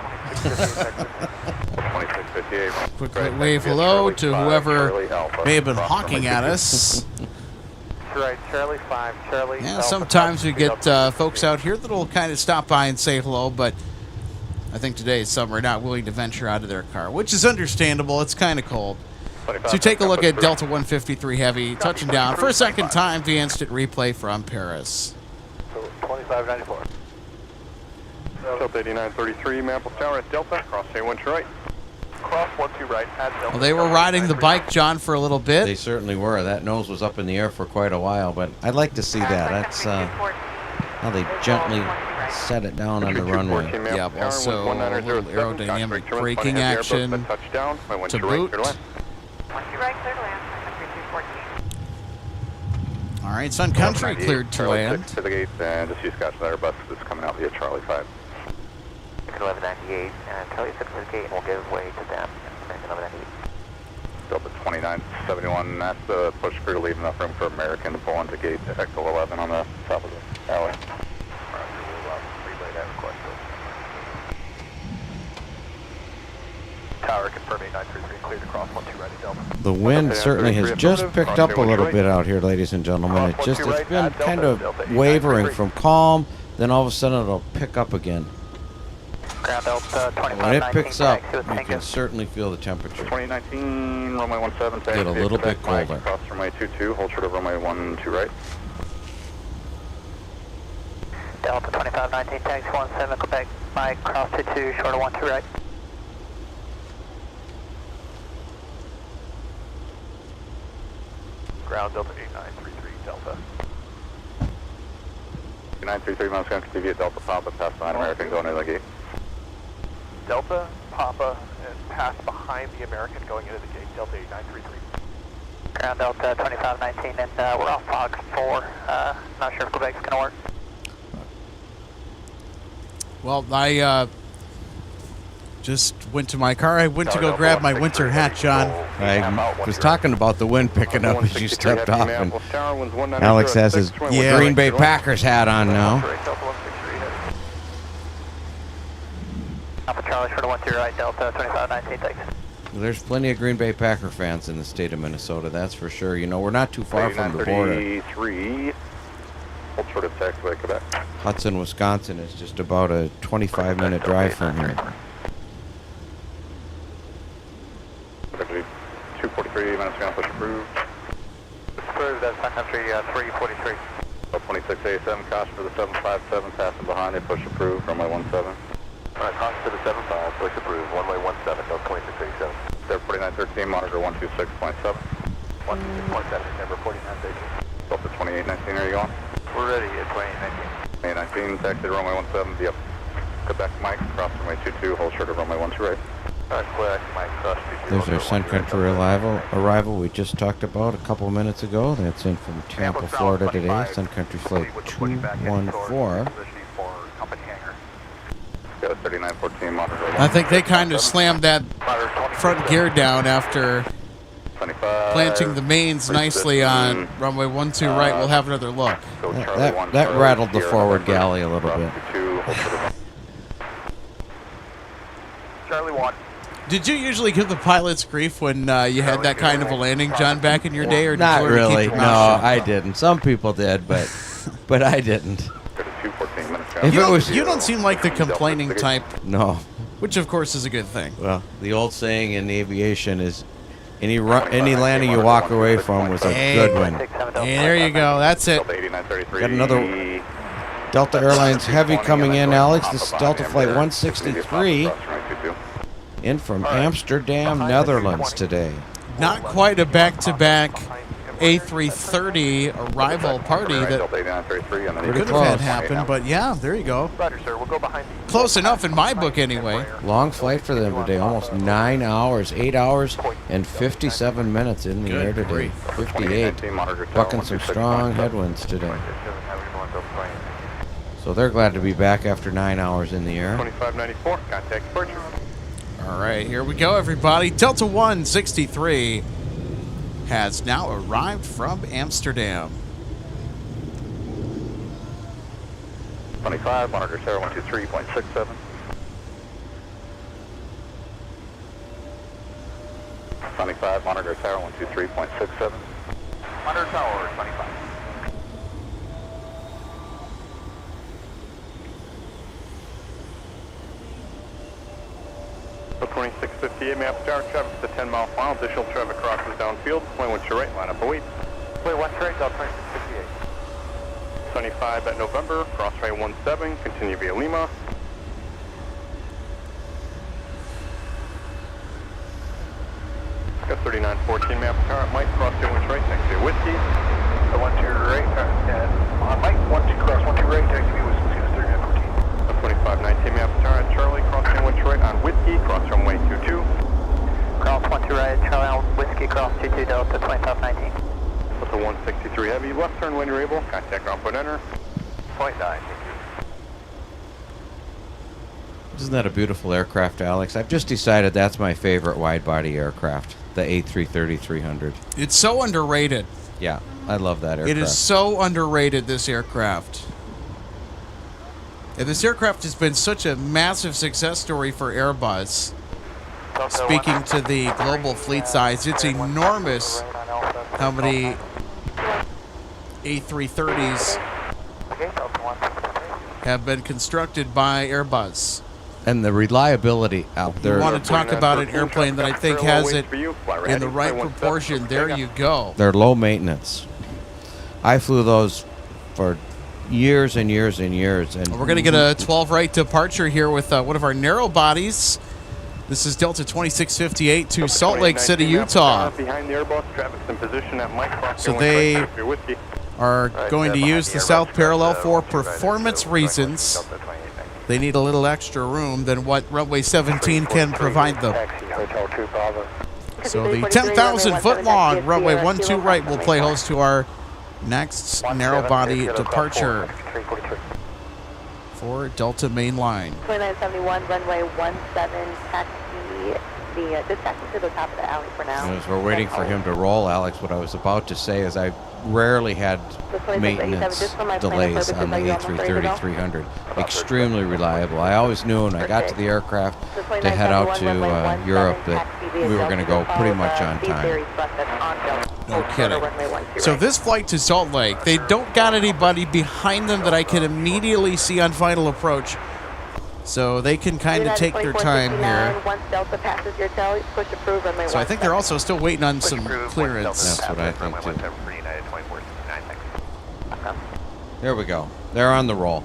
2658. Quick wave hello to whoever may have been hawking at us. Right, Charlie 5, Charlie. Yeah, Alpha, sometimes we Alpha, get folks out here that'll kind of stop by and say hello, but I think today some are not willing to venture out of their car, which is understandable. It's kind of cold. 25, So take a look at 25, Delta 153 Heavy touching down for a second time via instant replay from Paris. 2594. Delta 8933, Minneapolis Tower at Delta, cross A1 to right. Cross 12 right at Delta. Well, they were riding the bike, John, for a little They bit. certainly were. That nose was up in the air for quite a while, but I'd like to see that. That's how they gently set it down on the runway. Yeah, also a little aerodynamic braking action to boot. All right, Sun Country cleared to land. To the gate, and just use Scotch Ladder bus that's coming out via Charlie 5. 1198, Charlie 6 to the gate, and we'll give way to them. 1198. Delta 2971, that's the push crew to leave enough room for American to pull into gate Echo 11 on the top of the alley. Relay that request. Tower confirm 8933, cleared across 12 right at Delta. The wind certainly has just picked up a little bit out here, ladies and gentlemen. It's been kind of wavering from calm, then all of a sudden it'll pick up again. Ground Delta When it 2519, picks up, taxi with you can Tango. certainly feel the temperature. 2019, runway 17, taxi. Get a little bit Mike, colder. cross runway 22, hold short of runway 12 right. Delta 2519, taxi 17, Quebec, Mike, cross 22, short of 12 right. Ground Delta 8933, Delta. 933, Mount Sun Country Delta Papa, pass behind American, going into the gate. Delta, Papa, and pass behind the American going into the gate, Delta 8933. Ground Delta 2519, and we're off Fox 4. Not sure if Quebec's going to work. Well, I just went to my car. I went to go grab my winter hat, John. I was talking about the wind picking up as you stepped off, and Alex has his Green Bay Packers hat on now. Alpha Charlie, short of 12 right, Delta 2519, thanks. There's plenty of Green Bay Packer fans in the state of Minnesota, that's for sure. You know, we're not too far from the border. 8933, hold short of taxiway Quebec. Hudson, Wisconsin is just about a 25-minute drive from here. 243 minutes ground push approved. Approved, that's Sun Country 343. 2687, caution for the 757, passing behind it, push approved, runway 17. Alright, caution to the 75, push approved, runway 17, no 2687. There 4913, monitor 126.7. 126.7, number 4913. Delta 2819, are you going? We're ready at 2819. 2819, taxi to runway 17 via Quebec Mike, cross runway 22, hold short of runway 12 right. Quebec, Mike, cross 22. There's our Sun Country arrival we just talked about a couple minutes ago. That's in from Tampa, Florida today. Sun Country Flight 214. Go 3914, monitor. I think they kind of slammed that front gear down after 25. planting the mains nicely on runway 12 right. We'll have another look. Go Charlie That 1, rattled the Sierra forward November, galley a little cross bit. 22, hold short of Charlie 1. Did you usually give the pilots grief when you had that kind of a landing, John, back in your day, or did Not you learn to keep really. your No, mouth shut? I didn't. Some people did, but I didn't. If You it don't, was you don't seem like the complaining type, no. which of course is a good thing. Well, the old saying in aviation is any landing you walk away from was a good one. Hey, there you go. That's it. Got another Delta Airlines Heavy coming in, Alex. This is Delta Flight 163 in from Amsterdam, Netherlands today. Not quite a back-to-back A330 arrival party that could have had happen, but yeah, there you go. Roger, sir. We'll go behind the... Close enough in my book anyway. Long flight for them today, almost 9 hours, 8 hours and 57 minutes in the air today. 58, bucking some strong headwinds today. So they're glad to be back after 9 hours in the air. 2594, contact departure. All right, here we go, everybody. Delta 163 has now arrived from Amsterdam. 25, monitor Sarah 123.67. 25, monitor Sarah 123.67. Monitor tower, 25. So 2658, map tower traffic to 10 mile final. Additional traffic crosses downfield. Plane 1 to right, line up await. Plane 1 to right, Delta 2658. 75 at November, cross right 17, continue via Lima. Got 3914 map tower at Mike, cross 2 right, next to Whiskey. The 1 to right, on Mike, 1 to cross, 1 to right, taxi to Whiskey, 3914. 2519 map tower at Charlie, cross 1 right on Whiskey, cross runway 22. Cross 1 to right, Charlie on Whiskey, cross 22 Delta 2519. Delta 163 heavy, left turn when you're able, contact ground point enter. Point 9, thank you. Isn't that a beautiful aircraft, Alex? I've just decided that's my favorite wide-body aircraft, the A330-300. It's so underrated. Yeah, I love that aircraft. It is so underrated, this aircraft. And this aircraft has been such a massive success story for Airbus. Speaking to the global fleet size, it's enormous how many A330s have been constructed by Airbus. And the reliability out there. You want to talk about an airplane that I think has it in the right proportion. There you go. They're low maintenance. I flew those for years and years and years. And we're going to get a 12 right departure here with one of our narrow bodies. This is Delta 2658 to Salt Lake City, Utah. So they are going to use the south parallel for performance reasons. They need a little extra room than what runway 17 can provide them. So the 10,000 foot long runway 12 right will play host to our next narrow body departure for Delta Main Line. 2971, runway 17, taxi. Just taxi to the top of the alley for now. As we're waiting for him to roll, Alex, what I was about to say is I rarely had maintenance delays on the A330-300. Extremely reliable. I always knew when I got to the aircraft to head out to Europe that we were going to go pretty much on time. No kidding. So this flight to Salt Lake, they don't got anybody behind them that I can immediately see on final approach. So they can kind of take their time here. So I think they're also still waiting on some clearance. That's what I think too. There we go. They're on the roll.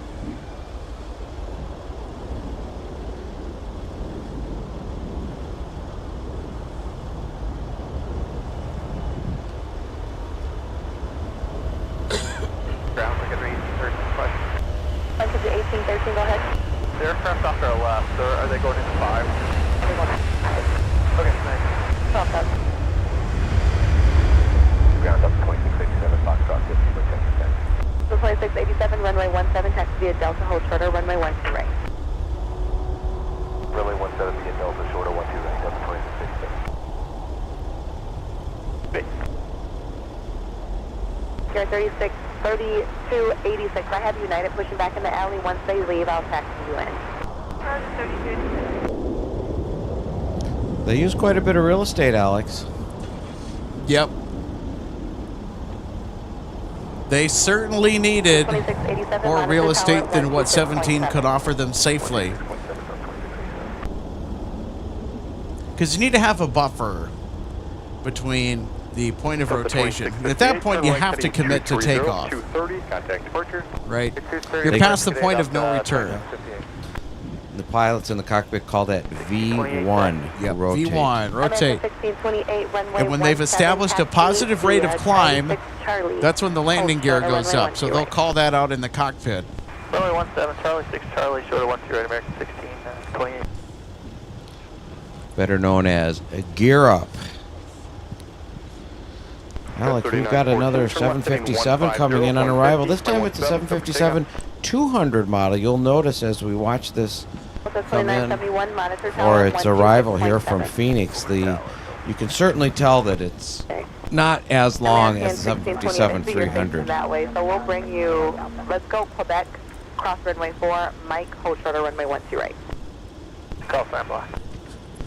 Ground, we can read 13 question. 1813, go ahead. The aircraft off to our left, sir, are they going into 5? Okay, nice. Top up. Ground up 2687, Foxtrot 50, 10%. So 2687, runway 17, taxi via Delta, hold shorter, runway 12 right. Runway 17 via Delta, shorter 12 right, Delta 2687. Big. Here 3286. I have United pushing back in the alley. Once they leave, I'll taxi you in. They use quite a bit of real estate, Alex. Yep. They certainly needed more real estate than what 17 could offer them safely. Because you need to have a buffer between the point of rotation. And at that point, you have to commit to takeoff. Right? You're past the point of no return. The pilots in the cockpit call that V1. Yep, rotate. V1, rotate. And when they've established a positive rate of climb, that's when the landing gear goes up. So they'll call that out in the cockpit. Runway 17, Charlie 6, Charlie, short of 12 right, American 16, 28. Better known as a gear up. Alex, we've got another 757 coming in on arrival. This time it's a 757-200 model. You'll notice as we watch this come in, or its arrival here from Phoenix, you can certainly tell that it's not as long as the 757-300. That way, so we'll bring you. Let's go Quebec, cross runway 4, Mike, hold shorter runway 12 right. Call standby.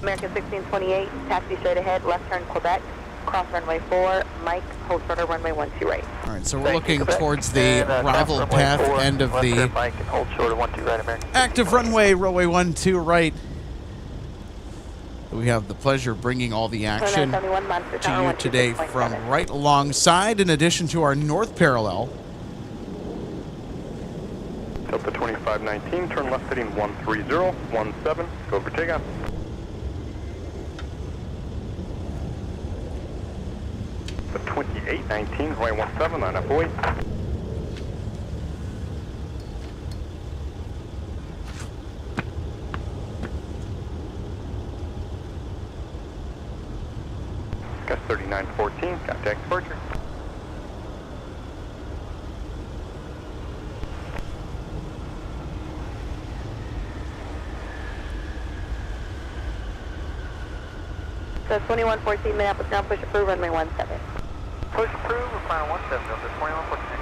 American 1628, taxi straight ahead, left turn Quebec, cross runway 4, Mike, hold shorter runway 12 right. All right, so we're looking towards the arrival path end of the Mike, and hold shorter 12 right, American. active runway 12 right. We have the pleasure of bringing all the action to you today from right alongside, in addition to our north parallel. Delta 2519, turn left heading 13017, go for takeoff. The 2819, runway 17, line up buoy. Gus 3914, contact departure. So 2114, Minneapolis, now push approved, runway 17. Push approved, final 17, Delta 2114.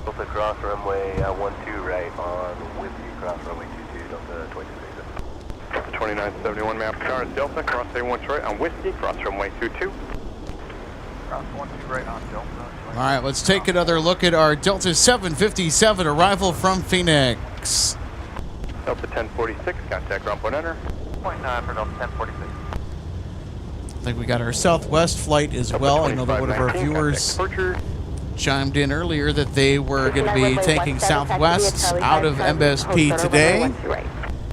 Delta cross runway 12 right on Whiskey, cross runway 22, Delta 22. Delta 2971, map car Delta, cross A1 right on Whiskey, cross runway 22. Cross 12 right on Delta. All right, let's take another look at our Delta 757 arrival from Phoenix. Delta 1046, contact ground point enter. 0.9 for Delta 1046. I think we got our Southwest flight as well. I know that one of our viewers chimed in earlier that they were going to be taking Southwest out of MSP today.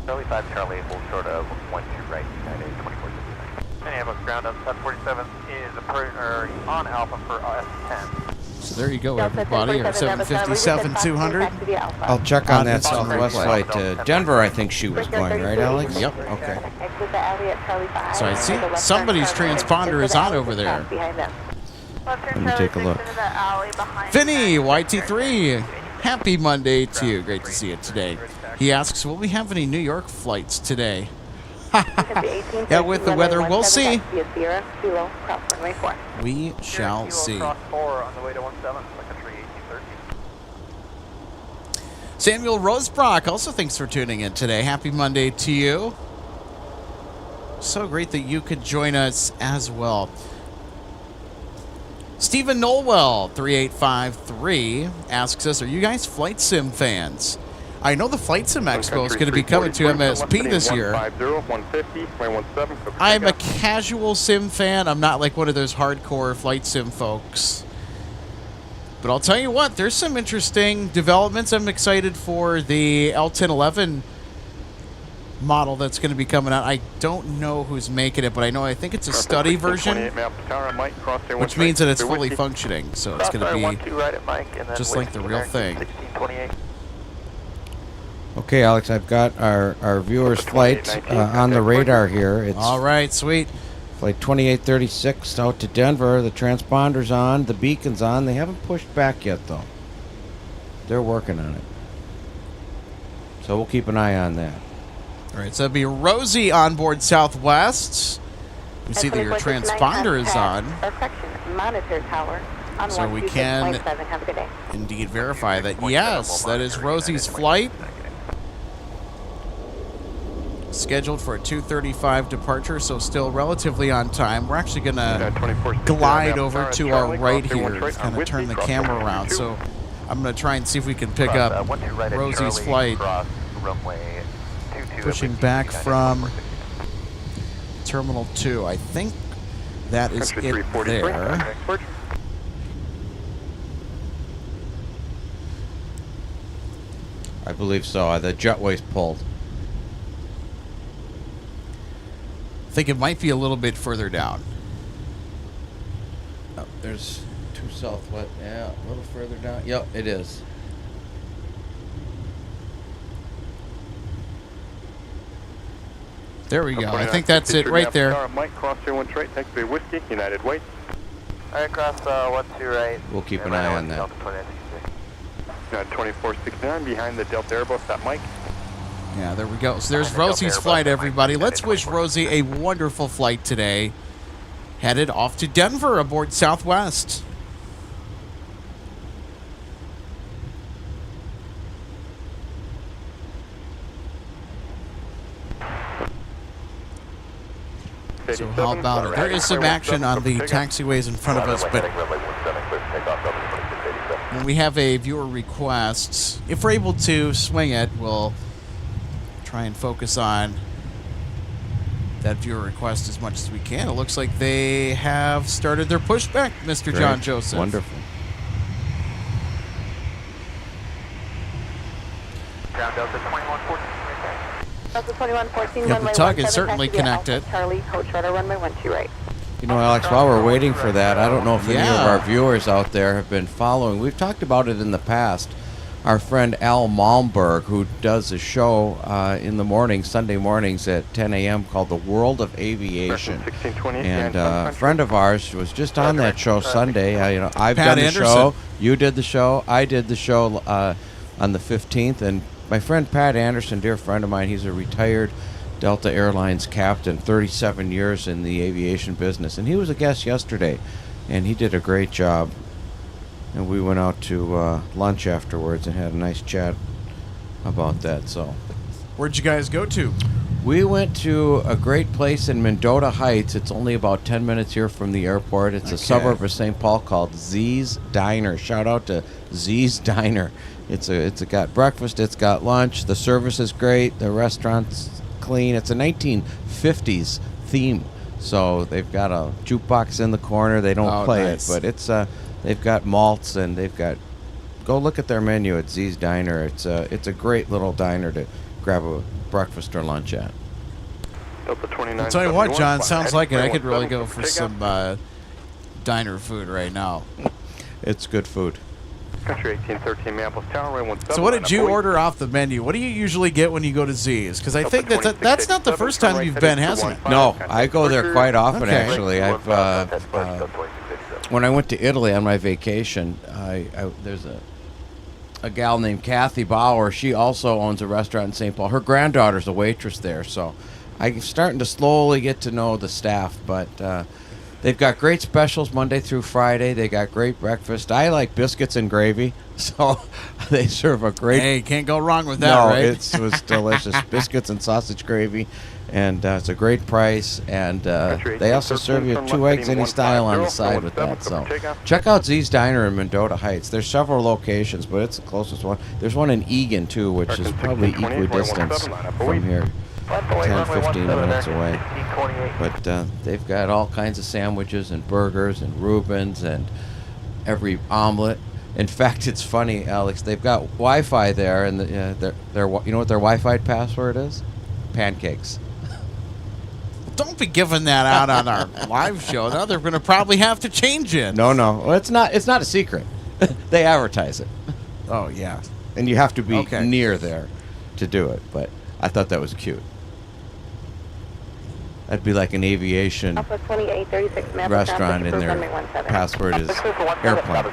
Charlie 5, Charlie, hold short of 12 right, United 2469. Minneapolis ground up 747 is on Alpha for S10. So there you go, everybody, our 757-200. I'll check on that Southwest flight to Denver, I think she was going, right, Alex? Yep. Okay. So I see somebody's transponder is on over there. Let me take a look. Vinny, YT3, happy Monday to you. Great to see you today. He asks, will we have any New York flights today? Yeah, with the weather, we'll see. We shall see. Samuel Rosebrock also thanks for tuning in today. Happy Monday to you. So great that you could join us as well. Stephen Nolwell, 3853, asks us, are you guys Flight Sim fans? I know the Flight Sim Expo is going to be coming to MSP this year. I'm a casual sim fan. I'm not like one of those hardcore Flight Sim folks. But I'll tell you what, there's some interesting developments. I'm excited for the L1011 model that's going to be coming out. I don't know who's making it, but I think it's a study version, which means that it's fully functioning. So it's going to be just like the real thing. Okay, Alex, I've got our viewer's flight on the radar here. It's all right, sweet. Flight 2836 out to Denver. The transponder's on, the beacon's on. They haven't pushed back yet, though. They're working on it. So we'll keep an eye on that. All right, so that'd be Rosie on board Southwest. You see that your transponder is on. So we can indeed verify that, yes, that is Rosie's flight. scheduled for a 2:35 departure, so still relatively on time. We're actually going to glide over to our right here, kind of turn the camera around. So I'm going to try and see if we can pick up Rosie's flight, pushing back from Terminal 2. I think that is it there. I believe so. The jetway's pulled. I think it might be a little bit further down. Oh, there's 2 southwest. Yeah, a little further down. Yep, it is. There we go. I think that's it right there. Mike, cross 1 straight, taxi whiskey, United White. All right, cross 1 2 right. We'll keep an eye on that. 2469 behind the Delta Airbus, that Mike. Yeah, there we go. So there's Rosie's flight, everybody. Let's wish Rosie a wonderful flight today. Headed off to Denver aboard Southwest. So how about it? There is some action on the taxiways in front of us, but when we have a viewer request, if we're able to swing it, we'll try and focus on that viewer request as much as we can. It looks like they have started their pushback, Mr. Great. John Joseph. Wonderful. Ground Delta 2114. Delta 2114, Yeah, the runway tug is 17, certainly taxi via Alpha connected. Charlie, Coach Rudder, runway 12 right. You know, Alex, while we're waiting for that, I don't know if any of Yeah. our viewers out there have been following. We've talked about it in the past. Our friend Al Malmberg, who does a show in the morning, Sunday mornings at 10 a.m. called The World of Aviation. And a friend of ours was just on that show Sunday. I've Pat done the Anderson. show. You did the show. I did the show on the 15th. And my friend Pat Anderson, dear friend of mine, he's a retired Delta Airlines captain, 37 years in the aviation business. And he was a guest yesterday, and he did a great job. And we went out to lunch afterwards and had a nice chat about that. So, Where'd you guys go to? we went to a great place in Mendota Heights. It's only about 10 minutes here from the airport. It's a suburb of St. Paul called Z's Diner. Shout out to Z's Diner. It's got breakfast. It's got lunch. The service is great. The restaurant's clean. It's a 1950s theme. So they've got a jukebox in the corner. They don't play nice. it, but it's they've got malts and they've got. Go look at their menu at Z's Diner. It's a great little diner to grab a breakfast or lunch at. I'll tell you what, John, sounds like it. I could really go for some diner food right now. It's good food. Country 1813, Minneapolis, Tower, runway 17. So what did you order off the menu? What do you usually get when you go to Z's? Because I think that's not the first time you've been, hasn't it? No, I go there quite often, Okay. actually. I've when I went to Italy on my vacation, there's a gal named Kathy Bauer. She also owns a restaurant in St. Paul. Her granddaughter's a waitress there, so I'm starting to slowly get to know the staff. But they've got great specials Monday through Friday. They got great breakfast. I like biscuits and gravy, so they serve a great. Hey, can't go wrong with that, no, right? it was delicious. Biscuits and sausage gravy, and it's a great price. And they also serve you 2 eggs any style on the side with that. So check out Z's Diner in Mendota Heights. There's several locations, but it's the closest one. There's one in Egan too, which is probably equidistant from here. 10, 15 minutes away. But they've got all kinds of sandwiches and burgers and Reubens and every omelet. In fact, it's funny, Alex. They've got Wi-Fi there, and their you know what their Wi-Fi password is? Pancakes. Don't be giving that out on our live show. Now they're going to probably have to change it. No. Well, it's not a secret. They advertise it, Oh, yeah. and you have to be Okay. near there to do it. But I thought that was cute. That'd be like an aviation Alpha 2836, restaurant, and their password is airplane.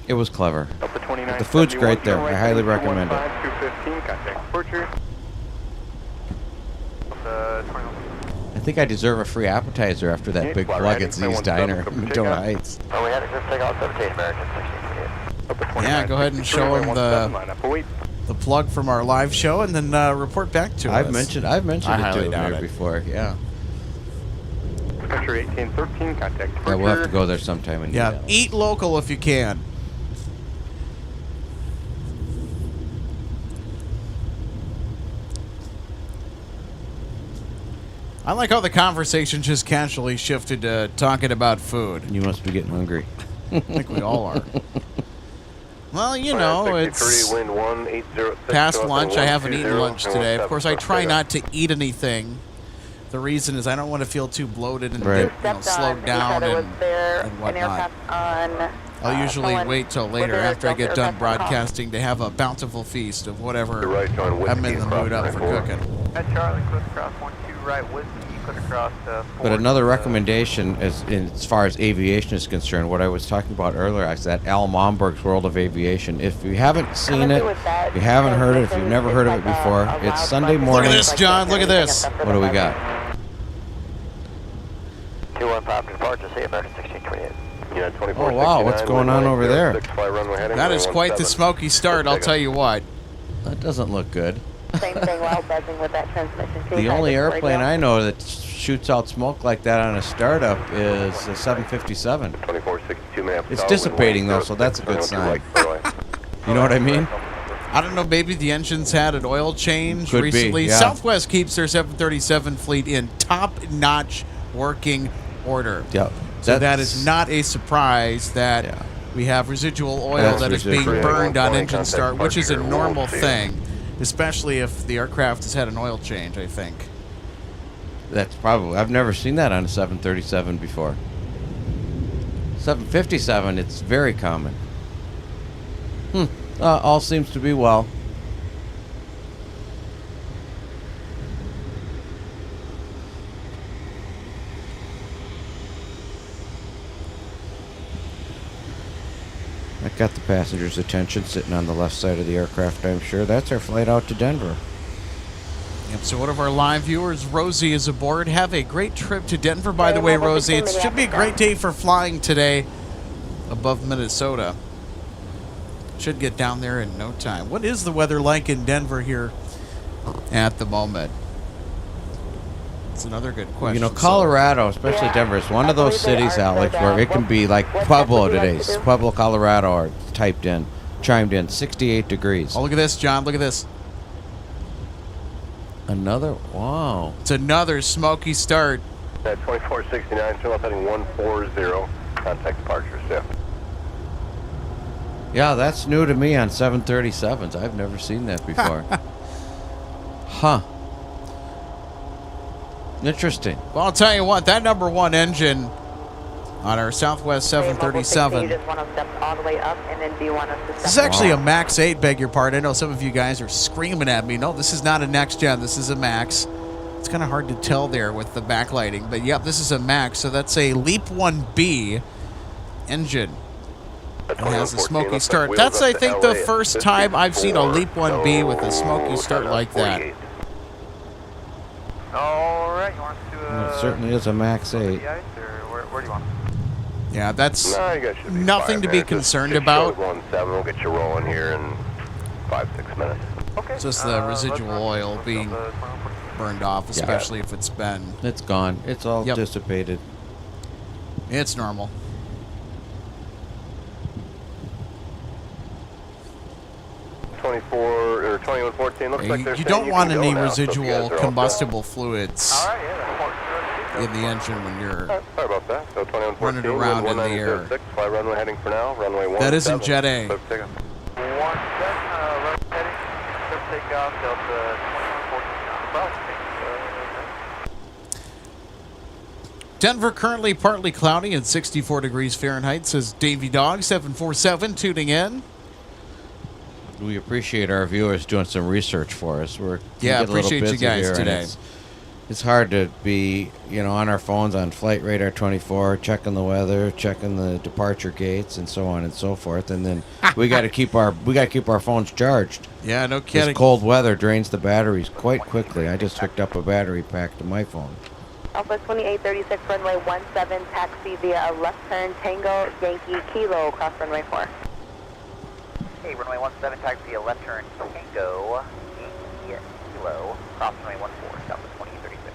It was clever. The food's great there. I highly recommend it. 215, contact departure. I think I deserve a free appetizer after that big plug at Z's Diner in Mendota Heights. Oh, we had to just take out 17 American 1628. Yeah, go ahead and show them the the plug from our live show and then report back to I've us. mentioned I it highly to doubt him it. before. Yeah. Country 1813, contact Yeah, we'll have to go there sometime. And Yeah, eat local if you can. I like how the conversation just casually shifted to talking about food. You must be getting hungry. I think we all are. Well, you know, it's wind 1806, past lunch. I haven't eaten lunch today. Of course, I try not to eat anything. The reason is I don't want to feel too bloated and Right. slowed down and whatnot. I'll usually wait till later after I get done broadcasting to have a bountiful feast of whatever I'm in the mood up for cooking. At Charlie, clear across 12 right, whiskey, clear across But another recommendation, as far as aviation is concerned, what I was talking about earlier, is that Al Momberg's World of Aviation. If you haven't seen it, if you haven't heard it, if you've never heard of it before, it's Sunday morning. Look at this, John. Look at this. What do we got? 215 departure, see American 1628. Yeah, 24. Oh, wow, what's going on over there? That is quite the smoky start, I'll tell you what. That doesn't look good. Same thing while buzzing with that transmission. The only airplane I know that shoots out smoke like that on a startup is a 757. 2462 Minneapolis. It's dissipating, though, so that's a good sign. You know what I mean? I don't know, maybe the engine's had an oil change Could be, recently. yeah. Southwest keeps their 737 fleet in top-notch working order. Yep. So that is not a surprise that we have residual oil that is being burned on engine start, which is a normal thing, especially if the aircraft has had an oil change, I think. That's probably... I've never seen that on a 737 before. 757, it's very common. All seems to be well. I got the passenger's attention sitting on the left side of the aircraft, I'm sure. That's our flight out to Denver. Yep, so one of our live viewers, Rosie, is aboard. Have a great trip to Denver, by the way, Rosie. It should be a great day for flying today above Minnesota. Should get down there in no time. What is the weather like in Denver here at the moment? It's another good question. You know, Colorado, especially Denver, is one of those cities, Alex, where it can be like Pueblo today. Pueblo, Colorado, or chimed in, 68 degrees. Oh, look at this, John. Look at this. Wow. It's another smoky start. At 2469, turn left heading 140, contact departure, yeah. Yeah, that's new to me on 737s. I've never seen that before. Huh. Interesting. Well, I'll tell you what, that number one engine on our Southwest 737. You just want to step all the way up, and then do you want us to step This is actually a Max 8, beg your pardon. I know some of you guys are screaming at me. No, this is not a next gen. This is a Max. It's kind of hard to tell there with the backlighting. But, yep, this is a Max. So that's a Leap 1B engine. It has a smoky start. That's, I think, the first time I've seen a Leap 1B with a smoky start like that. All right, you want to... It certainly is a Max 8. Where do you want? Yeah, that's No, you guys should be nothing fine, to be man. concerned Just about. show 17, we'll get you rolling here in 5-6 minutes. Okay. It's just the residual oil being burned off, especially if it's been... It's gone. It's all dissipated. It's normal. Or 2114. Looks like You don't want any residual combustible fluids in the engine when you're sorry about that. So 2114, running around in the air. Fly runway heading for now. Runway 17. That isn't Jet A. Clear for takeoff. 17, heading, clear for takeoff, Delta 2114. Denver currently partly cloudy and 64 degrees Fahrenheit, says Davy Dog 747 tuning in. We appreciate our viewers doing some research for us. We get a little appreciate you busy guys here, and today. It's hard to be, on our phones on Flight Radar 24, checking the weather, checking the departure gates, and so on and so forth. And then we got to keep our phones charged. Yeah, no kidding. This cold weather drains the batteries quite quickly. I just hooked up a battery pack to my phone. Alpha 2836, runway 17, taxi via a left turn, Tango, Yankee, Kilo, across runway 4. Okay, runway 17, taxi a left turn, Tango, Kilo, cross runway 14, stop at 2036.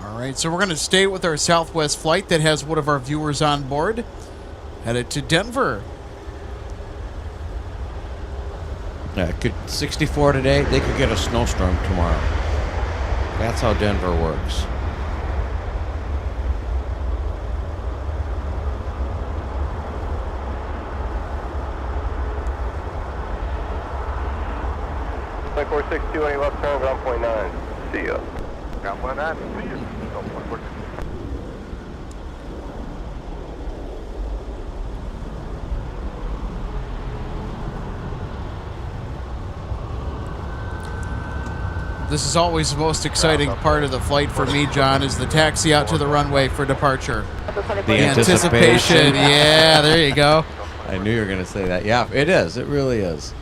All right, so we're going to stay with our Southwest flight that has one of our viewers on board. Headed to Denver. Yeah, 64 today. They could get a snowstorm tomorrow. That's how Denver works. Flight 462, any left turn, ground point 9. See ya. Ground 109, see you. This is always the most exciting part of the flight for me, John, is the taxi out to the runway for departure. The anticipation. Yeah, there you go. I knew you were going to say that. Yeah, it is. It really is.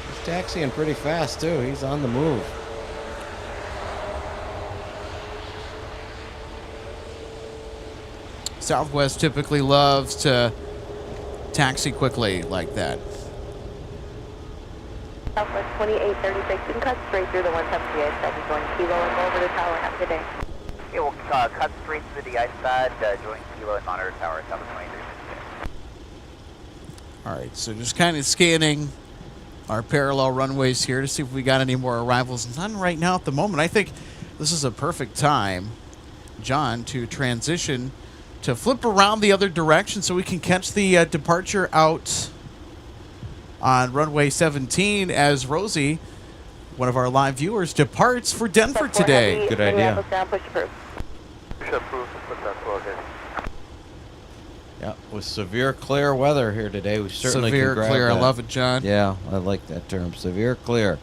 He's taxiing pretty fast, too. He's on the move. Southwest typically loves to taxi quickly like that. Southwest 2836, you can cut straight through the 170 ice side and join Kilo and go over the tower. Have a good day. Okay, we'll cut straight through the ice pad, join Kilo and monitor tower, stop at 2036. All right, so just kind of scanning our parallel runways here to see if we got any more arrivals. None right now at the moment. I think this is a perfect time, John, to transition to flip around the other direction so we can catch the departure out on runway 17 as Rosie, one of our live viewers, departs for Denver today. Good idea. Push approved. Push approved, put that floor good. Yeah, with severe clear weather here today, we certainly Severe can grab clear. that. I love it, John. Yeah, I like that term. Severe clear.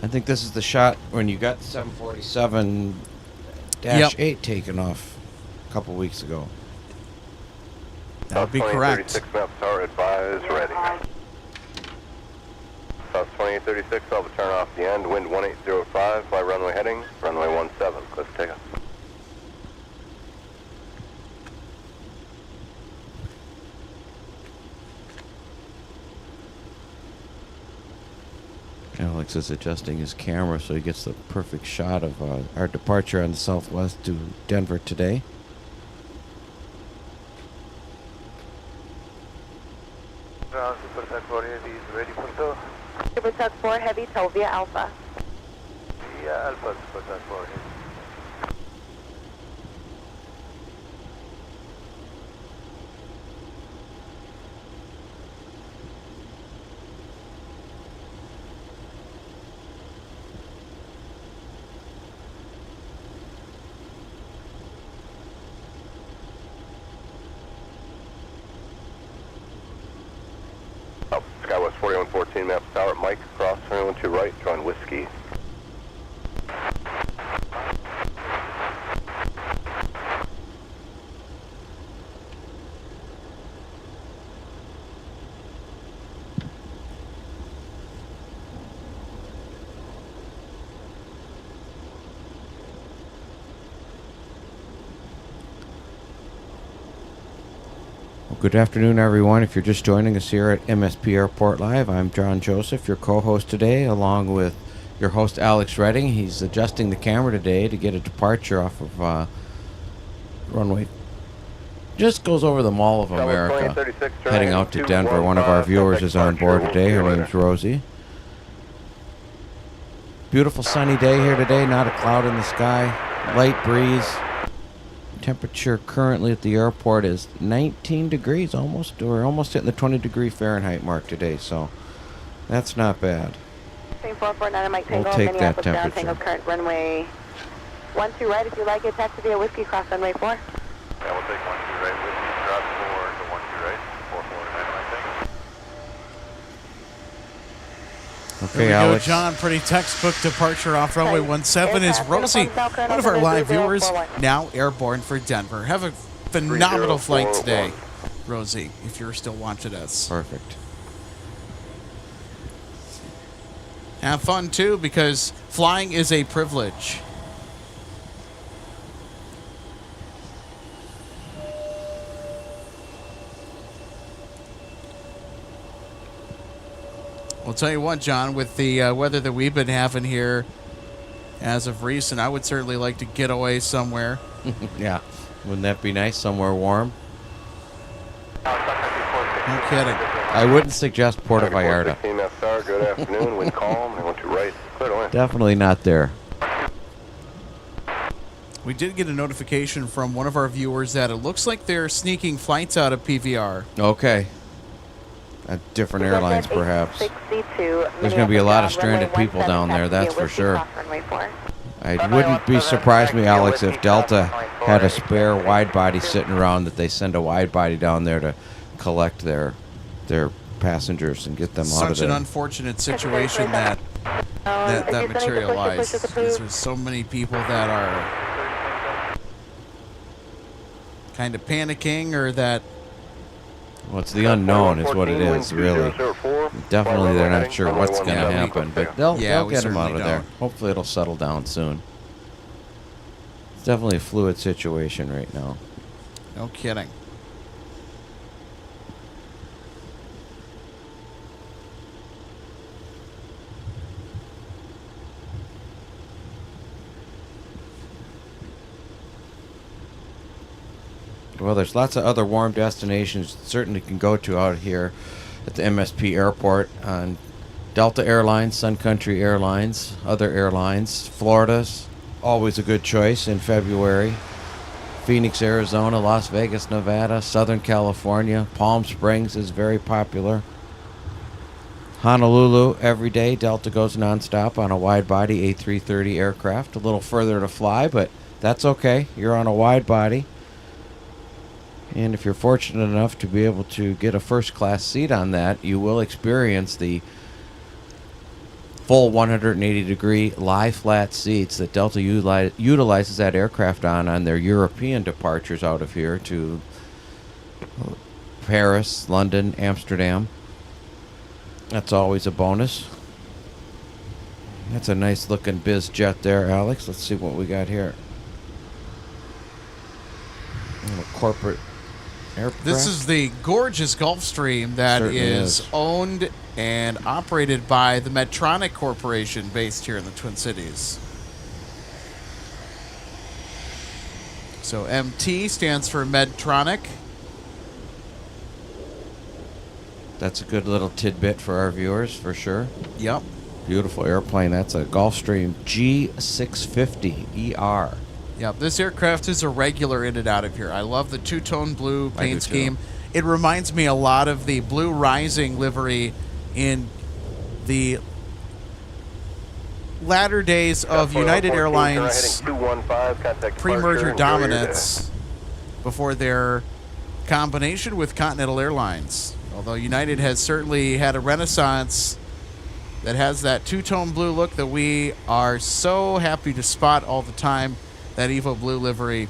I think this is the shot when you got 747-8 taken off a couple weeks ago. That would be correct. 36 maps tower advised, ready. South 2836, I'll turn off the end, wind 1805, fly runway heading, runway 17, clear for takeoff. Alex is adjusting his camera so he gets the perfect shot of our departure on the Southwest to Denver today. Super Tech 4 is ready for tow. Super Tech 4 Heavy tow via Alpha. Yeah, Alpha Super Tech 4 is. Skywest 4114 maps tower, Mike, cross, turn to right, join Whiskey. Good afternoon, everyone. If you're just joining us here at MSP Airport Live, I'm John Joseph, your co-host today, along with your host, Alex Redding. He's adjusting the camera today to get a departure off of runway. Just goes over the Mall of America, heading out to Denver. One of our viewers is on board today. Her name's Rosie. Beautiful sunny day here today, not a cloud in the sky, light breeze. Temperature currently at the airport is 19 degrees, almost. We're almost hitting the 20-degree Fahrenheit mark today, so that's not bad. 449 Mike Tango, We'll take that Minneapolis down, temperature. Tango current runway 12 right. If you like it, taxi via Whiskey, cross runway 4. Yeah, we'll take 12 right, Whiskey, drop 4 to 12 right, 449 Mike Tango. Okay, There we Alex. go, John. Pretty textbook departure off runway 17 is Rosie, one of our live viewers, now airborne for Denver. Have a phenomenal flight today, Rosie, if you're still watching us. Perfect. Have fun, too, because flying is a privilege. I'll tell you what, John, with the weather that we've been having here as of recent, I would certainly like to get away somewhere. Yeah. Wouldn't that be nice? Somewhere warm? No kidding. I wouldn't suggest Puerto Vallarta. 16 SR, good afternoon, wind calm, I want to right, clear away. Definitely not there. We did get a notification from one of our viewers that it looks like they're sneaking flights out of PVR. Okay. At different airlines, perhaps. There's There's going to be a lot of stranded people down there, that's for sure. I wouldn't be surprised, me, Alex, if Delta had a spare wide body sitting around that they send a wide body down there to collect their passengers and get them out of Such there. an unfortunate situation that materialized. Because there's so many people that are kind of panicking or that... Well, it's the unknown is what it is, really. Definitely they're not sure what's going to happen, but they'll get them out of there. Hopefully it'll settle down soon. It's definitely a fluid situation right now. No kidding. Well, there's lots of other warm destinations you certainly can go to out here at the MSP Airport on Delta Airlines, Sun Country Airlines, other airlines. Florida's always a good choice in February. Phoenix, Arizona, Las Vegas, Nevada, Southern California. Palm Springs is very popular. Honolulu every day. Delta goes nonstop on a wide-body A330 aircraft. A little further to fly, but that's okay. You're on a wide body. And if you're fortunate enough to be able to get a first-class seat on that, you will experience the full 180-degree lie-flat seats that Delta utilizes that aircraft on their European departures out of here to Paris, London, Amsterdam. That's always a bonus. That's a nice-looking biz jet there, Alex. Let's see what we got here. A little corporate aircraft. This is the gorgeous Gulfstream that Certainly is owned and operated by the Medtronic Corporation based here in the Twin Cities. So MT stands for Medtronic. That's a good little tidbit for our viewers, for sure. Yep. Beautiful airplane. That's a Gulfstream G650ER. Yep, this aircraft is a regular in and out of here. I love the two-tone blue paint scheme. It reminds me a lot of the Blue Rising livery in the latter days of United Airlines pre-merger dominance before their combination with Continental Airlines. Although United has certainly had a renaissance that has that two-tone blue look that we are so happy to spot all the time. That Evo Blue livery.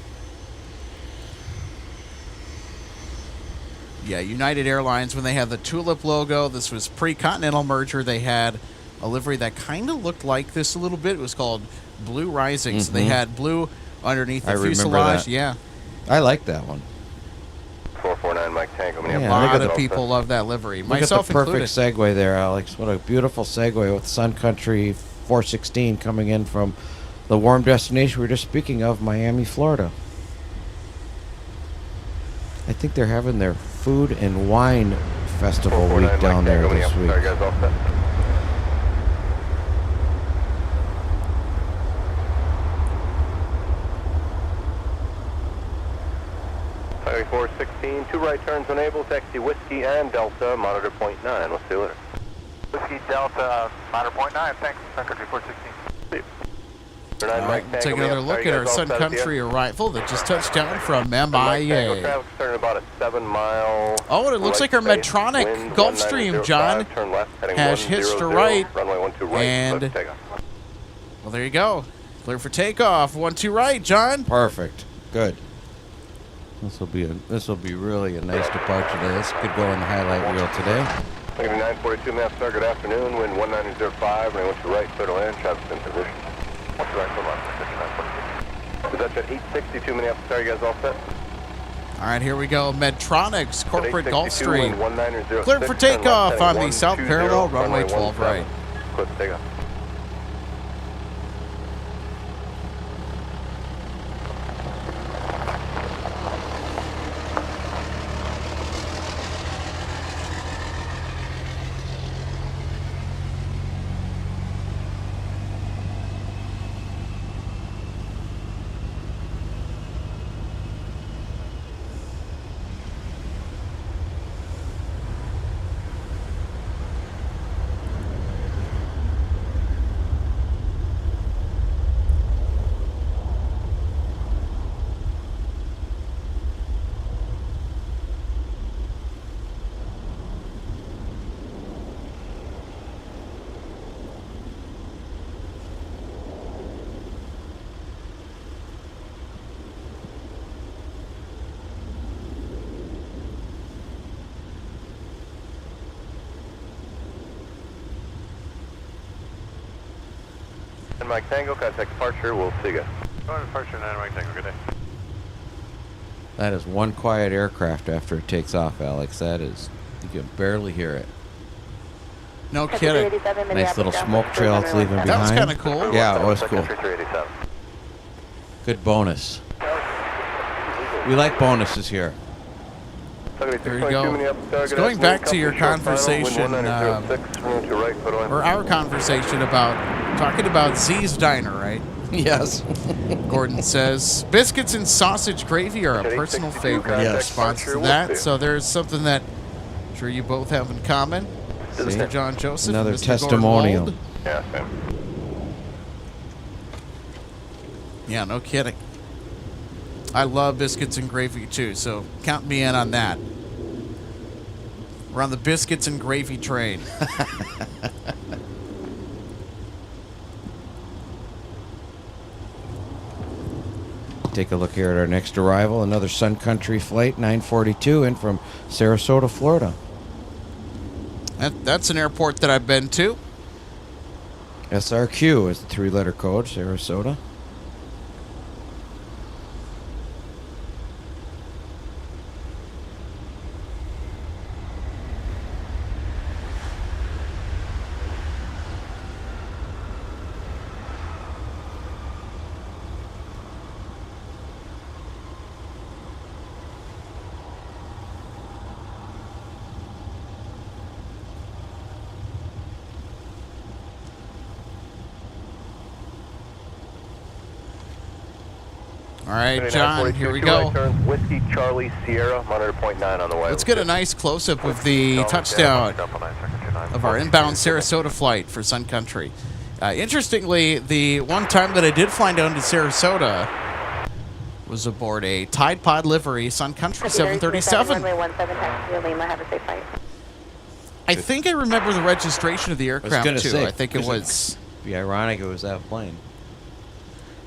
Yeah, United Airlines, when they had the tulip logo, this was pre-Continental merger, they had a livery that kind of looked like this a little bit. It was called Blue Rising. So they had blue underneath the fuselage. Yeah. I like that one. 449 Mike Tango. A lot of people love that livery, myself included. Look at the perfect included. segue there, Alex. What a beautiful segue with Sun Country 416 coming in from the warm destination we were just speaking of, Miami, Florida. I think they're having their food and wine festival week down there this week. Sorry, guys, all set. Miami 416, 2 right turns enabled, taxi Whiskey and Delta, monitor .9. We'll see you later. Whiskey Delta, monitor .9, thanks, Sun Country 416. All right, we'll take another look at our Sun Country arrival that just touched down from MIA. Traffic starting about a 7-mile. Oh, and it looks like our Medtronic Gulfstream, John, has hitched to right. And, well, there you go. Clear for takeoff. 12 right, John. Perfect. Good. This will be really a nice departure today. This could go in the highlight reel today. 942 Minneapolis, sir. Good afternoon. Wind 1905. And I want you right, clear to land. Traffic's in position. What's the right, clear to land. Is that at 862 Minneapolis, sir? You guys all set? All right, here we go. Medtronic's corporate 862, Gulfstream. wind 1906, Cleared for takeoff on the south 120, parallel, runway 12 right. Clear for takeoff. And Mike Tango, contact departure, we'll see you. Go to departure 9 Mike Tango, good day. That is one quiet aircraft after it takes off, Alex. That is, you can barely hear it. No kidding. Nice little smoke trail it's leaving behind. That was kind of cool. Yeah, it was cool. Good bonus. We like bonuses here. There you go. So going back to your conversation, or our conversation about talking about Z's Diner, right? Yes. Gordon says biscuits and sausage gravy are a personal favorite in response to that. So there's something that I'm sure you both have in common. Mr. John Joseph, another Mr. testimonial. Yeah, Sam. Yeah, no kidding. I love biscuits and gravy too, so count me in on that. We're on the biscuits and gravy train. Take a look here at our next arrival. Another Sun Country flight, 942, in from Sarasota, Florida. That's an airport that I've been to. SRQ is the 3-letter code, Sarasota. All right, John, here we go. Whiskey Charlie Sierra, monitor .9 on the way. Let's get a nice close-up of the touchdown of our inbound Sarasota flight for Sun Country. Interestingly, the one time that I did fly down to Sarasota was aboard a Tide Pod livery Sun Country 737. I think I remember the registration of the aircraft, too. I think it was... It'd be ironic it was that plane.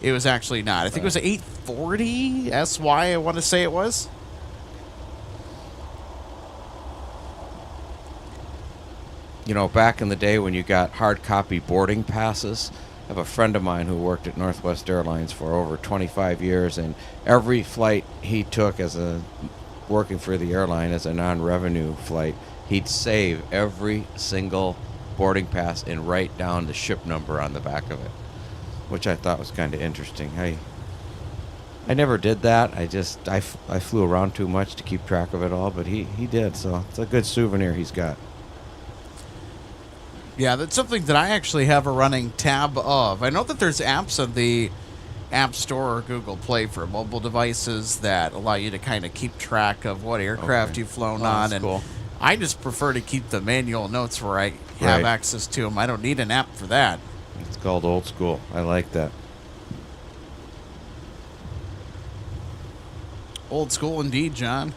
It was actually not. I think it was 840 SY, I want to say it was. You know, back in the day when you got hard copy boarding passes, I have a friend of mine who worked at Northwest Airlines for over 25 years, and every flight he took as a working for the airline as a non-revenue flight, he'd save every single boarding pass and write down the ship number on the back of it, which I thought was kind of interesting. I never did that. I flew around too much to keep track of it all, but he did, so it's a good souvenir he's got. Yeah, that's something that I actually have a running tab of. I know that there's apps on the App Store or Google Play for mobile devices that allow you to kind of keep track of what aircraft you've flown on. And cool. I just prefer to keep the manual notes where I have access to them. I don't need an app for that. It's called old school. I like that. Old school indeed, John.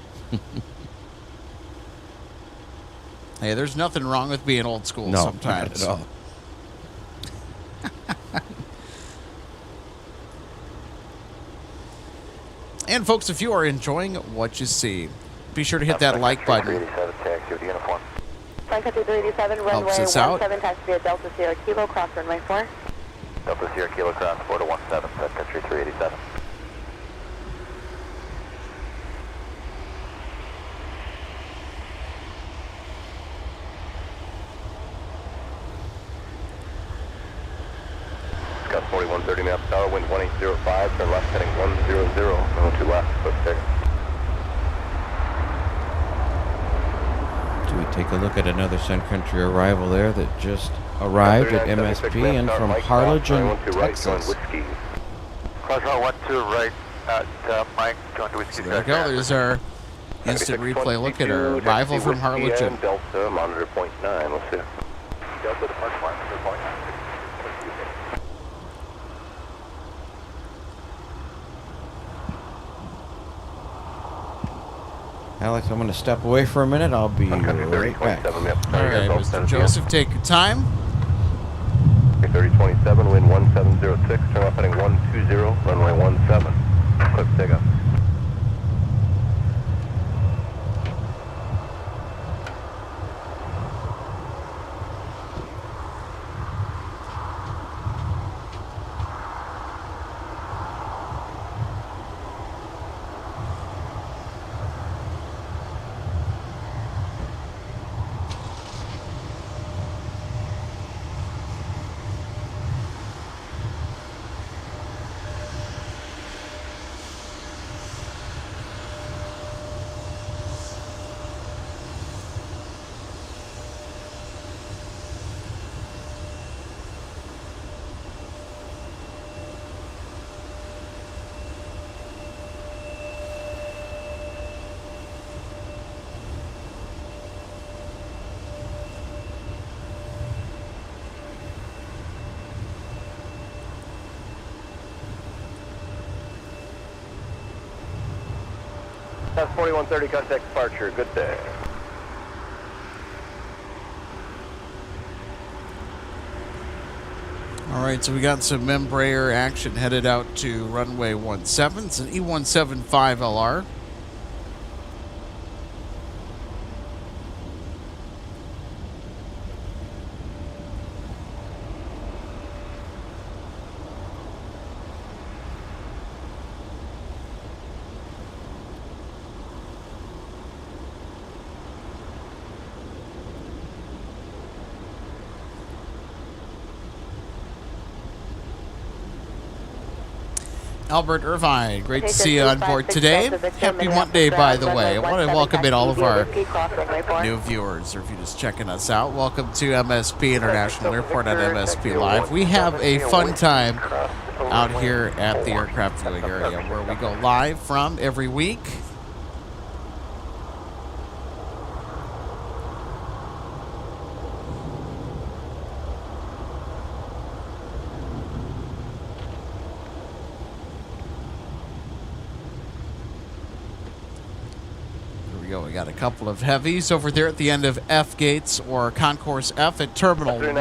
Hey, there's nothing wrong with being old school sometimes. Not at all. And folks, if you are enjoying what you see, be sure to hit that like button. 387 taxi with uniform. Sun Country 387, runway us out. 17, taxi via Delta Sierra Kilo, cross runway 4. Delta Sierra Kilo cross 4 to 17, Sun Country 387. Scott 4130 Nap Tower, wind 1805, turn left heading 100, going to left, quick ticket. Do we take a look at another Sun Country arrival there that just arrived at MSP and from Harlingen, Texas? Cross route 12 right at Mike, going to Whiskey. There we go. There's our instant replay look at our arrival from Harlingen. Delta, monitor point 9, let's see. Delta departure monitor point 9. Alex, I'm going to step away for a minute. I'll be right back. All right, Mr. Joseph, take your time. 3027, wind 1706, turn left heading 120, runway 17. Quick takeoff. That's 4130, contact departure. Good day. All right, so we got some Embraer action headed out to runway 17. It's an E175LR. Albert Irvine, great to see you on board today. Happy Monday, by the way. I want to welcome in all of our new viewers, or if you're just checking us out, welcome to MSP International Airport on MSP Live. We have a fun time out here at the aircraft viewing area where we go live from every week. We got a couple of heavies over there at the end of F gates or Concourse F at Terminal 1. Wind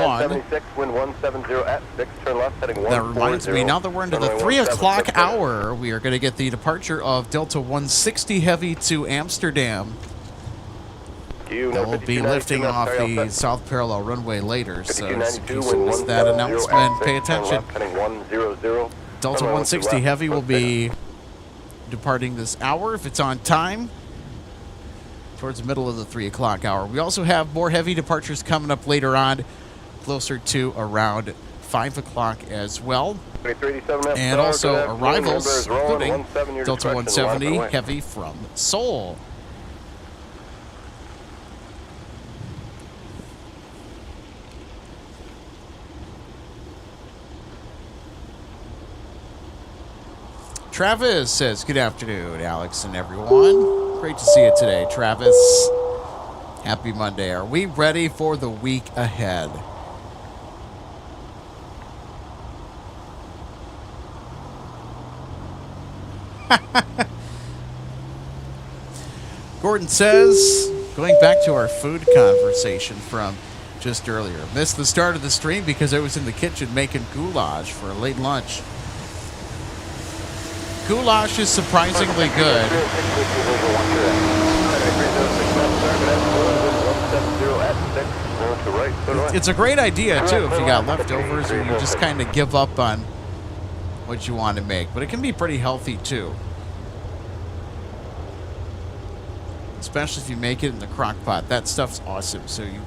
170 at 6, turn left heading 140. That reminds me, now that we're into the 3 o'clock hour, we are going to get the departure of Delta 160 Heavy to Amsterdam. We'll be lifting off the south parallel runway later, so in case you missed that announcement, pay attention. Delta 160 Heavy will be departing this hour if it's on time, towards the middle of the 3 o'clock hour. We also have more heavy departures coming up later on, closer to around 5 o'clock as well. And also arrivals, including Delta 170 Heavy from Seoul. Travis says, good afternoon, Alex and everyone. Great to see you today, Travis. Happy Monday. Are we ready for the week ahead? Gordon says, going back to our food conversation from just earlier, missed the start of the stream because I was in the kitchen making goulash for a late lunch. Goulash is surprisingly good. It's a great idea, too, if you got leftovers or you just kind of give up on what you want to make. But it can be pretty healthy, too. Especially if you make it in the crock pot. That stuff's awesome. So you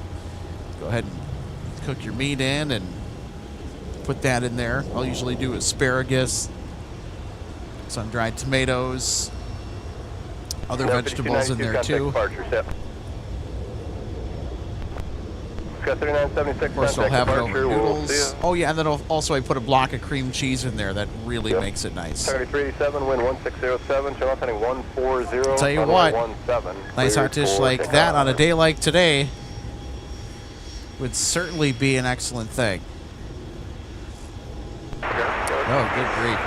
go ahead and cook your meat in and put that in there. I'll usually do asparagus, sun-dried tomatoes, other vegetables in there too. Of course, I'll have it over noodles. Oh yeah, and then also I put a block of cream cheese in there. That really makes it nice. 3387, wind 1607, channel heading 140. Tell you what, nice hot dish like that on a day like today would certainly be an excellent thing. Oh, good grief.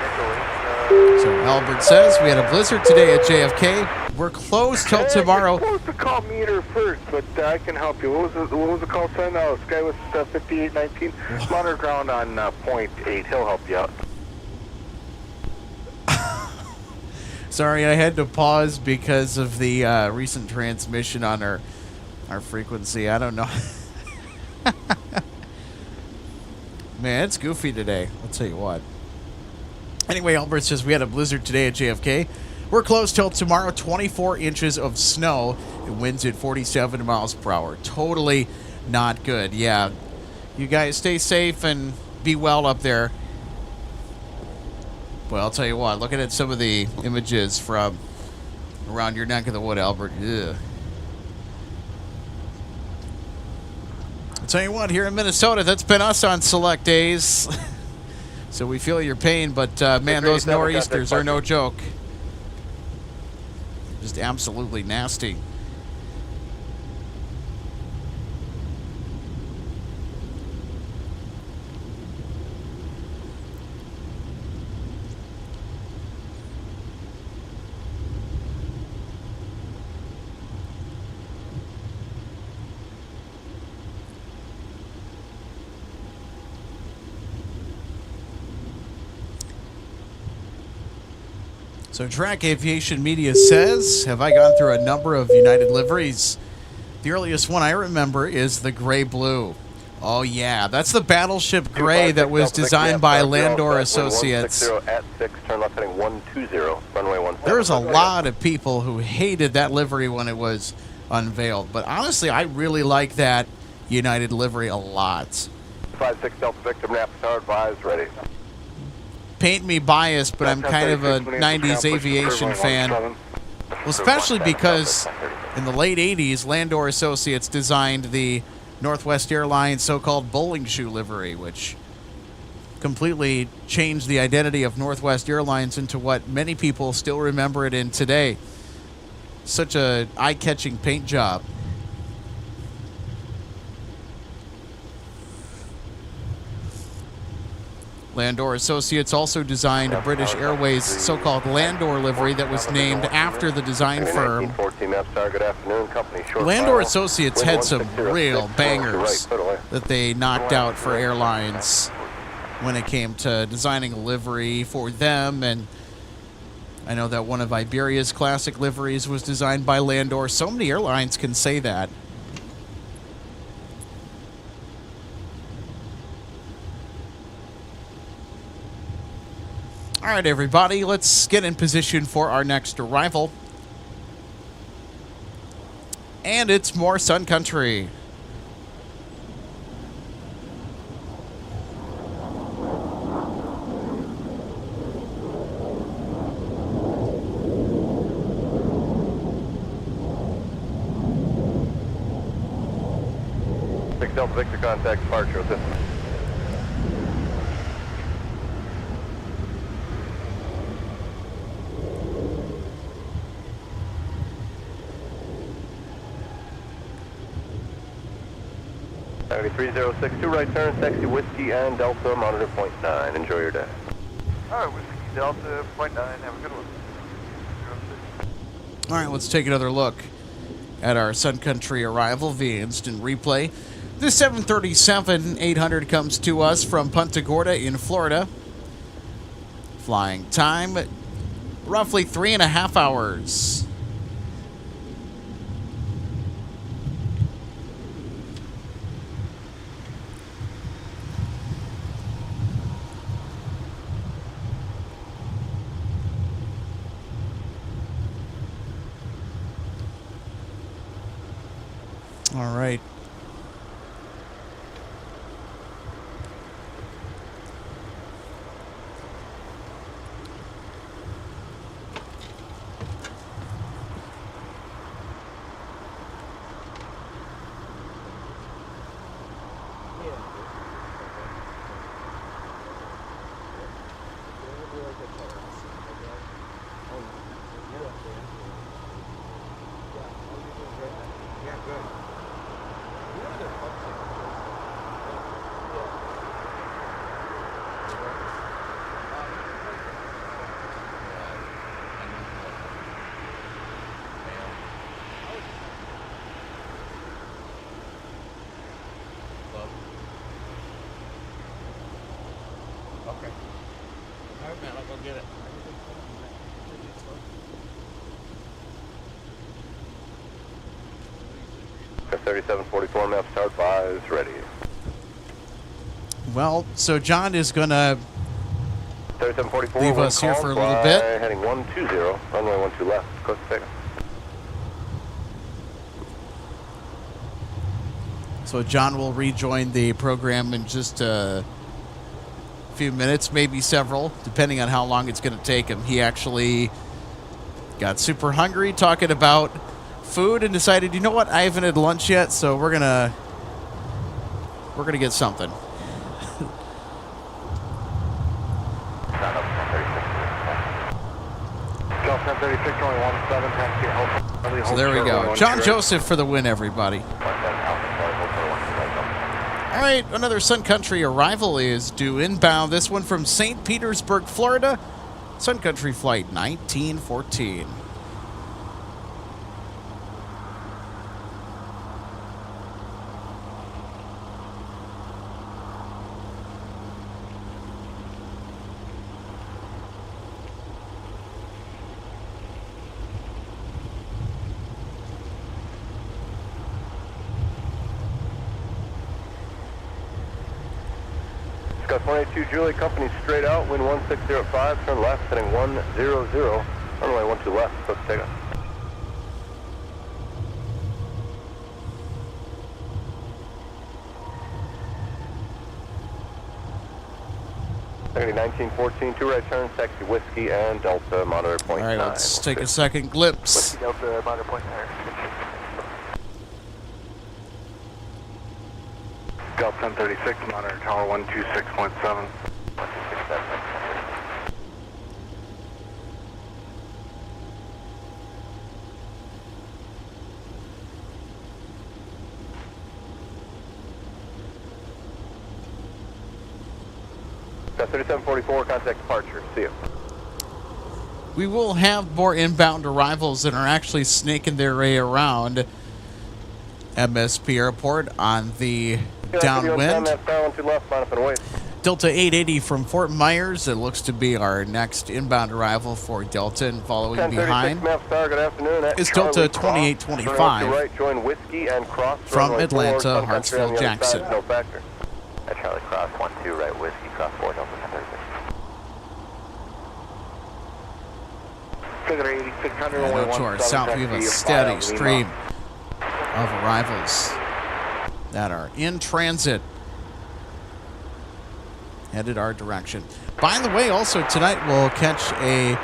So Albert says we had a blizzard today at JFK. We're closed till tomorrow. You're supposed to call meter first, but I can help you. What was the call sign? Sky was 5819. Monitor ground on .8. He'll help you out. Sorry, I had to pause because of the recent transmission on our frequency. I don't know. Man, it's goofy today. I'll tell you what. Anyway, Albert says we had a blizzard today at JFK. We're closed till tomorrow. 24 inches of snow. It winds at 47 miles per hour. Totally not good. Yeah. You guys stay safe and be well up there. Well, I'll tell you what. Looking at some of the images from around your neck of the wood, Albert. Ugh. I'll tell you what. Here in Minnesota, that's been us on select days. So we feel your pain, but man, those nor'easters are no joke. Just absolutely nasty. So Track Aviation Media says, have I gone through a number of United liveries? The earliest one I remember is the gray blue. Oh yeah, that's the battleship gray that was designed by Landor Associates. There's a lot of people who hated that livery when it was unveiled, but honestly, I really like that United livery a lot. 56 Delta Victor, Minneapolis, advised, ready. Paint me biased, but I'm kind of a 90s aviation fan. Well, especially because in the late 80s, Landor Associates designed the Northwest Airlines so-called bowling shoe livery, which completely changed the identity of Northwest Airlines into what many people still remember it in today. Such a eye-catching paint job. Landor Associates also designed a British Airways so-called Landor livery that was named after the design firm. Landor Associates had some real bangers that they knocked out for airlines when it came to designing a livery for them. And I know that one of Iberia's classic liveries was designed by Landor. So many airlines can say that. All right, everybody, let's get in position for our next arrival. And it's more Sun Country. Delta Victor, contact departure with this. Coyote 3062, right turn, taxi Whiskey and Delta, monitor .9. Enjoy your day. Alright, Whiskey Delta, .9, have a good one. All right, let's take another look at our Sun Country arrival via instant replay. The 737-800 comes to us from Punta Gorda in Florida. Flying time, roughly 3.5 hours. All right. Okay. All right, man, I'll go get it. The 3744 maps start by is ready. Well, so John is going to 3744 leave us here for a little bit. Heading 120, runway 12 left, coast to takeoff. So John will rejoin the program in just a few minutes, maybe several, depending on how long it's going to take him. He actually got super hungry talking about food and decided, you know what, I haven't had lunch yet, so we're gonna get something. So there we go. John Joseph for the win, everybody. All right, another Sun Country arrival is due inbound. This one from St. Petersburg, Florida. Sun Country flight 1914. Scott 182 Julie, company straight out, wind 1605, turn left, heading 100, runway 12 left, coast to takeoff. Negative 1914, two right turns, taxi Whiskey and Delta, monitor point 9. All right, let's take a second glimpse. Whiskey Delta, monitor point 9. Delta 1036, monitor tower 126.7. 126.7. Got 3744, contact departure. See you. We will have more inbound arrivals that are actually snaking their way around MSP Airport on the downwind. Delta 880 from Fort Myers. It looks to be our next inbound arrival for Delta, and following behind is Delta 2825 from Atlanta, Hartsfield, Jackson. At Charlie Cross 12 right Whiskey, cross 4 Delta 1036. And out to our south, we have a steady stream of arrivals that are in transit, headed our direction. By the way, also tonight we'll catch a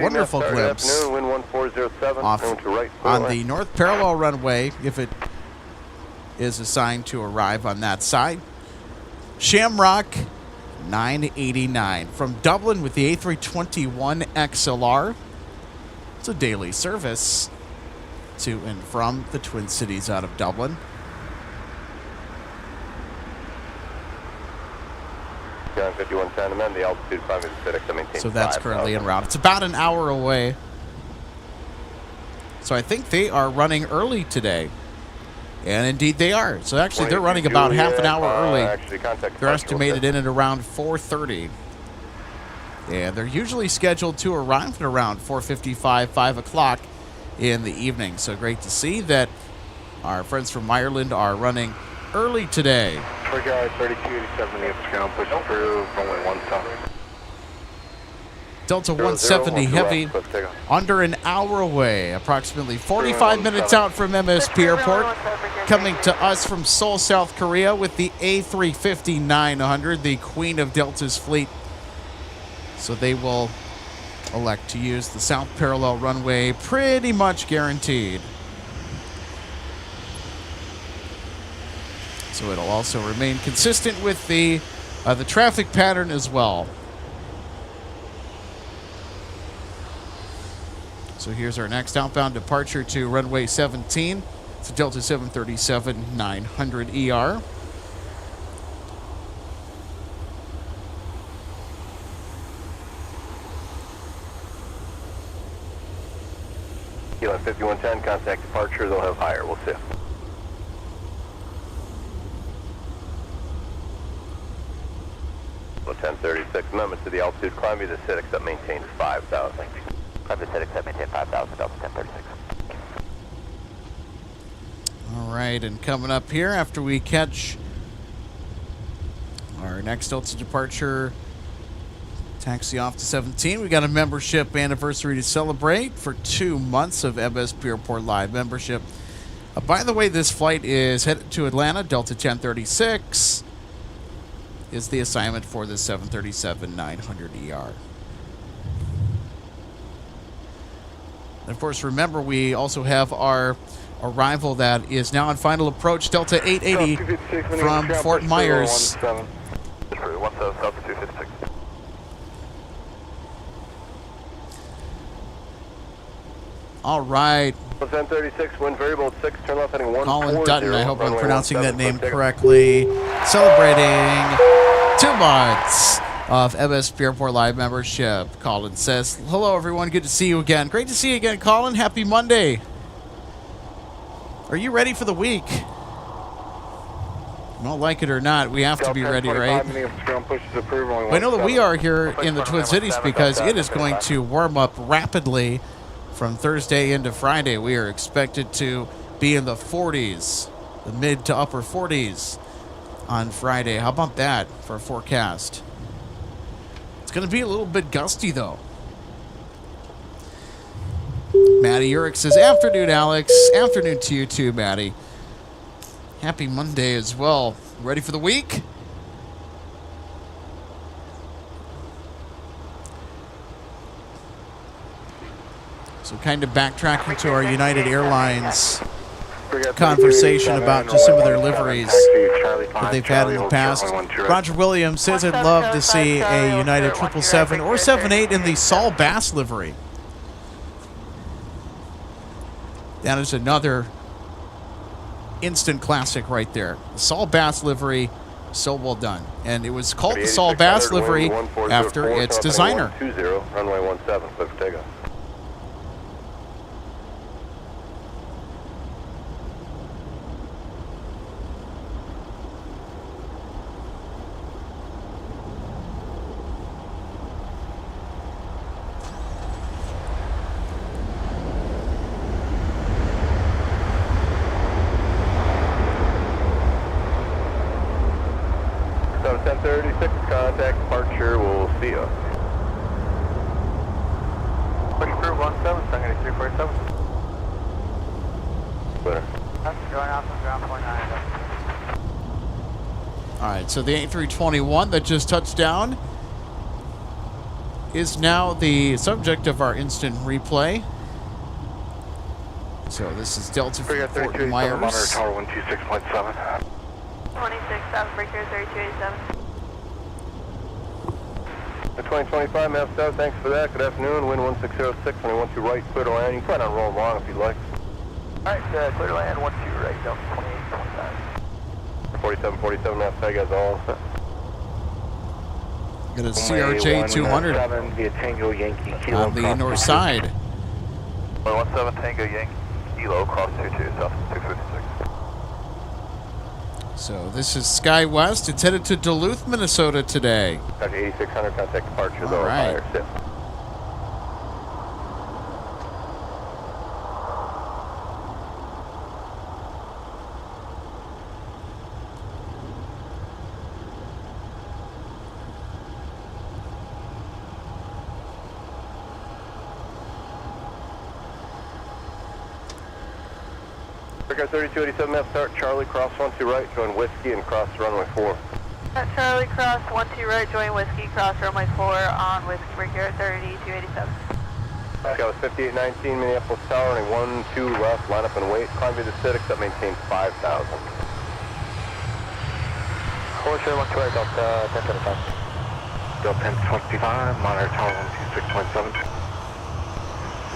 wonderful glimpse off on the north parallel runway, if it is assigned to arrive on that side. Shamrock 989 from Dublin with the A321 XLR. It's a daily service to and from the Twin Cities out of Dublin. So that's currently en route. It's about an hour away. So I think they are running early today. And indeed they are. So actually they're running about half an hour early. They're estimated in at around 4:30. And they're usually scheduled to arrive at around 4:55, 5 o'clock in the evening. So great to see that our friends from Ireland are running early today. 3287 ground push approved, runway 17. Delta 170 Heavy, under an hour away, approximately 45 minutes out from MSP Airport, coming to us from Seoul, South Korea with the A350-900, the queen of Delta's fleet. So they will elect to use the south parallel runway, pretty much guaranteed. So it'll also remain consistent with the traffic pattern as well. So here's our next outbound departure to runway 17. It's a Delta 737-900ER. Kilo 5110, contact departure, they'll have higher, we'll see. Kilo 1036, amendment to the altitude climb, either set except maintain 5,000. Climb to set except maintain 5,000, Delta 1036. All right, and coming up here after we catch our next Delta departure, taxi off to 17, we got a membership anniversary to celebrate for 2 months of MSP Airport Live membership. By the way, this flight is headed to Atlanta. Delta 1036 is the assignment for the 737-900ER. And of course, remember, we also have our arrival that is now on final approach, Delta 880 from Fort Myers. All right. 1036, wind variable at 6, turn left heading 140. Colin Dutton, I hope I'm pronouncing that name correctly. Celebrating 2 months of MSP Airport Live membership. Colin says, hello, everyone. Good to see you again. Great to see you again, Colin. Happy Monday. Are you ready for the week? Well, like it or not, we have to be ready, right? I know that we are here in the Twin Cities because it is going to warm up rapidly from Thursday into Friday. We are expected to be in the 40s, the mid to upper 40s on Friday. How about that for a forecast? It's going to be a little bit gusty, though. Maddie Urick says, afternoon, Alex. Afternoon to you, too, Maddie. Happy Monday as well. Ready for the week? So kind of backtracking to our United Airlines conversation about just some of their liveries that they've had in the past. Roger Williams says, I'd love to see a United 777 or 78 in the Saul Bass livery. That is another instant classic right there. The Saul Bass livery, so well done. And it was called the Saul Bass livery after its designer. Runway 17, clear for takeoff. Contact departure, we'll see ya. Push through 17, Sun Country 347. Clear. Going off from ground 49. All right, so the A321 that just touched down is now the subject of our instant replay. So this is Delta from Fort Myers. Tower 126.7. 26, breaker 3287. The 2025 maps out, thanks for that. Good afternoon, wind 1606, 112 right, clear to land. You can plan on rolling along if you'd like. Alright, clear to land, 12 right, Delta 2825. 4747 maps tag as all set. Got a CRJ 200 via Tango Yankee on the north side. 117 Tango Yankee Kilo, cross 22, south 256. So this is SkyWest. It's headed to Duluth, Minnesota today. Country 8600, contact departure, All though, right. fire, sit. Regard 3287, map start, Charlie, cross 12 right, join Whiskey and cross runway 4. Charlie, cross 12 right, join Whiskey, cross runway 4 on Whiskey, Brickyard 3287. Scout 5819, Minneapolis Tower, running 12 left, line up and wait, climb via the acidics that maintain 5,000. Hold sure, 12 right, Delta 1025. Delta 1025, monitor tower 126.7.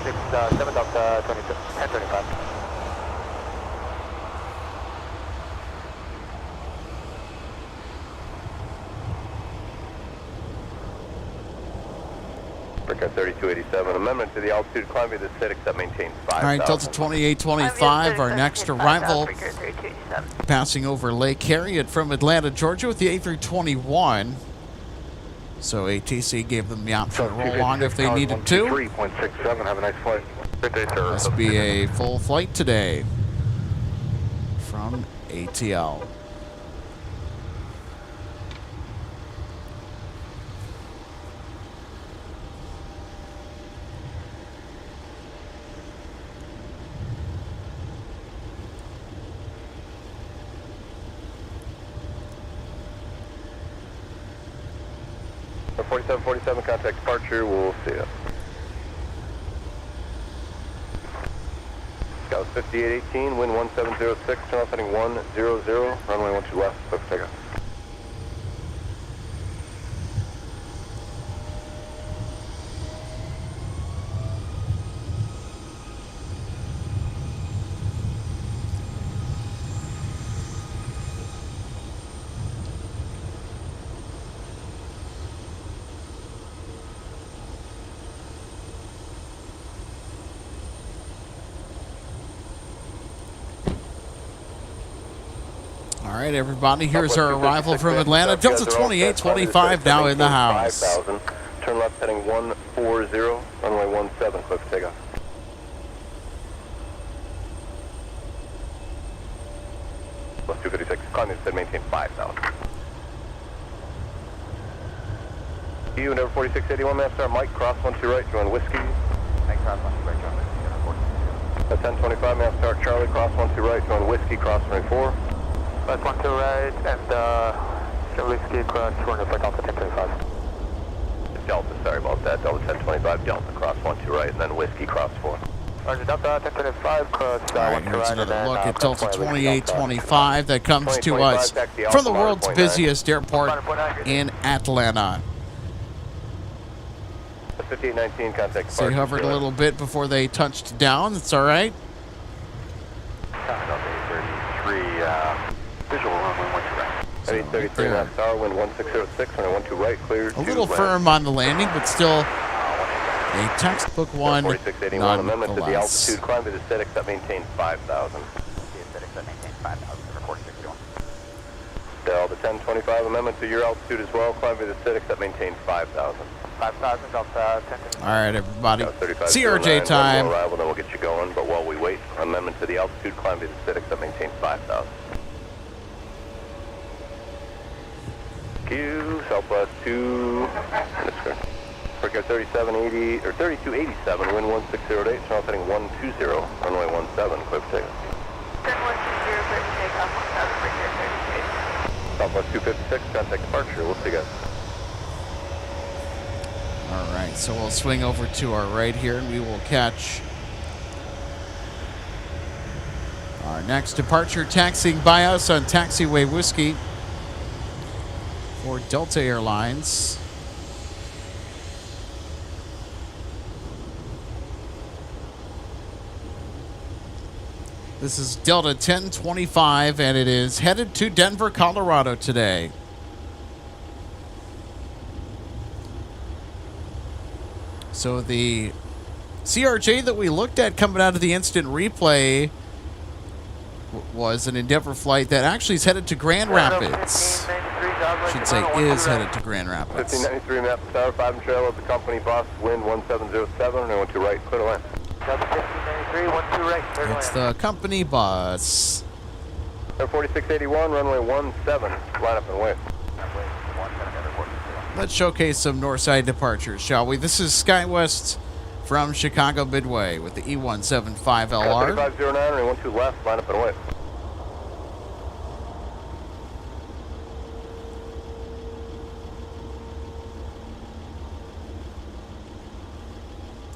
7 Delta 1025. Brickyard 3287, amendment to the altitude climb via the acidics that maintains 5,000. All right, Delta 2825, our next arrival, Brickyard 3287. passing over Lake Harriet from Atlanta, Georgia with the A321. So ATC gave them the option to roll on if they needed to. 3.67, have a nice flight. Good day, sir. Must be a full flight today from ATL. For 4747, contact departure, we'll see you. Scout 5818, wind 1706, turn off heading 100, runway 12 left, clear for takeoff. All right, everybody, here's our arrival from Atlanta. Delta 2825 now in the house. 5,000. Turn left heading 140, runway 17, clear for takeoff. Plus 256, climb instead, maintain 5,000. You, number 4681, map start, Mike, cross 12 right, join Whiskey. Mike, cross 12 right, join Whiskey, 1025, map start, Charlie, cross 12 right, join Whiskey, cross runway 4. Left 12 right, and Whiskey, cross runway 4, Delta 1025. Delta, sorry about that, Delta 1025, Delta, cross 12 right, and then Whiskey, cross 4. Roger, Delta 1025, cross All right, 1 here's right, another and look then at Delta Delta 2825 that comes to 2025, us taxi from the Alpha, world's 1.9. busiest airport in Atlanta. 5819, contact So they hovered a little bit before they touched down. It's all right. Delta 833, visual runway 12 right. 833, there. left tower, wind 1606, runway 12 right, clear A little firm on the landing, but still a textbook one 4681, amendment to the nonetheless. altitude, climb to the acidics that maintains 5,000. The aesthetics that maintain 5,000 for 4661. Delta 1025, amendment to your altitude as well, climb to the acidics that maintains 5,000. 5,000, Delta 1025. All right, everybody. 3509, CRJ time. one more arrival, then we'll get you going, but while we wait, amendment to the altitude, climb to the acidics that maintains 5,000. Q, Southwest 2, Brickyard 3780, or 3287, wind 1608, turn off heading 120, runway 17, clear for takeoff. Turn 120, clear for takeoff, 1000, Brickyard 3287. Southwest 256, contact departure, we'll see you guys. All right, so we'll swing over to our right here, and we will catch our next departure taxiing by us on Taxiway Whiskey for Delta Airlines. This is Delta 1025, and it is headed to Denver, Colorado today. So the CRJ that we looked at coming out of the instant replay was an Endeavor flight that actually is headed to Grand Rapids. Should say is headed to Grand Rapids. 1593 Minneapolis Tower, 5 and trail of the company bus, wind 1707, and 12 right, clear to land. 1593, 12 right, clear to It's land. the company bus. Air 4681, runway 17, line up and wait. Let's showcase some Northside departures, shall we? This is SkyWest from Chicago Midway with the E175LR. 3509, runway 12 left, line up and wait.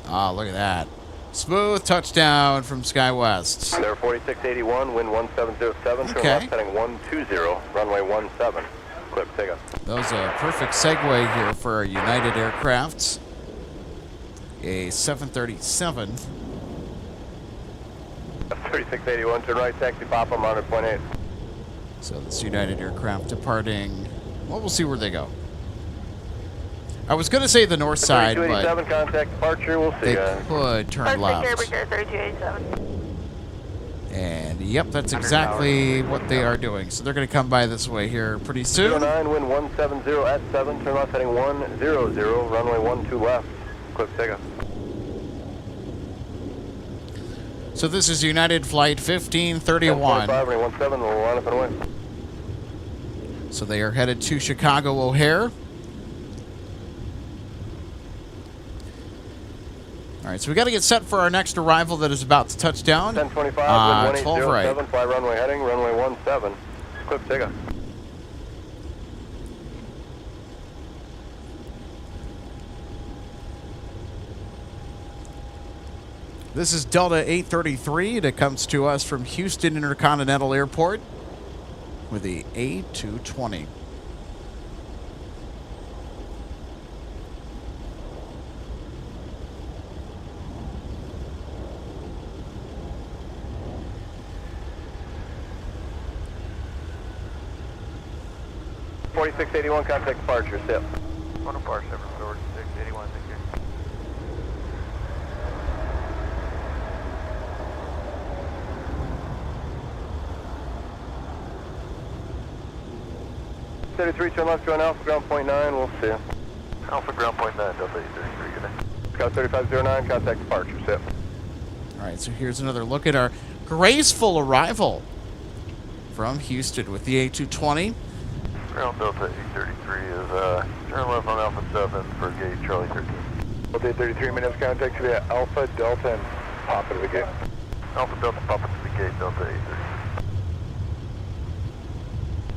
Ah, look at that. Smooth touchdown from SkyWest. Air 4681, wind 1707, turn Okay. left heading 120, runway 17. Clip, take us. That was a perfect segue here for our United aircrafts. A 737. 3681, turn right, taxi Papa, mounted point 8. So this United aircraft departing. Well, we'll see where they go. I was going to say the north side, but 3287, contact departure, we'll see they ya. could turn left. 3287. And yep, that's exactly what they are doing. So they're going to come by this way here pretty soon. 09, wind 170 at 7, turn left heading 100, runway 12 left. Clip, take us. So this is United Flight 1531. 25, runway 17, we'll line up and wait. So they are headed to Chicago O'Hare. All right, so we got to get set for our next arrival that is about to touch down. 1025, wind 12 right. 1807, fly runway heading, runway 17. Clip, take us. This is Delta 833 that comes to us from Houston Intercontinental Airport with the A220. .4681, contact departure, step. One departure, 4681, thank you. .33, turn left, join Alpha, ground point 9, we'll see you. Alpha ground point 9, Delta 833, good day. Scout 3509, contact departure, step. All right, so here's another look at our graceful arrival from Houston with the A220. Ground Delta 833 is turn left on Alpha 7 for gate Charlie 13. Delta 833, minutes contact to the Alpha, Delta, and pop into the gate. Alpha Delta pop into the gate, Delta 833.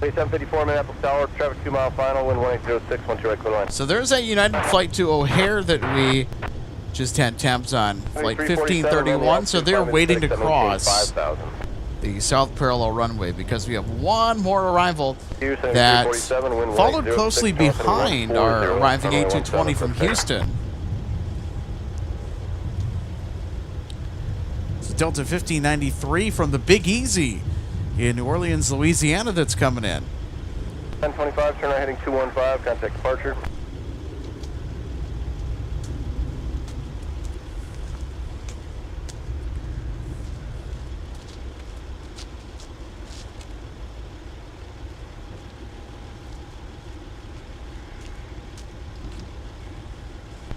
754, Minneapolis Tower, traffic 2 mile final, wind 1806, 12 right, clear line. So there's that United flight to O'Hare that we just had temps on, flight 1531. So they're waiting to cross the south parallel runway because we have one more arrival that followed closely behind our arriving A220 from Houston. It's Delta 1593 from the Big Easy in New Orleans, Louisiana that's coming in. 1025, turn right heading 215, contact departure.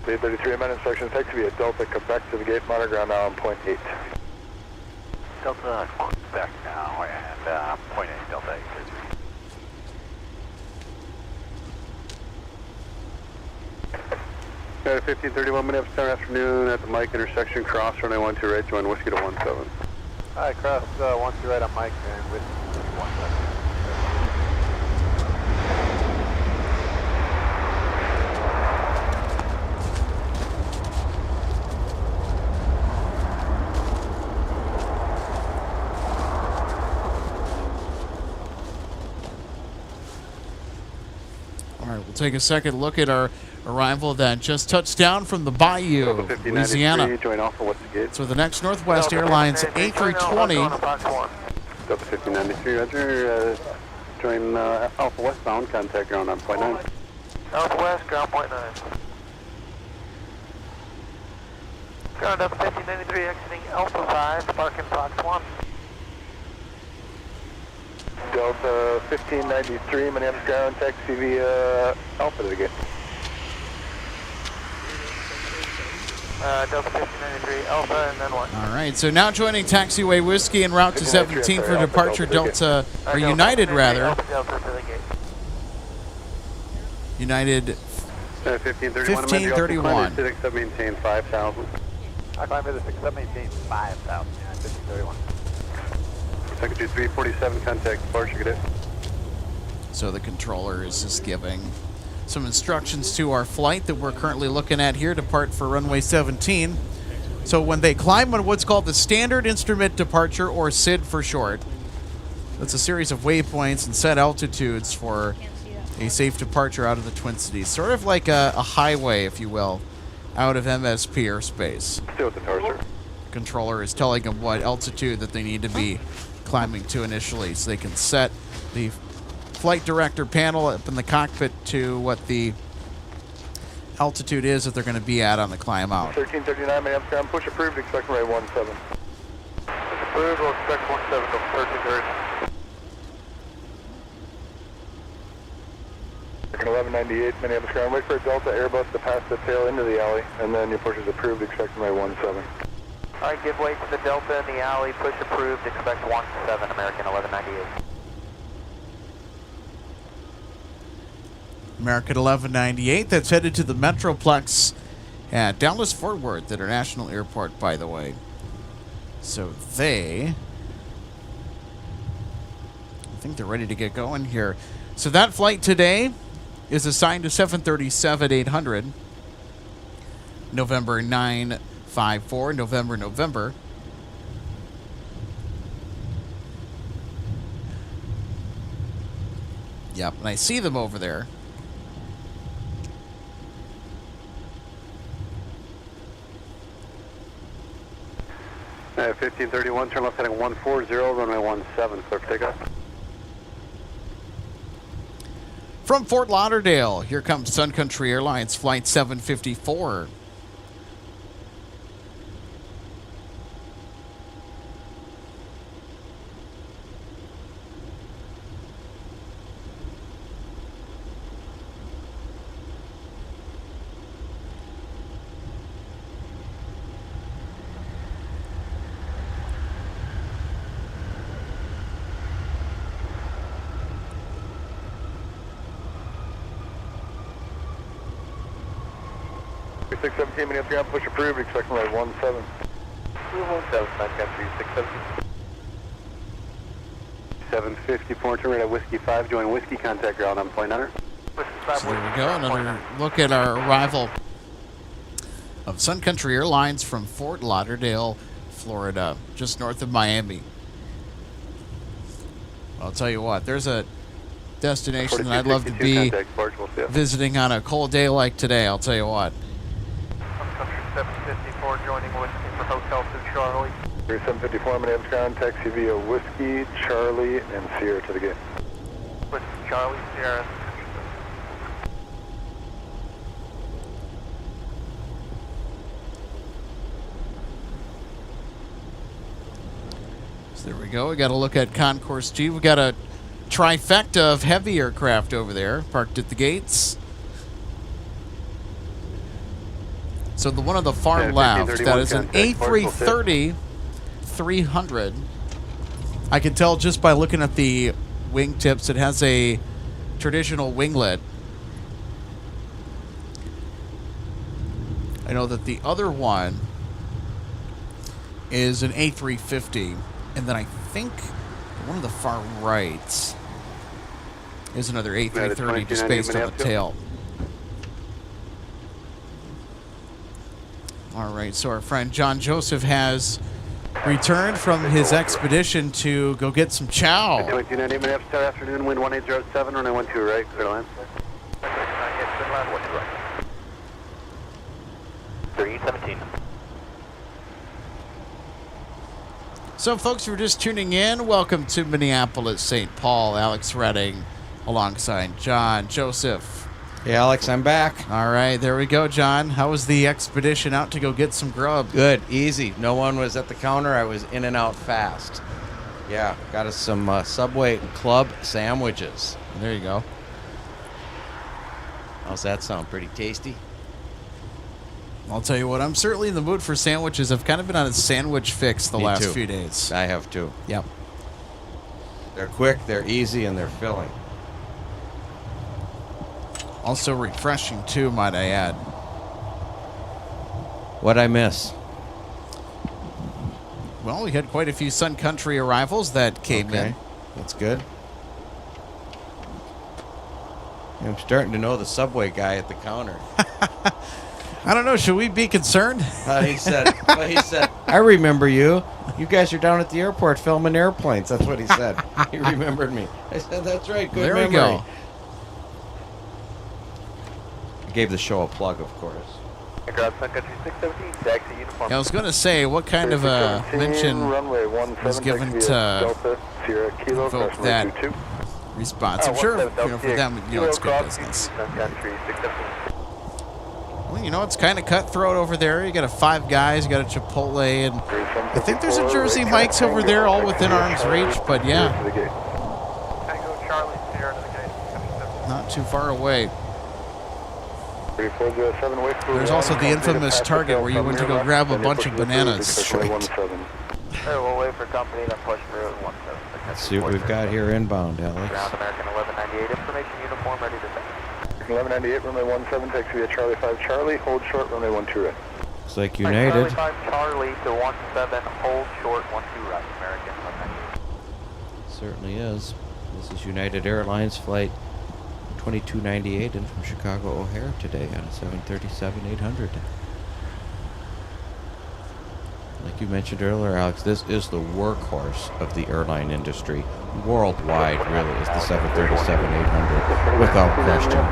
The 33 minute section takes to be at Delta Quebec to the gate, monitor ground now on point 8. Delta Quebec now and point 8, Delta 833. 1531 minutes, 10 afternoon at the Mike intersection, cross runway 12 right, join Whiskey to 17. Hi, cross 12 right on Mike and with 17. All right, we'll take a second look at our arrival that just touched down from the Bayou, Louisiana. Join Alpha, what's the gate? So the next Northwest Airlines A320. Delta 1593, Roger. Join Alpha westbound, contact ground on point 9. Southwest, ground point 9. Ground up 1593 exiting Alpha 5, parking Fox 1. Delta 1593, Minneapolis ground, taxi via Alpha to the gate. Delta 1593 Alpha and then what? All right, so now joining Taxiway Whiskey en route to 17 for departure Delta, or United rather. Delta to the gate. United 1531. Except maintain 5,000. I climb to the 6, maintain 5,000. 1531. Secretary 347, contact departure, get it. So the controller is just giving some instructions to our flight that we're currently looking at here, depart for runway 17. So when they climb on what's called the Standard Instrument Departure, or SID for short, that's a series of waypoints and set altitudes for a safe departure out of the Twin Cities. Sort of like a highway, if you will, out of MSP airspace. Still with the torso. Controller is telling them what altitude that they need to be climbing to initially, so they can set the flight director panel up in the cockpit to what the altitude is that they're going to be at on the climb out. 1339, Minneapolis ground, push approved, expect runway 17. Push approved, we'll expect 17 from 1330. 1198, Minneapolis ground, wait for a Delta Airbus to pass the tail into the alley, and then your push is approved, expect runway 17. Alright, give way to the Delta in the alley, push approved, expect 17, American 1198. American 1198, that's headed to the Metroplex at Dallas Fort Worth International Airport, by the way. So I think they're ready to get going here. So that flight today is assigned to 737-800, November 954, November. Yep, and I see them over there. Uh, 1531, turn left heading 140, runway 17, clear for takeoff. From Fort Lauderdale, here comes Sun Country Airlines Flight 754. Six 17, Minneapolis ground, push approved, expect runway 17. 17, Sun Country 617. 754, turn right at Whiskey 5, join Whiskey, contact ground on point under. So there we go, another look at our arrival of Sun Country Airlines from Fort Lauderdale, Florida, just north of Miami. I'll tell you what, there's a destination that I'd love to be visiting on a cold day like today, I'll tell you what. Sun Country 754 joining Whiskey for Hotel 2 Charlie. 754, Minneapolis ground, taxi via Whiskey, Charlie, and Sierra to the gate. Whiskey Charlie, Sierra. So there we go. We got to look at Concourse G. We got a trifecta of heavy aircraft over there parked at the gates. So the one on the far left, that is an A330 300. I can tell just by looking at the wingtips, it has a traditional winglet. I know that the other one is an A350, and then I think one of the far right is another A330 just based on the tail. All right, so our friend John Joseph has returned from his expedition to go get some chow. 2290 Minneapolis, start afternoon, wind 1807, runway 12 right, clear line. 317. So, folks, who are just tuning in, welcome to Minneapolis, St. Paul. Alex Redding alongside John Joseph. Hey, Alex, I'm back. All right, there we go, John. How was the expedition out to go get some grub? Good, easy. No one was at the counter. I was in and out fast. Yeah, got us some Subway Club sandwiches. There you go. How's that sound? Pretty tasty? I'll tell you what, I'm certainly in the mood for sandwiches. I've kind of been on a sandwich fix the Me last too. few days. I have too. Yep. They're quick, they're easy, and they're filling. Also refreshing, too, might I add. What'd I miss? Well, we had quite a few Sun Country arrivals that came in. That's good. I'm starting to know the Subway guy at the counter. I don't know. Should we be concerned? He said, I remember you. You guys are down at the airport filming airplanes. That's what he said. He remembered me. I said, that's right. Good memory. There we go. I gave the show a plug, of course. Grab Sun Country 617, taxi uniform. I was going to say, what kind of mention was given to invoke that response? I'm sure for them, it's good business. Well, it's kind of cutthroat over there. You got 5 guys, you got a Chipotle, and I think there's a Jersey Mike's over there, all within arm's reach. But yeah, Tango Charlie, Sierra to the gate. not too far away. There's also the infamous Target where you went to go grab a bunch of bananas. We'll wait for company to push through at 17. Let's see what we've got here inbound, Alex. Ground American 1198, information uniform ready to send. 1198, runway 17, taxi via Charlie 5 Charlie, hold short, runway 12 right. Looks like United. Charlie 5 Charlie to 17, hold short, 12 right, American 1198. Certainly is. This is United Airlines flight 2298 in from Chicago O'Hare today on a 737-800. Like you mentioned earlier, Alex, this is the workhorse of the airline industry. Worldwide, really, is the 737-800, without question.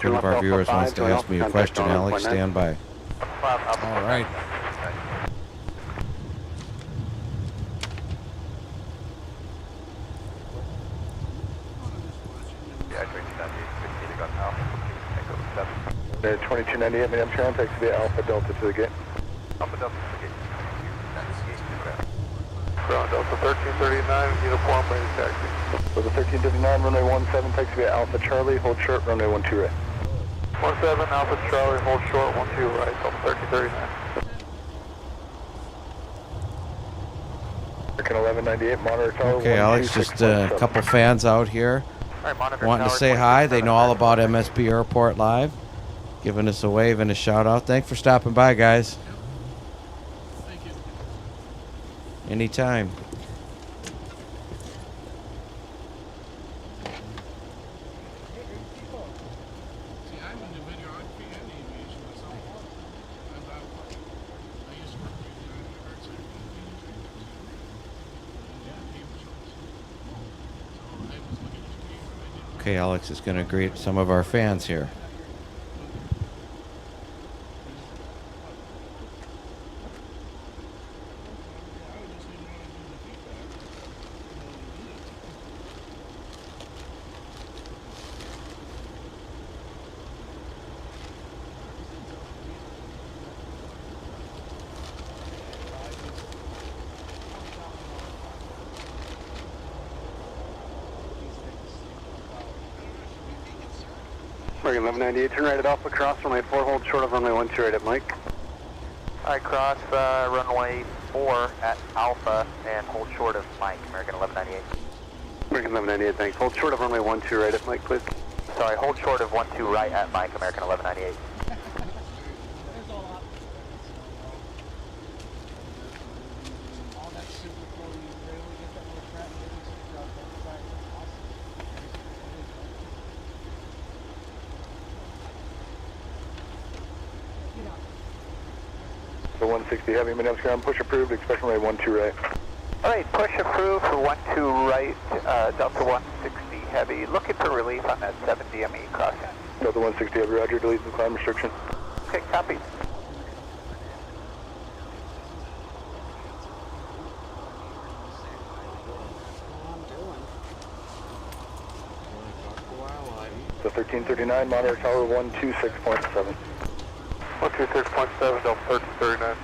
One of our viewers wants to ask me a question, Alex. Stand by. All right. The 2298, I'm trying to taxi via Alpha Delta to the gate. Alpha Delta to the gate. Ground Delta 1339, uniform ready to taxi. So the 1339, runway 17, taxi via Alpha Charlie, hold short, runway 12 right. 17, Alpha Charlie, hold short, 12 right, Delta 1339. American 1198, monitor tower. Okay, Alex, just a couple fans out here Right, monitor wanting to tower, say hi. They 27, know all about MSP Airport Live. Giving us a wave and a shout out. Thanks for stopping by, guys. Thank you. Anytime. See, I'm into videography and aviation myself. I used to work with the arts and Okay, Alex is going to greet some of our fans here. American 1198, turn right at Alpha, cross runway 4, hold short of runway 12 right at Mike. Alright, cross runway 4 at Alpha and hold short of Mike, American 1198. American 1198, thanks. Hold short of runway 12 right at Mike, please. Sorry, hold short of 12 right at Mike, American 1198. The 160 heavy, Minneapolis ground, push approved, expect runway 12 right. Alright, push approved for 12 right, Delta 160 heavy. Looking for relief on that 7 DME crossing. Delta 160 heavy, roger, delete the climb restriction. Okay, copy. So 1339, monitor tower 126.7. 126.7, Delta 1339.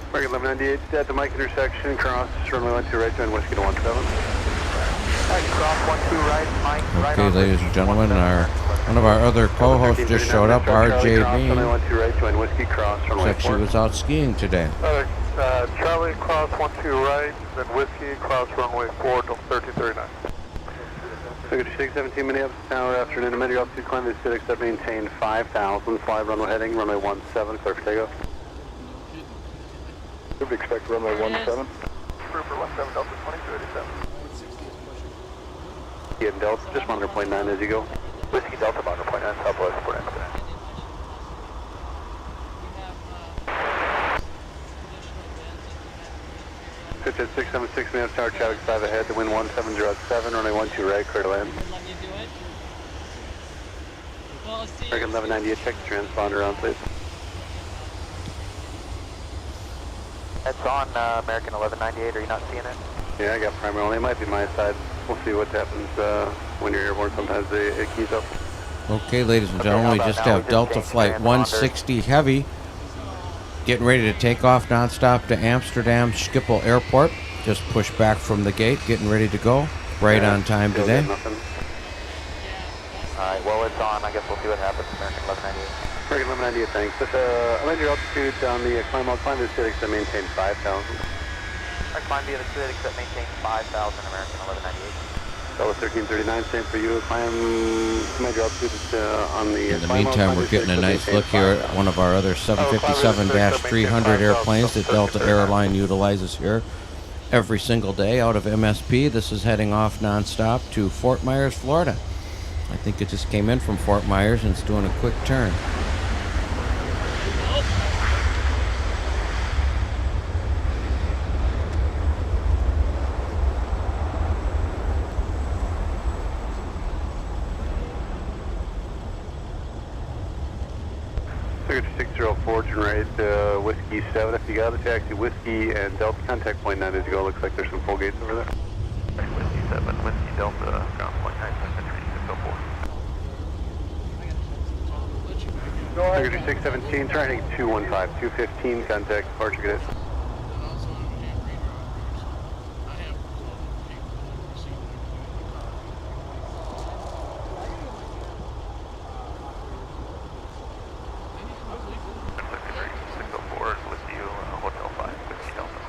American 1198 at the Mike intersection, cross runway 12 right, join Whiskey to 17. Alright, cross 12 right, Mike, right Okay, on ladies and gentlemen, one of our other co-hosts just showed up, RJ Bean. Runway 12 right, join Whiskey, cross runway Looks like she was out skiing today. Charlie, cross 12 right, then Whiskey, cross runway 4, Delta 1339. So 617 Minneapolis Tower, after an intermediate altitude climb, this did accept maintain 5,000, fly runway heading, runway 17, clear for takeoff. Should we expect runway 17? Trooper 17, Delta 2287. Getting Delta, just monitor point 9 as you go. Whiskey Delta, monitor point 9, southwest, point 9. Pitch at 676 Minneapolis Tower, traffic 5 ahead, the wind 1707, runway 12 right, clear to land. American 1198, check the transponder on, please. It's on American 1198, are you not seeing it? Yeah, I got primary only. It might be my side. We'll see what happens when you're airborne. Sometimes it keys up. Okay, ladies and gentlemen, we just have Delta Flight 160 Heavy getting ready to take off nonstop to Amsterdam Schiphol Airport. Just pushed back from the gate, getting ready to go. Right on time today. Alright, well it's on. I guess we'll see what happens. American 1198. American 1198, thanks. Just amend your altitude on the climb out. Climb the aesthetics that maintain 5,000. I climb via the aesthetics that maintain 5,000, American 1198. Delta 1339, same for you. Climb amend your altitude on the In the meantime, we're getting a nice look here at one of our other 757-300 airplanes that Delta Airline utilizes here every single day out of MSP. This is heading off nonstop to Fort Myers, Florida. I think it just came in from Fort Myers and it's doing a quick turn. Signature 604, generate Whiskey 7. If you got a taxi, Whiskey and Delta contact point 9 as you go. Looks like there's some full gates over there. Whiskey 7, Whiskey Delta, ground point 9, Sun Country 604. Signature 617, turning 215, 215, contact departure, get it. With you, Hotel 5, Whiskey Delta.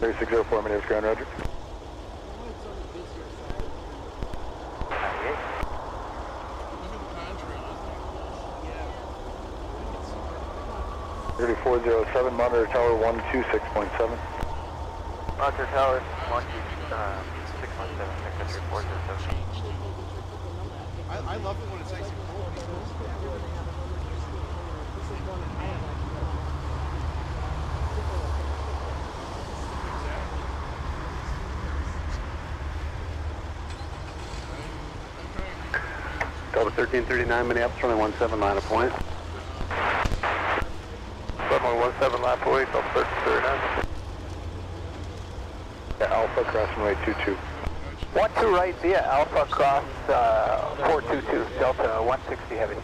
3604, my name is Ground Roger. 98. 3407, monitor tower 126.7. Roger, tower 126.7, Sector 407. I love it when it's actually Delta 1339, Minneapolis, runway 17, line of point. Runway 17, lap away, Delta 1339. Alpha, cross runway 22. 12 right via Alpha, cross 422, Delta 160 heavy.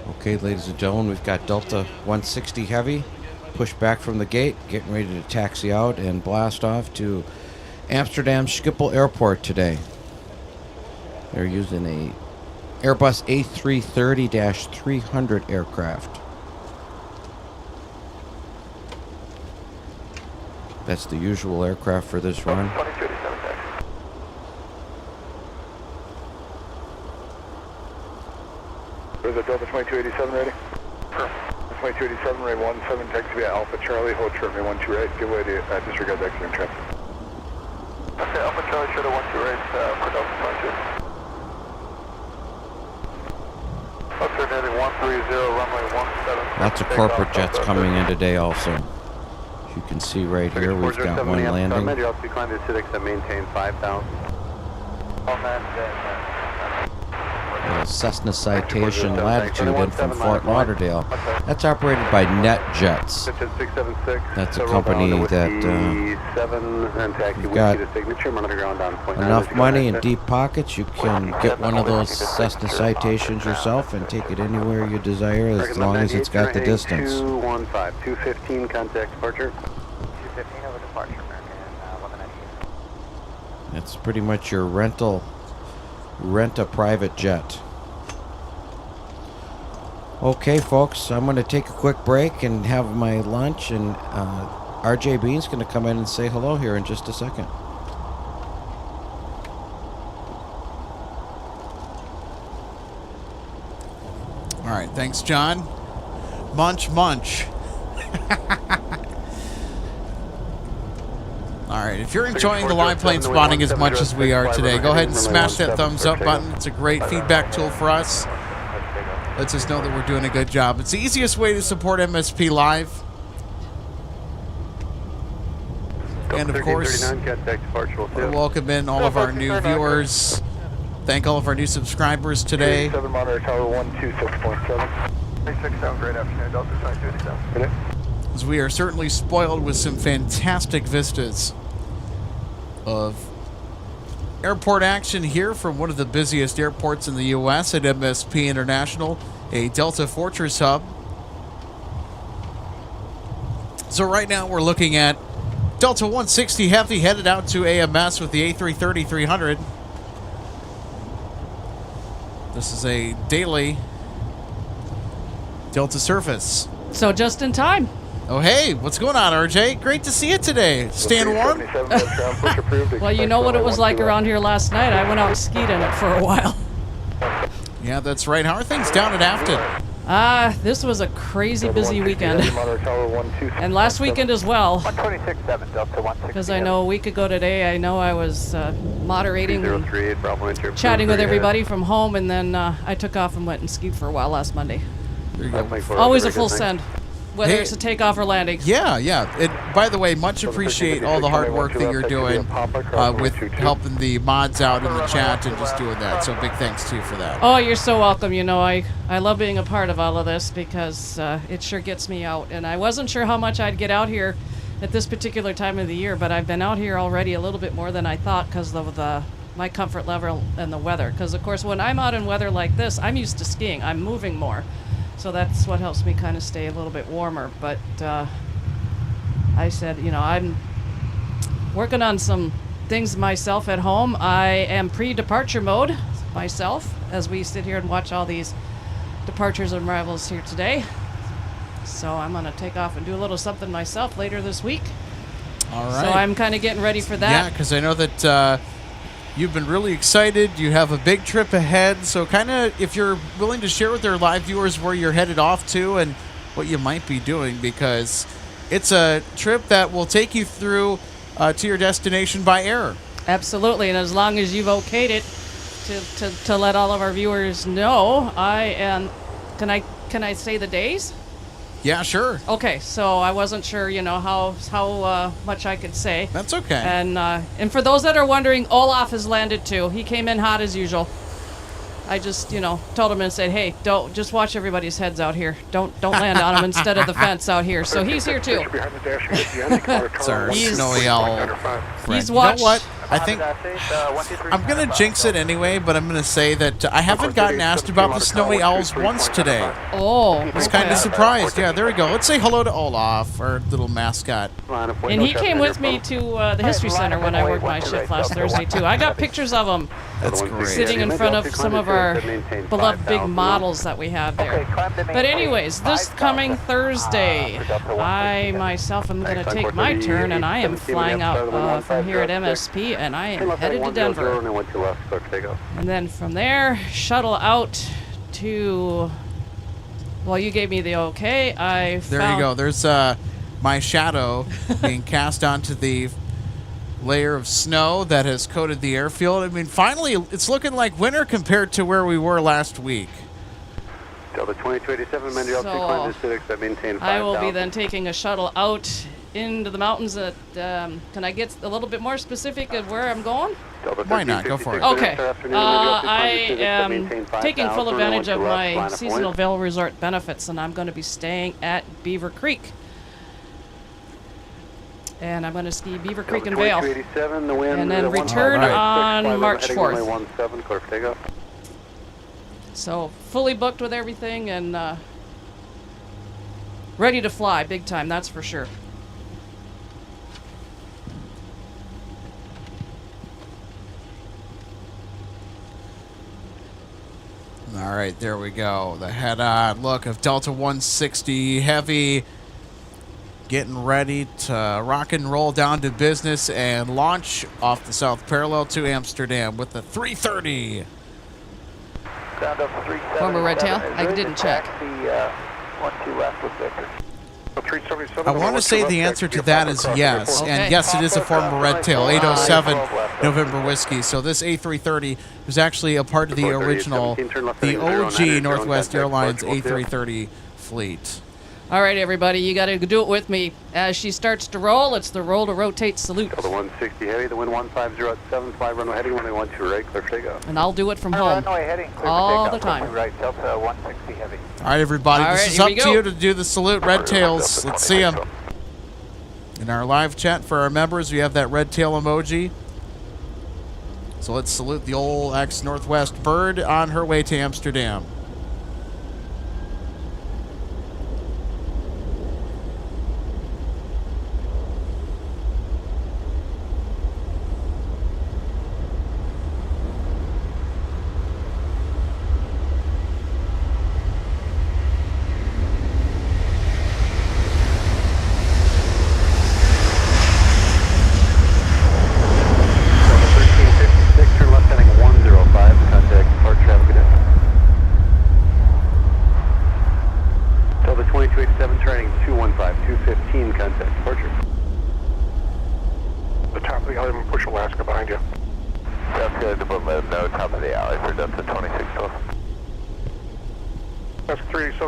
Okay, ladies and gentlemen, we've got Delta 160 Heavy pushed back from the gate, getting ready to taxi out and blast off to Amsterdam Schiphol Airport today. They're using a Airbus A330-300 aircraft. That's the usual aircraft for this run. Is it Delta 2287 ready? Sure. 2287, runway 17, taxi via Alpha Charlie, hold short, runway 12 right, give way to disregard the accident traffic. right, for Delta departure. Alternating 130, runway 17. Lots of corporate jets coming in today also. As you can see right here, we've got one landing. Altitude climb to Civics and maintain 5,000. Cessna Citation latitude in from Fort Lauderdale. That's operated by NetJets. That's a company that you've got enough money and deep pockets. You can get one of those Cessna Citations yourself and take it anywhere you desire as long as it's got the distance. 215 contact departure. 215 over departure, American 1198. It's pretty much your rent a private jet. Okay, folks, I'm going to take a quick break and have my lunch, and RJ Bean's going to come in and say hello here in just a second. All right, thanks, John. Munch. All right, if you're enjoying the live plane spotting as much as we are today, go ahead and smash that thumbs up button. It's a great feedback tool for us. Lets us know that we're doing a good job. It's the easiest way to support MSP Live. And of course, we'll welcome in all of our new viewers. Thank all of our new subscribers today. 7 monitor tower 126.7. 367, great afternoon, Delta 2287. As we are certainly spoiled with some fantastic vistas of airport action here from one of the busiest airports in the U.S. at MSP International, a Delta Fortress hub. So right now we're looking at Delta 160 Heavy headed out to AMS with the A330-300. This is a daily Delta service. So just in time. Oh, hey, what's going on, RJ? Great to see you today. Staying warm? Well, you know what it was like around here last night. I went out and skied in it for a while. Yeah, that's right. How are things down at Afton? This was a crazy busy weekend. And last weekend as well. 126.7, Delta 160. Because I know a week ago today, I know I was moderating and chatting with everybody from home, and then I took off and went and skied for a while last Monday. There you go. Always a full send, whether it's a takeoff or landing. Yeah. By the way, much appreciate all the hard work that you're doing with helping the mods out in the chat and just doing that. So big thanks to you for that. Oh, you're so welcome. You know, I love being a part of all of this because it sure gets me out. And I wasn't sure how much I'd get out here at this particular time of the year, but I've been out here already a little bit more than I thought because of my comfort level and the weather. Because, of course, when I'm out in weather like this, I'm used to skiing. I'm moving more. So that's what helps me kind of stay a little bit warmer. But I said, you know, I'm working on some things myself at home. I am pre-departure mode myself as we sit here and watch all these departures and arrivals here today. So I'm going to take off and do a little something myself later this week. All right. So I'm kind of getting ready for that. Yeah, because I know that you've been really excited. You have a big trip ahead. So kind of if you're willing to share with our live viewers where you're headed off to and what you might be doing, because it's a trip that will take you through to your destination by air. Absolutely. And as long as you've okayed it to let all of our viewers know, I am... Can I say the days? Yeah, sure. Okay, so I wasn't sure, you know, how much I could say. That's okay. And for those that are wondering, Olaf has landed too. He came in hot as usual. I just, you know, told him and said, hey, don't just watch everybody's heads out here. Don't land on them instead of the fence out here. So he's here too. Sir, Snowy Owl. He's watched. You know what? I think I'm going to jinx it anyway, but I'm going to say that I haven't gotten asked about the Snowy Owls once today. Oh. I was kind of surprised. Yeah, there we go. Let's say hello to Olaf, our little mascot. And he came with me to the History Center when I worked my shift last Thursday too. I got pictures of him. That's great. Sitting in front of some of our beloved big models that we have there. But anyways, this coming Thursday, I myself am going to take my turn, and I am flying out from here at MSP, and I am headed to Denver. And then from there, shuttle out to... Well, you gave me the okay. There you go. There's my shadow being cast onto the layer of snow that has coated the airfield. I mean, finally, it's looking like winter compared to where we were last week. Delta 2287, Mandel, So, Civics, I maintain 5,000. I will be then taking a shuttle out into the mountains. Can I get a little bit more specific of where I'm going? Why not? Go for it. Okay. I am taking full advantage of my seasonal Vail Resort benefits, and I'm going to be staying at Beaver Creek. And I'm going to ski Beaver Creek and Vail. And then return on March 4th. So, fully booked with everything and ready to fly big time, that's for sure. All right, there we go. The head-on look of Delta 160 Heavy getting ready to rock and roll down to business and launch off the south parallel to Amsterdam with the 330. Former Red Tail? I didn't check. I want to say the answer to that is yes. Okay. And yes, it is a former Red Tail, 807 November Whiskey. So this A330 was actually a part of the original, the OG Northwest Airlines A330 fleet. All right, everybody, you got to do it with me. As she starts to roll, it's the roll to rotate salute. Delta 160 Heavy, the wind 150 at 75, runway heading 112 right, clear for takeoff. And I'll do it from home all the time. Right, Delta 160 Heavy. All right, everybody, All this right, is here up we to go. you to do the salute, Red Tails. Let's see them. In our live chat for our members, we have that red tail emoji. So let's salute the old ex-Northwest bird on her way to Amsterdam.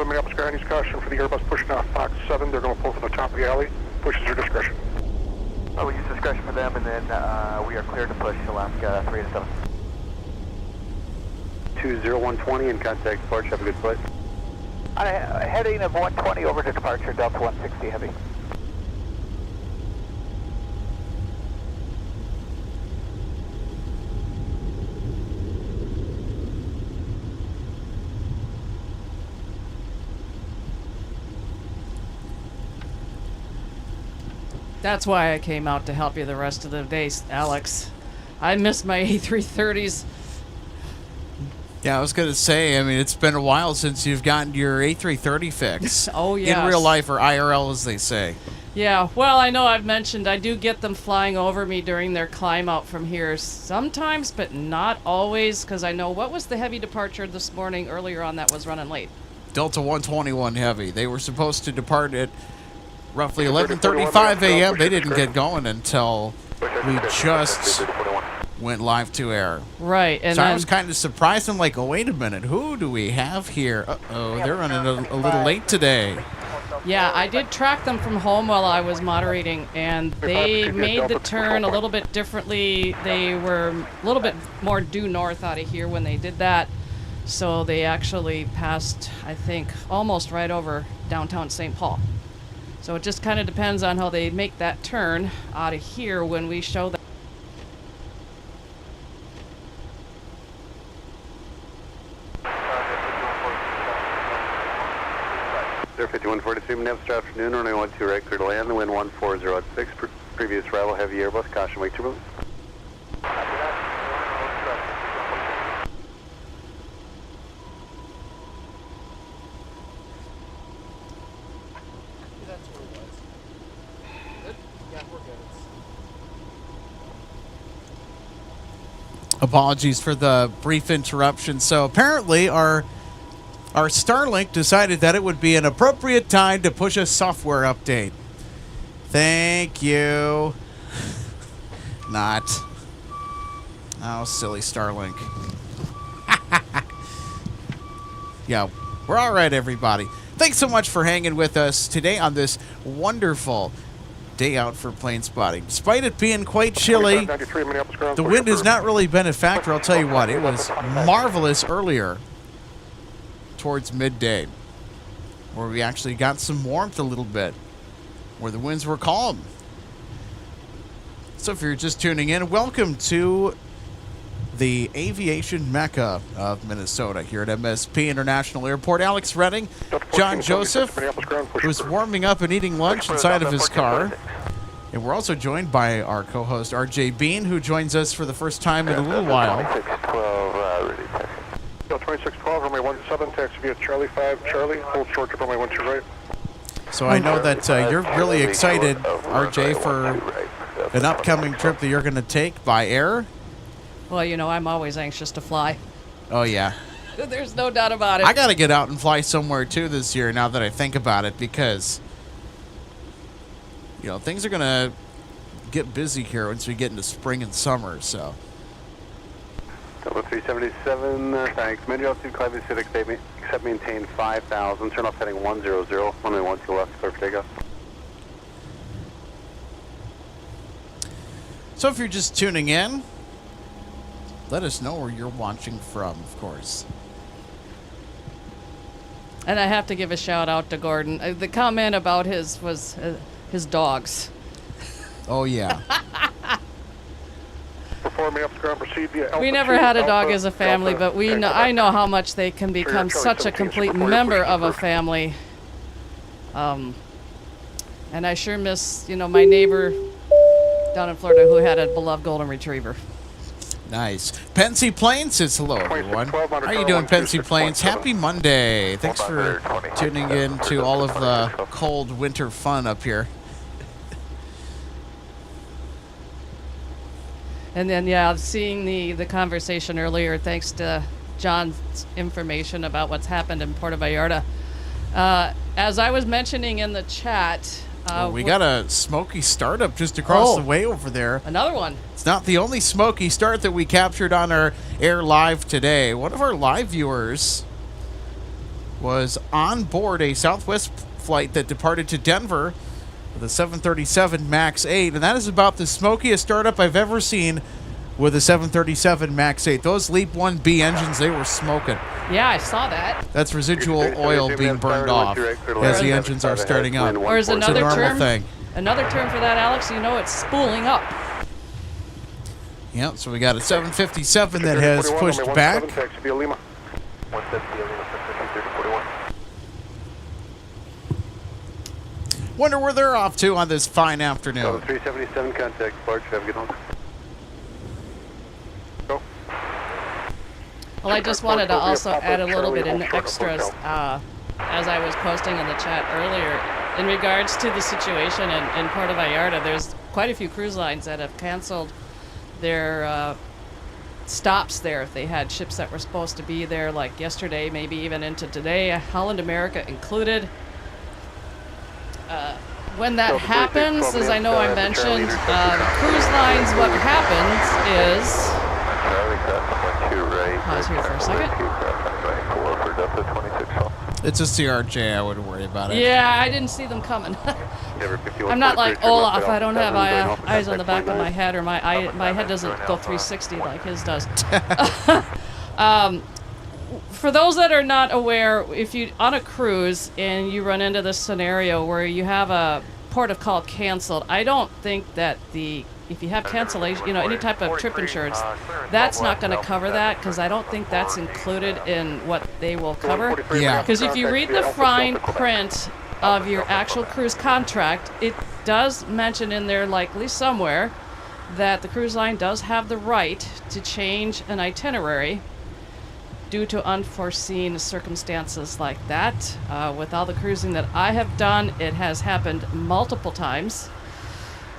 Minneapolis ground use caution for the Airbus pushing off Fox 7. They're going to pull from the top of the alley. Push is your discretion. We'll use discretion for them, and then we are cleared to push Alaska 3 to 7. 20120 in contact departure. Have a good flight. Heading of 120 over to departure, Delta 160 Heavy. That's why I came out to help you the rest of the day, Alex. I missed my A330s. Yeah, I was going to say, I mean, it's been a while since you've gotten your A330 fix. Oh, yes. In real life, or IRL, as they say. Yeah, well, I know I've mentioned I do get them flying over me during their climb out from here sometimes, but not always, because I know what was the heavy departure this morning earlier on that was running late? Delta 121 Heavy. They were supposed to depart at roughly 11:35 a.m. They didn't get going until we just went live to air. Right. And so I was kind of surprised. I'm like, oh, wait a minute. Who do we have here? Uh-oh, they're running a little late today. Yeah, I did track them from home while I was moderating, and they made the turn a little bit differently. They were a little bit more due north out of here when they did that. So they actually passed, I think, almost right over downtown St. Paul. So it just kind of depends on how they make that turn out of here when we show them. Air 5143, Minneapolis, afternoon, runway 12 right, clear to land, the wind 140 at 6, previous arrival, heavy Airbus, caution, wake turbulence. Apologies for the brief interruption. So apparently our Starlink decided that it would be an appropriate time to push a software update. Thank you. Not. Oh, silly Starlink. Yeah, we're all right, everybody. Thanks so much for hanging with us today on this wonderful day out for plane spotting. Despite it being quite chilly, the wind has not really been a factor. I'll tell you what, it was marvelous earlier towards midday, where we actually got some warmth a little bit, where the winds were calm. So if you're just tuning in, welcome to the aviation mecca of Minnesota here at MSP International Airport. Alex Redding, John Joseph, who's warming up and eating lunch inside of his car. And we're also joined by our co-host, RJ Bean, who joins us for the first time in a little while. 2612, runway 17, taxi via Charlie 5, Charlie, hold short to runway 12 right. So I know that you're really excited, RJ, for an upcoming trip that you're going to take by air. Well, you know, I'm always anxious to fly. Oh, yeah. There's no doubt about it. I got to get out and fly somewhere, too, this year, now that I think about it, because, you know, things are going to get busy here once we get into spring and summer, so. Double 377, thanks. Mid altitude, climb Pacific, except maintain 5,000. Turn off heading 100, runway 12 left, clear for takeoff. So if you're just tuning in, let us know where you're watching from, of course. And I have to give a shout out to Gordon. The comment about his dogs. Oh, yeah. We never had a dog as a family, but I know how much they can become such a complete member of a family. And I sure miss, you know, my neighbor down in Florida who had a beloved golden retriever. Nice. Pensy Plains says hello, everyone. How are you doing, Pensy Plains? Happy Monday. Thanks for tuning in to all of the cold winter fun up here. And then, yeah, seeing the conversation earlier, thanks to John's information about what's happened in Puerto Vallarta. As I was mentioning in the chat... we got a smoky startup just across the way over there. Another one. It's not the only smoky start that we captured on our air live today. One of our live viewers was on board a Southwest flight that departed to Denver with a 737 MAX 8, and that is about the smokiest startup I've ever seen with a 737 MAX 8. Those Leap 1B engines, they were smoking. Yeah, I saw that. That's residual oil being burned off as the engines are starting up. Or is another it's a normal term, thing. Another term for that, Alex, you know, it's spooling up. Yep, so we got a 757 that has pushed back. Wonder where they're off to on this fine afternoon. 377, contact Barge, have a good one. Go. Well, I just wanted to also add a little bit in extras as I was posting in the chat earlier. In regards to the situation in Puerto Vallarta, there's quite a few cruise lines that have canceled their stops there. If they had ships that were supposed to be there, like yesterday, maybe even into today, Holland America included. When that happens, as I know I mentioned, cruise lines, what happens is... Pause here for a second. It's a CRJ, I wouldn't worry about it. Yeah, I didn't see them coming. I'm not like Olaf. I don't have eyes on the back of my head, or my head doesn't go 360 like his does. For those that are not aware, if you on a cruise and you run into this scenario where you have a port of call canceled, I don't think that if you have cancellation, you know, any type of trip insurance, that's not going to cover that, because I don't think that's included in what they will cover. Yeah. Because if you read the fine print of your actual cruise contract, it does mention in there, likely somewhere, that the cruise line does have the right to change an itinerary due to unforeseen circumstances like that. With all the cruising that I have done, it has happened multiple times.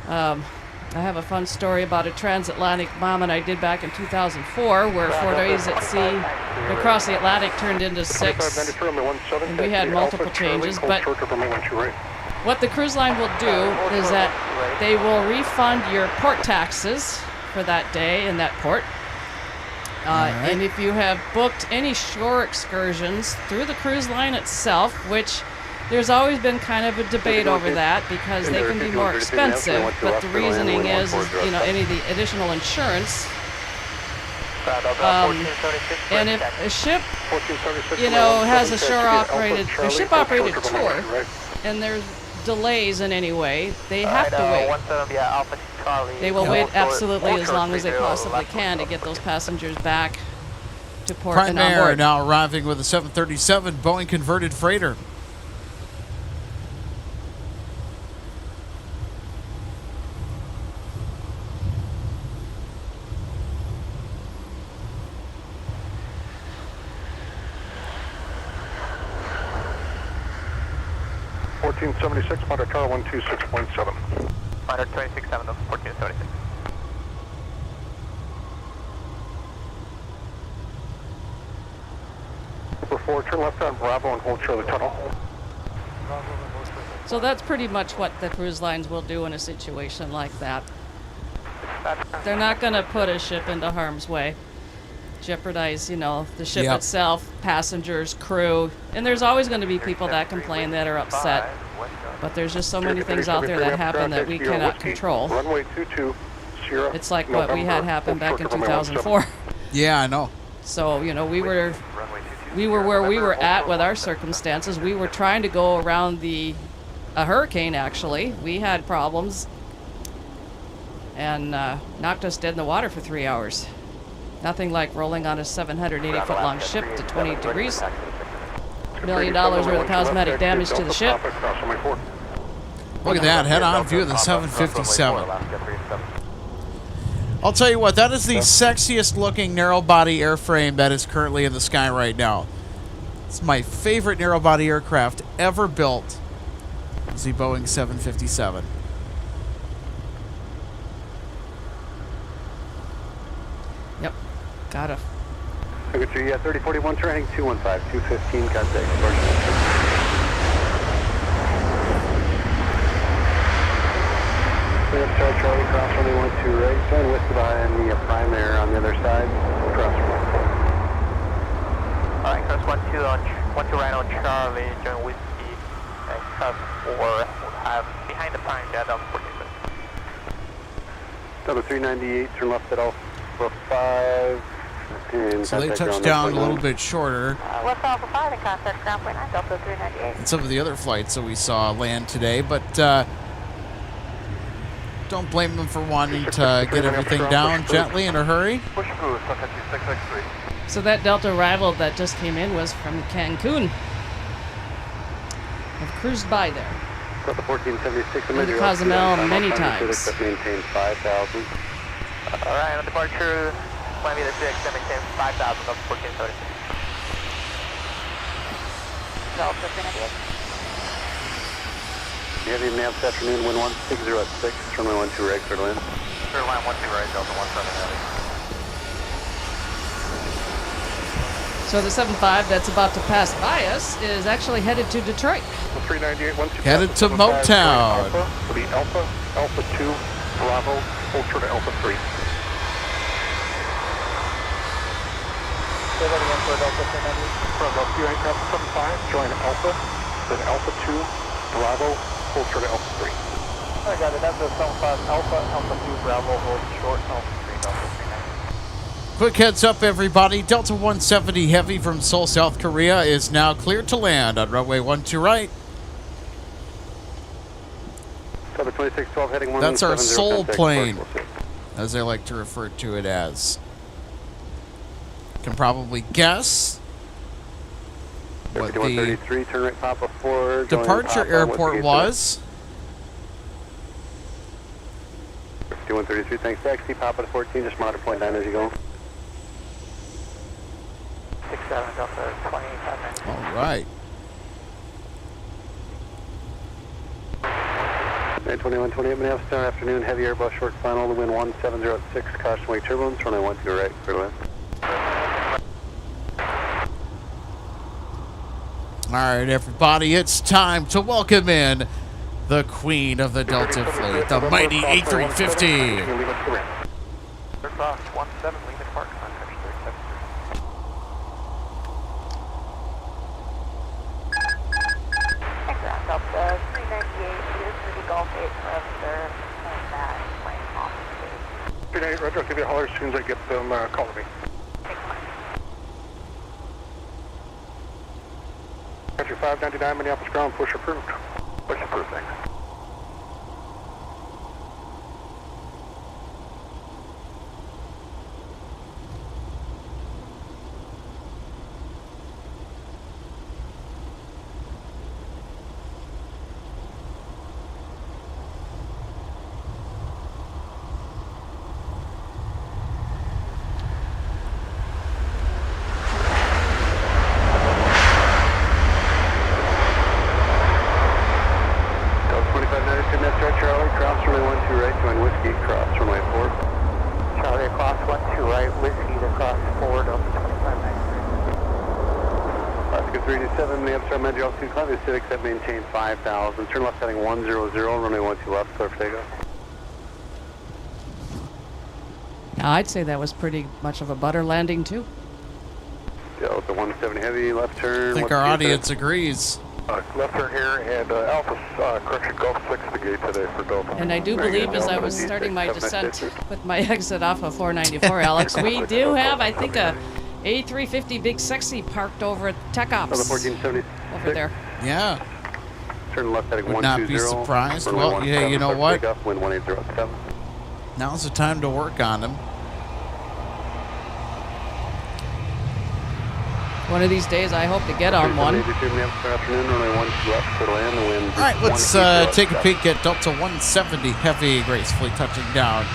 I have a fun story about a transatlantic bombing I did back in 2004, where 4 days at sea across the Atlantic turned into 6, and we had multiple changes. But What the cruise line will do is that they will refund your port taxes for that day in that port. And if you have booked any shore excursions through the cruise line itself, which there's always been kind of a debate over that because they can be more expensive, but the reasoning is you know, any of the additional insurance. And if a ship, you know, has a ship-operated tour, and there's delays in any way, they have to wait. They will wait absolutely as long as they possibly can to get those passengers back to port and on Prime Air board. now arriving with a 737 Boeing converted freighter. $14.76, Monte Carlo 126.7. 126.7 of 1476. Number 4, turn left on Bravo and hold Charlie Tunnel. So that's pretty much what the cruise lines will do in a situation like that. They're not going to put a ship into harm's way, jeopardize, you know, the ship itself, passengers, crew, and there's always going to be people that complain that are upset. But there's just so many things out there that happen that we cannot control. Runway 22, Sierra. It's like what we had happen back in 2004. Yeah, I know. So, you know, we were where we were at with our circumstances. We were trying to go around a hurricane, actually. We had problems and knocked us dead in the water for 3 hours. Nothing like rolling on a 780-foot long ship to 20 degrees. $1 million worth of cosmetic damage to the ship. Look at that head-on view of the 757. I'll tell you what, that is the sexiest looking narrow-body airframe that is currently in the sky right now. It's my favorite narrow-body aircraft ever built. It's the Boeing 757. Yep, got it. Secretary, 3041, turning 215, 215, contact. Charlie, cross runway 12 right, turn west behind the Prime Air on the other side, cross runway. Alright, cross 12 right on Charlie, join Whiskey, and cross 4, we'll have behind the Prime jet on 14. Number 398, turn left at Alpha 5. So they touched down a little bit shorter West Alpha 5 in contact ground point 9, Delta 398. than some of the other flights that we saw land today, but don't blame them for wanting to get everything down gently in a hurry. Push through, Sun Country 663. So that Delta arrival that just came in was from Cancun. I've cruised by there. Delta 1476. Been to Cozumel many times. Maintain 5,000. Alright, on departure, Miami the 6, maintain 5,000 of 1476. Delta 398. Heavy nav this afternoon, wind 160 at 6, runway 12 right, clear to land. Clear line 12 right, Delta 17 heavy. So the 75 that's about to pass by us is actually headed to Detroit. 398, Headed to Motown. For the Alpha, Alpha 2, Bravo, Ultra to Alpha 3. Say that again for Delta 398. From the few aircraft 75, join Alpha, then Alpha 2, Bravo, Ultra to Alpha 3. I got it, that's the 75 Alpha, Alpha 2, Bravo, hold short, Alpha 3, Delta 398. Quick heads up, everybody. Delta 170 Heavy from Seoul, South Korea is now cleared to land on runway 12 right. Delta 2612 heading 170. That's our Seoul plane, as they like to refer to it as. Can probably guess what the 5133, turn right, Papa 4. departure airport was. 5133, thanks. Taxi, Papa to 14, just monitor point 9 as you go. 67 Delta 25. All right. 2128, Minneapolis, Star afternoon, heavy Airbus short final, the wind 1706, caution wake turbulence, runway 12 right, clear to land. All right, everybody, it's time to welcome in the queen of the Delta fleet, the mighty A350. Aircraft 17, leave it park, Sun Country 37. Aircraft Delta 398, Cedar City Golf 8 Forever, and that plane off the stage. 398, Roger, I'll give you a holler as soon as I get them calling me. Thanks, Mike. Country 599, Minneapolis ground, push approved. Push approved, thanks. Charlie, cross runway 12 right, join whiskey, cross runway 4. Charlie across 12 right, whiskey to cross forward, Delta 2593. Oscar 327, the Amsterdam Metro altitude climb is Civic set, maintain 5,000. Turn left heading 100, runway 12 left, clear for takeoff. Now, I'd say that was pretty much of a butter landing, too. Delta 170 heavy, left turn. I think our audience agrees. Left turn here, and Alpha correction, Golf 6 the gate today for Delta. And I do believe as I was starting my descent with my exit off of 494, Alex, we do have, I think, a A350 Big Sexy parked over at Tech Ops. 1476. Over there. Yeah. Turn left heading Would 120. not be surprised. runway Well, yeah, 17, you know clear for what? takeoff, wind 1807. Now's the time to work on them. One of these days, I hope to get on one. All right, let's take a peek at Delta 170 Heavy, gracefully touching down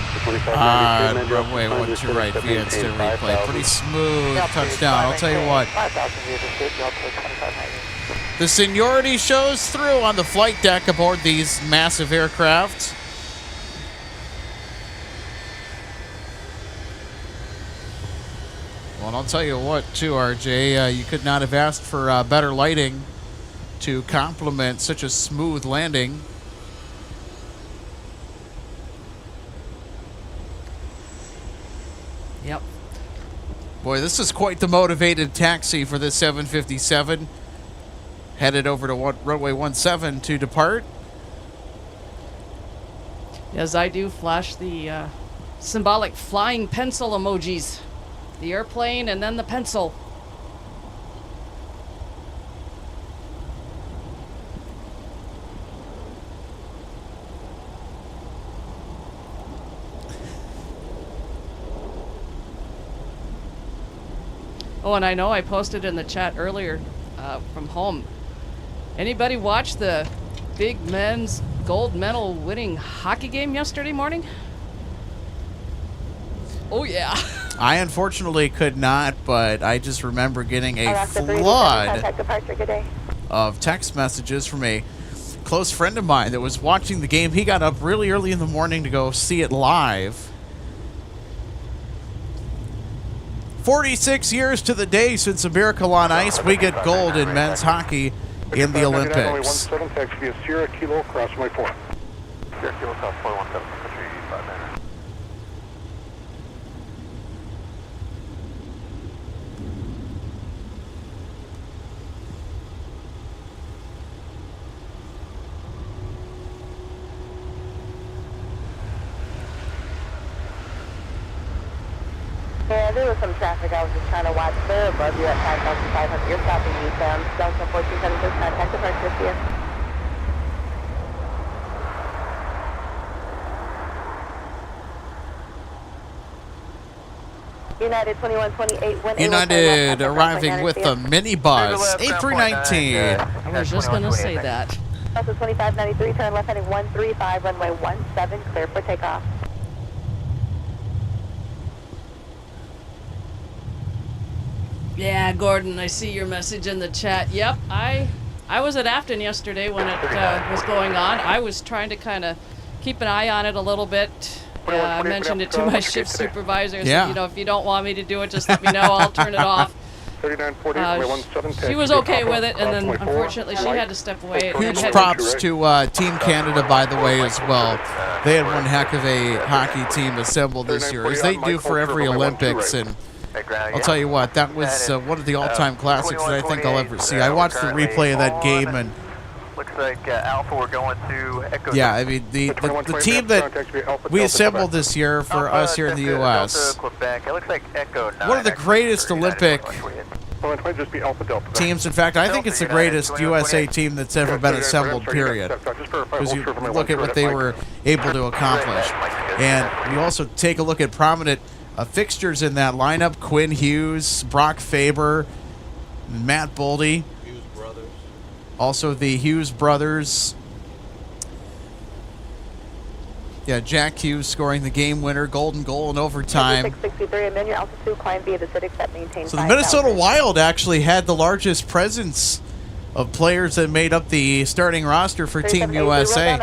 on runway 12 right via instant replay. Pretty smooth touchdown, I'll tell you what. The seniority shows through on the flight deck aboard these massive aircraft. Well, and I'll tell you what, too, RJ, you could not have asked for better lighting to complement such a smooth landing. Yep. Boy, this is quite the motivated taxi for this 757. Headed over to runway 17 to depart. As I do flash the symbolic flying pencil emojis. The airplane and then the pencil. Oh, and I know I posted in the chat earlier from home. Anybody watch the big men's gold medal winning hockey game yesterday morning? Oh, yeah. I unfortunately could not, but I just remember getting a flood of text messages from a close friend of mine that was watching the game. He got up really early in the morning to go see it live. 46 years to the day since a miracle on ice, we get gold in men's hockey in the Olympics. 17, taxi via Sierra Kilo, cross my 4. Sierra Kilo, cross 417, country 5 Yeah, there was some traffic. I was just trying to watch there above you at 5,500. You're stopping eastbound. Delta 1476, contact departure with you. United 2128. United arriving with the minibus A319. I was just going to say that. Delta 2593, turn left heading 135, runway 17, clear for takeoff. Yeah, Gordon, I see your message in the chat. Yep, I was at Afton yesterday when it was going on. I was trying to kind of keep an eye on it a little bit. I mentioned it to my shift supervisor. I said, you know, if you don't want me to do it, just let me know. I'll turn it off. She was okay with it, and then unfortunately she had to step away. Huge props to Team Canada, by the way, as well. They had one heck of a hockey team assembled this year, as they do for every Olympics. And I'll tell you what, that was one of the all-time classics that I think I'll ever see. I watched the replay of that game, and looks like Alpha, we're going to Echo. yeah, I mean, the team that we assembled this year for us here in the U.S., Quebec. It looks like Echo 9, one of the greatest Olympic Just be Alpha Delta. teams. In fact, I think it's the greatest USA team that's ever been assembled, period. Because you look at what they were able to accomplish. And you also take a look at prominent fixtures in that lineup: Quinn Hughes, Brock Faber, Matt Boldy. Also the Hughes brothers. Yeah, Jack Hughes scoring the game winner, golden goal in overtime. 663, and then your altitude climb via the Civic that maintains. So the Minnesota Wild actually had the largest presence of players that made up the starting roster for Team USA.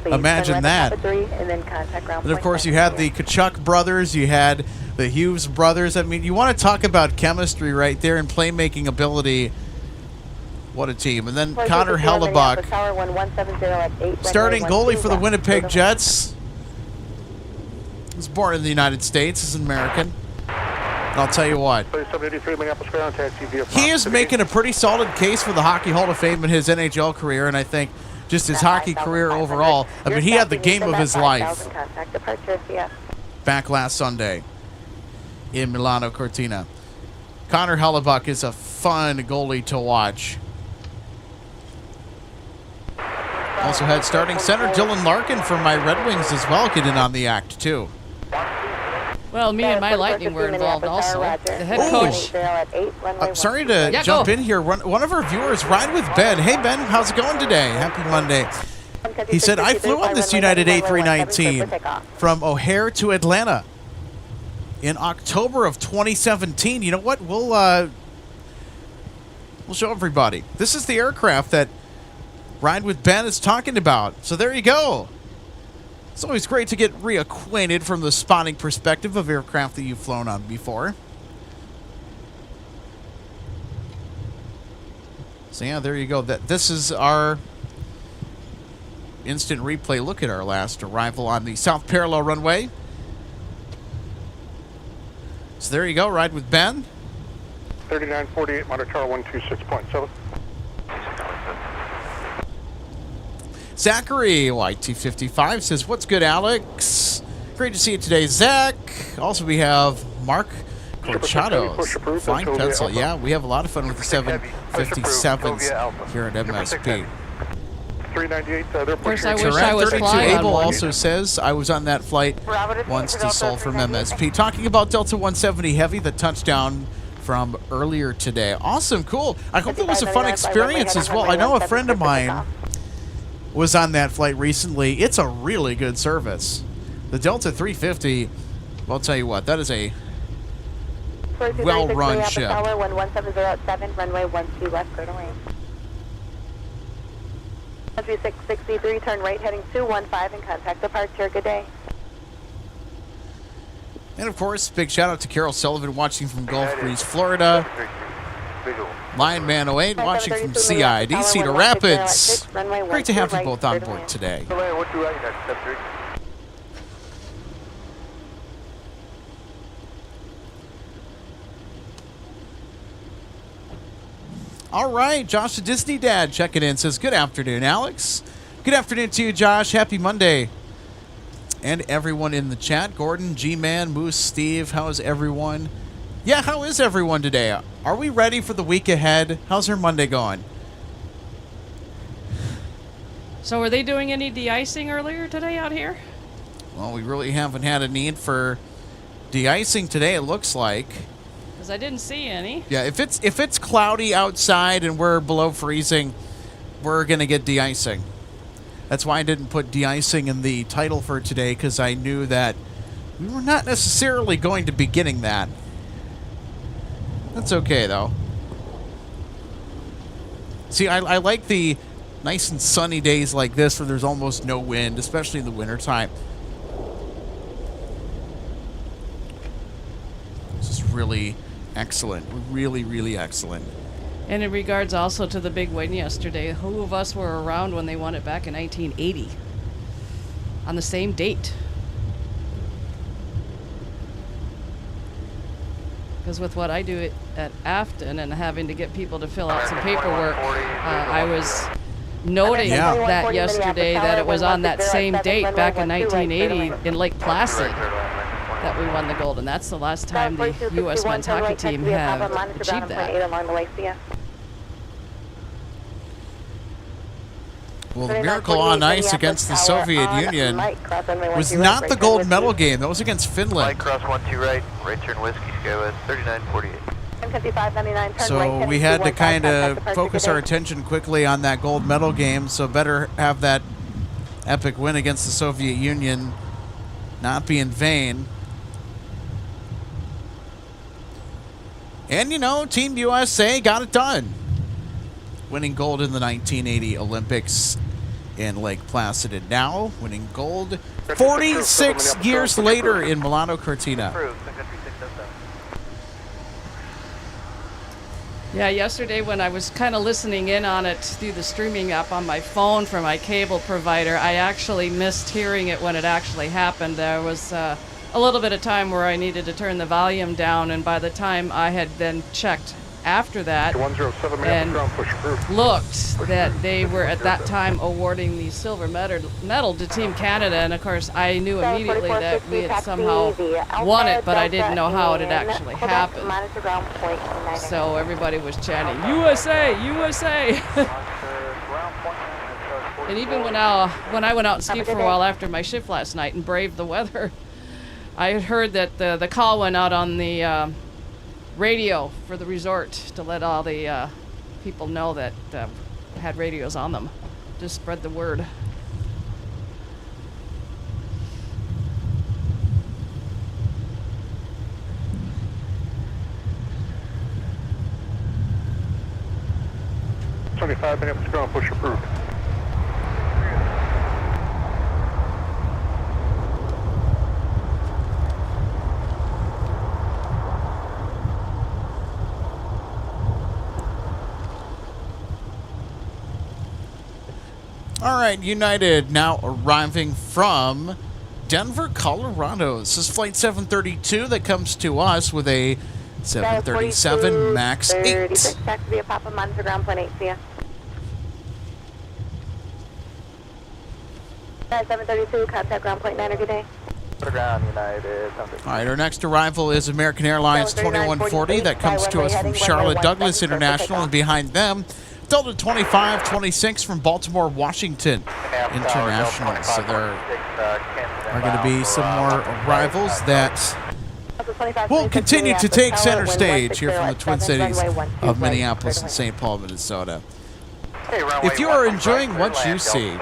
Imagine that. And of course, you had the Kachuk brothers, you had the Hughes brothers. I mean, you want to talk about chemistry right there and playmaking ability. What a team. And then Connor Hellebuck, starting goalie for the Winnipeg Jets. He was born in the United States, is an American. And I'll tell you what, he is making a pretty solid case for the Hockey Hall of Fame in his NHL career, and I think just his hockey career overall. I mean, he had the game of his life back last Sunday in Milano Cortina. Connor Hellebuck is a fun goalie to watch. Also had starting center Dylan Larkin from my Red Wings as well get in on the act, too. Well, me and my Lightning were involved also. The head coach. I'm sorry to jump in here. One of our viewers, Ride with Ben. Hey, Ben, how's it going today? Happy Monday. He said, I flew on this United A319 from O'Hare to Atlanta in October of 2017. You know what? We'll show everybody. This is the aircraft that Ride with Ben is talking about. So there you go. It's always great to get reacquainted from the spotting perspective of aircraft that you've flown on before. So yeah, there you go. This is our instant replay look at our last arrival on the South Parallel runway. So there you go, Ride with Ben. 3948, monitor tower 126.7. Zachary, YT55, says, what's good, Alex? Great to see you today, Zach. Also, we have Mark Corchados, flying pencil. Yeah, we have a lot of fun with the 757s here at MSP. 398, of course, I wish I was 32 flying Abel on one. also says, I was on that flight once to Seoul from MSP. Talking about Delta 170 Heavy, the touchdown from earlier today. Awesome, cool. I hope it was a fun experience as well. I know a friend of mine was on that flight recently. It's a really good service. The Delta 350, well, I'll tell you what, that is a well-run ship. Tower 11707, runway 12 left, clear to land. 3663, turn right heading 215 and contact departure. Good day. And of course, big shout out to Carol Sullivan watching from Gulf Breeze, Florida. Lion Man 08 watching from CID, Cedar Rapids. Great to have you both on board today. All right, Josh the Disney Dad checking in, says, good afternoon, Alex. Good afternoon to you, Josh. Happy Monday. And everyone in the chat, Gordon, G-Man, Moose, Steve, how is everyone? Yeah, how is everyone today? Are we ready for the week ahead? How's our Monday going? So were they doing any de-icing earlier today out here? Well, we really haven't had a need for de-icing today, it looks like. Because I didn't see any. Yeah, if it's cloudy outside and we're below freezing, we're going to get de-icing. That's why I didn't put de-icing in the title for today, because I knew that we were not necessarily going to be getting that. That's okay, though. See, I like the nice and sunny days like this where there's almost no wind, especially in the wintertime. This is really excellent. Really, really excellent. And in regards also to the big win yesterday, who of us were around when they won it back in 1980? On the same date. Because with what I do at Afton and having to get people to fill out some paperwork, I was noting that yesterday that it was on that same date back in 1980 in Lake Placid that we won the gold. And that's the last time the U.S. men's hockey team have achieved that. Well, the miracle on ice against the Soviet Union was not the gold medal game. That was against Finland. Light cross 12 right, right turn Whiskey Skywest, 3948. So we had to kind of focus our attention quickly on that gold medal game, so better have that epic win against the Soviet Union not be in vain. And, you know, Team USA got it done, winning gold in the 1980 Olympics in Lake Placid, and now winning gold 46 years later in Milano Cortina. Yeah, yesterday when I was kind of listening in on it through the streaming app on my phone from my cable provider, I actually missed hearing it when it actually happened. There was a little bit of time where I needed to turn the volume down, and by the time I had then checked after that and looked that they were at that time awarding the silver medal to Team Canada, and of course I knew immediately that we had somehow won it, but I didn't know how it had actually happened. So everybody was chanting, USA, USA! And even when I went out and skied for a while after my shift last night and braved the weather, I had heard that the call went out on the radio for the resort to let all the people know that had radios on them. Just spread the word. Minutes ground push approved. All right, United now arriving from Denver, Colorado. This is Flight 732 that comes to us with a 737 MAX 8. Back to the Papa Monitor ground point 8, see ya. 732, contact ground point 9, good day. Ground United. All right, our next arrival is American Airlines 2140 that comes to us from Charlotte Douglas International, and behind them, Delta 2526 from Baltimore, Washington International. So there are going to be some more arrivals that will continue to take center stage here from the Twin Cities of Minneapolis and St. Paul, Minnesota. If you are enjoying what you see,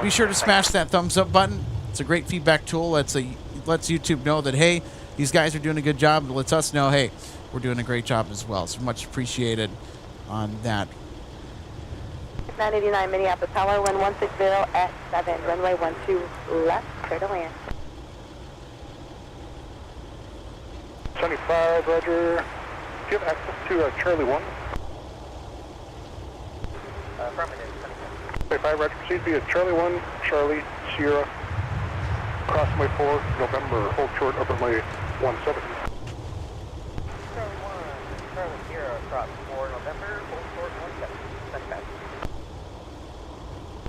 be sure to smash that thumbs up button. It's a great feedback tool. Lets YouTube know that, hey, these guys are doing a good job. It lets us know, hey, we're doing a great job as well. So much appreciated on that. 989 Minneapolis Tower, wind 160 at 7, runway 12 left, clear to land. 75, roger. Do you have access to Charlie 1? Affirmative. 75, roger. Proceed via Charlie 1, Charlie, Sierra, cross runway 4, November, hold short, up runway 17. Charlie 1, Charlie Sierra, cross 4, November, hold short, 17. Send back.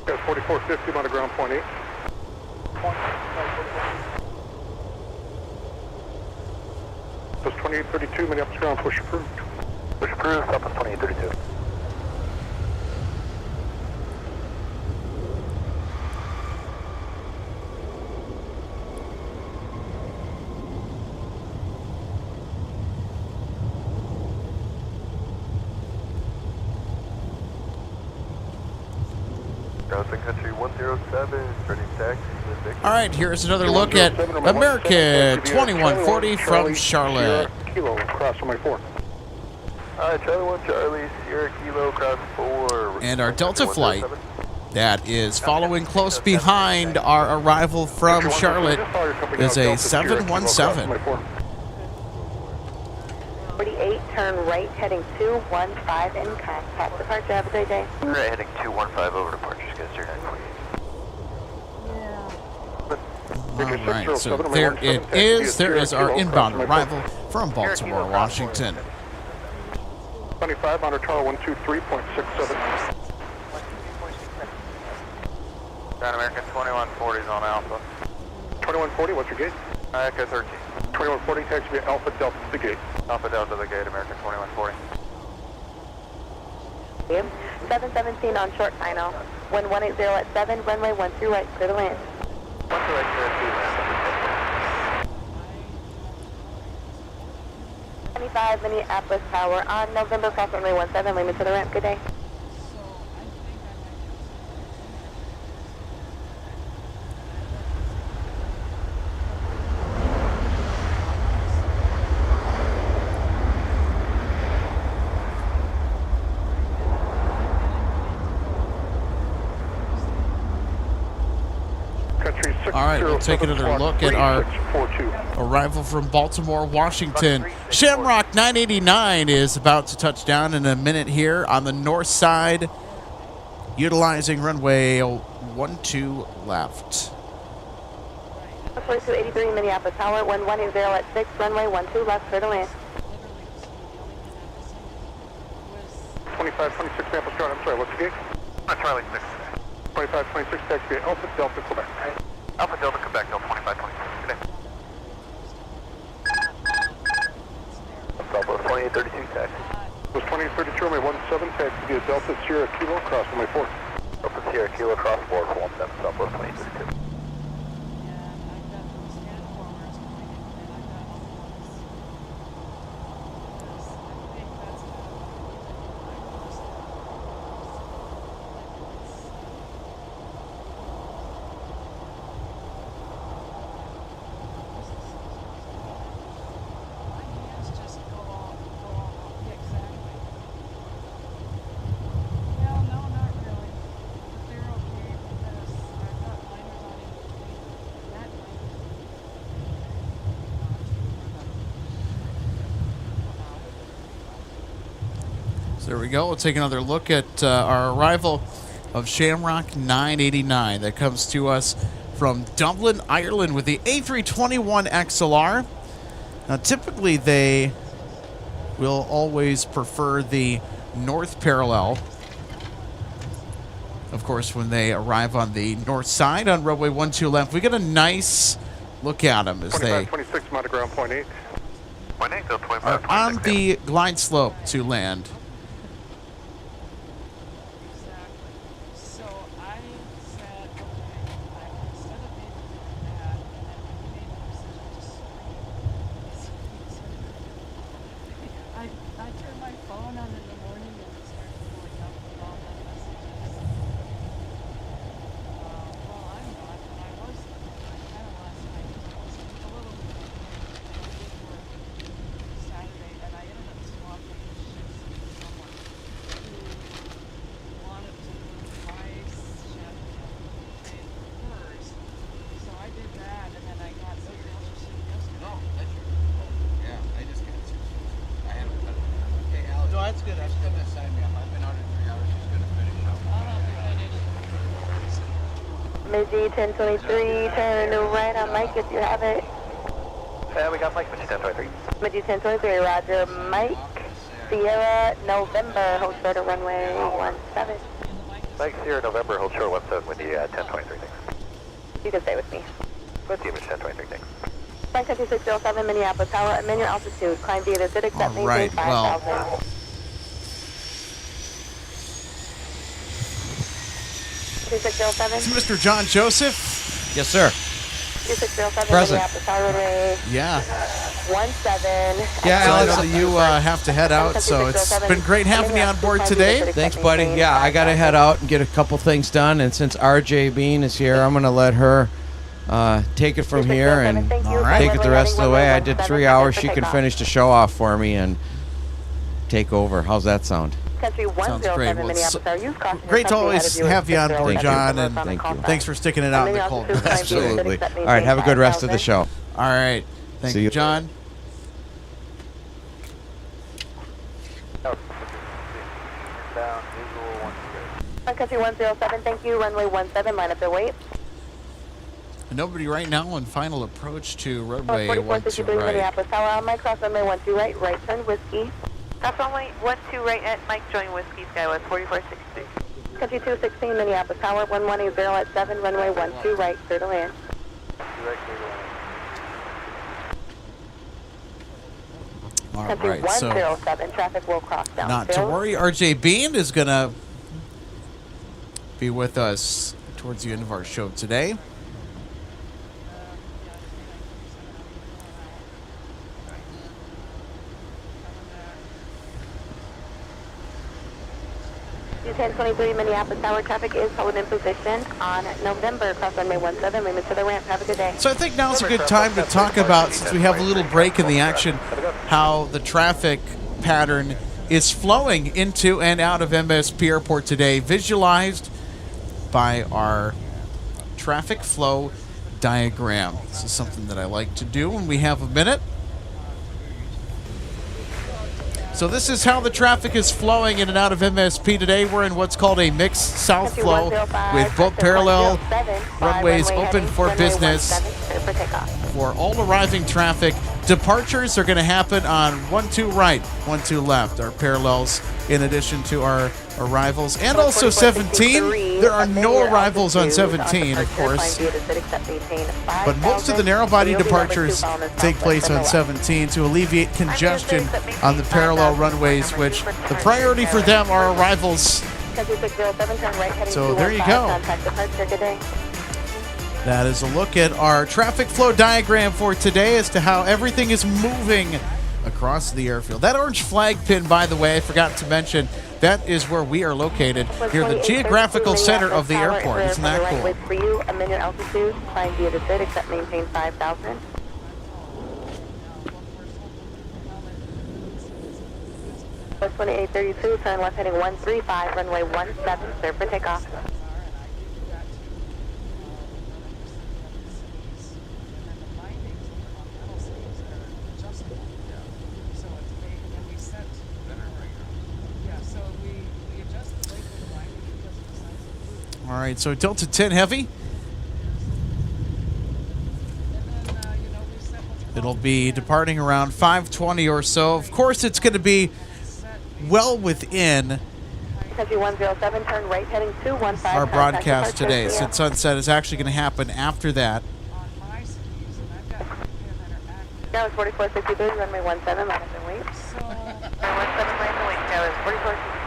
Got 4450 on the ground point 8. That's 2832, Minneapolis ground, push approved. Push approved, up on 2832. Sun Country 107, starting taxi. All right, here's another look at American 2140 from Charlotte. Kilo, cross runway 4. Charlie 1, Charlie, Sierra Kilo, cross 4. And our Delta flight that is following close behind our arrival from Charlotte is a 717. 48 turn right heading 215 in contact. Departure, have a great day. Right, heading 215 over departure, guys, 0948. All right, so there it is. There is our inbound arrival from Baltimore, Washington. 25 on tower 123.67. Ground American 2140 is on Alpha. 2140, what's your gate? Echo 13. 2140, taxi via Alpha Delta to the gate. Alpha Delta to the gate, American 2140. 717 on short final. Wind 180 at 7, runway 12 right, clear to land. 12 right, clear to land. 25 Minneapolis Tower on November, cross runway 17, limit to the ramp. Good day. All right, we'll take another look at our arrival from Baltimore, Washington. Shamrock 989 is about to touch down in a minute here on the north side, utilizing runway 12 left. 4283 Minneapolis Tower, wind 180 at 6, runway 12 left, clear to land. 2526 Minneapolis Tower, I'm sorry, what's the gate? Charlie 6. 2526, taxi via Alpha Delta, Quebec. Alpha Delta, Quebec, Delta 2526. Good day. Alpha 2832, taxi. Was 2832, runway 17, taxi via Delta Sierra Kilo, cross runway 4. Delta Sierra Kilo, cross board 17, Southwest 2832. There we go. We'll take another look at our arrival of Shamrock 989 that comes to us from Dublin, Ireland with the A321 XLR. Now, typically they will always prefer the north parallel. Of course, when they arrive on the north side on runway 12 left, we get a nice look at them as they 2526, mount to ground, point 8. Point 8, so 25, are on the glide slope to land. Midget 1023, turn right on Mike if you have it. We got Mike, Midget 1023. Midget 1023, roger. Mike, Sierra, November, hold short of runway 17. Mike, Sierra, November, hold short 17 with the 1023, thanks. You can stay with me. With you, Midget 1023, thanks. Sun Country 607, Minneapolis Tower, amend your altitude. Climb via the Zitix at All right, 5,000. 2607. It's Mr. John Joseph. Yes, sir. 2607, Present. Minneapolis Tower, runway Yeah. 17. Yeah, So I Alex, know you have to head out, so it's been great having you on board today. Thanks, buddy. Yeah, I got to head out and get a couple things done. And since RJ Bean is here, I'm going to let her take it from here and take it the rest of the way. I did 3 hours. She can finish the show off for me and take over. How's that sound? Country Sounds great. Well, it's great to always have you on board, John, and Thank you. thanks for sticking it out in the cold. Absolutely. All right, have a good rest of the show. All right. Thank See you, you. John. Sun Country 107, thank you. Runway 17, line up their weight. Nobody right now on final approach to runway 12 4463 right. Minneapolis Tower on Mike, cross runway 12 right, right turn, whiskey. Cross runway 12 right at Mike, join whiskey, Skywest 4463. Country 216 Minneapolis Tower, 1180 at 7, runway 12 right, clear to land. All Country right, so 107, traffic will cross down. not to worry. RJ Bean is going to be with us towards the end of our show today. U-1023 Minneapolis Tower, traffic is holding in position on November, cross runway 17, limit to the ramp. Have a good day. So I think now's a good time to talk about, since we have a little break in the action, how the traffic pattern is flowing into and out of MSP Airport today, visualized by our traffic flow diagram. This is something that I like to do when we have a minute. So this is how the traffic is flowing in and out of MSP today. We're in what's called a mixed south flow with both parallel runways open for business for all arriving traffic. Departures are going to happen on 12 right, 12 left, our parallels, in addition to our arrivals. And also 17. There are no arrivals on 17, of course. But most of the narrow-body departures take place on 17 to alleviate congestion on the parallel runways, which the priority for them are arrivals. So there you go. That is a look at our traffic flow diagram for today as to how everything is moving across the airfield. That orange flag pin, by the way, I forgot to mention, that is where we are located, near the geographical center of the airport. Isn't that cool? For you, a minute altitude, climb via the sit, except maintain 5,000. West 2832, turn left heading 135, runway 17, clear for takeoff. All right, so Delta 10 Heavy. It'll be departing around 5:20 or so. Of course, it's going to be well within Country 107, turn right heading 215. our broadcast today, since sunset is actually going to happen after that. That was 4463, runway 17, line up and wait. 17, line and wait, Skywest 4463.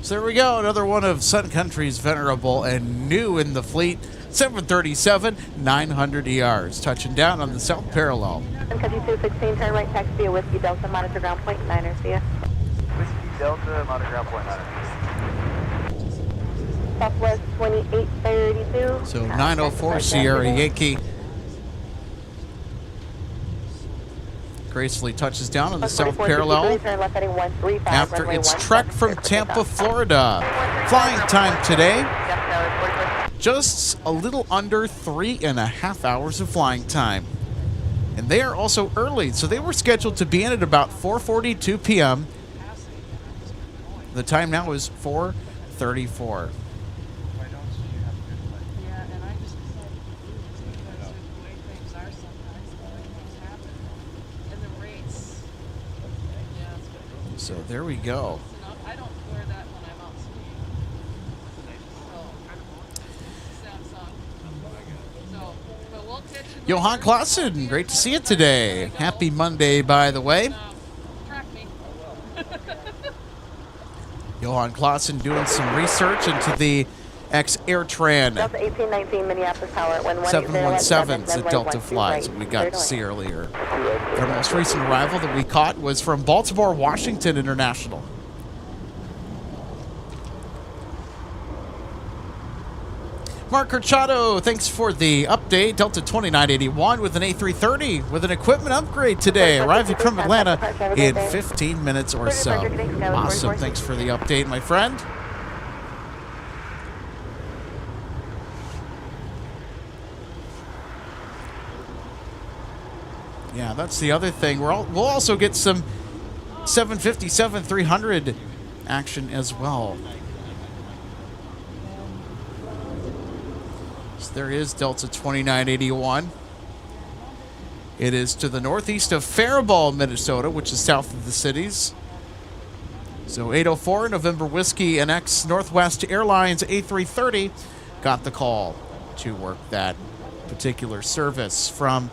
So there we go, another one of Sun Country's venerable and new in the fleet 737, 900 ERs, touching down on the south parallel. Sun Country 216, turn right, taxi via Whiskey Delta, monitor ground point, 9er, see ya. Whiskey Delta, monitor ground point 9er. Southwest 2832. So 904 Sierra Yankee gracefully touches down on the south parallel after its trek from Tampa, Florida. Flying time today, just a little under 3.5 hours of flying time. And they are also early, so they were scheduled to be in at about 4:42 p.m. The time now is 4:34. So there we go. I don't wear that when I'm out skiing. Johan Clausen, great to see you today. Happy Monday, by the way. Track me. Johan Clausen doing some research into the ex-Airtran Delta 1819 Minneapolis Tower, 717s that Delta flies that we got to see earlier. Their most recent arrival that we caught was from Baltimore, Washington International. Mark Corchado, thanks for the update. Delta 2981 with an A330 with an equipment upgrade today, arriving from Atlanta in 15 minutes or so. Awesome. Thanks for the update, my friend. Yeah, that's the other thing. We'll also get some 757-300 action as well. So there is Delta 2981. It is to the northeast of Faribault, Minnesota, which is south of the cities. So 804 November Whiskey NX Northwest Airlines A330 got the call to work that particular service from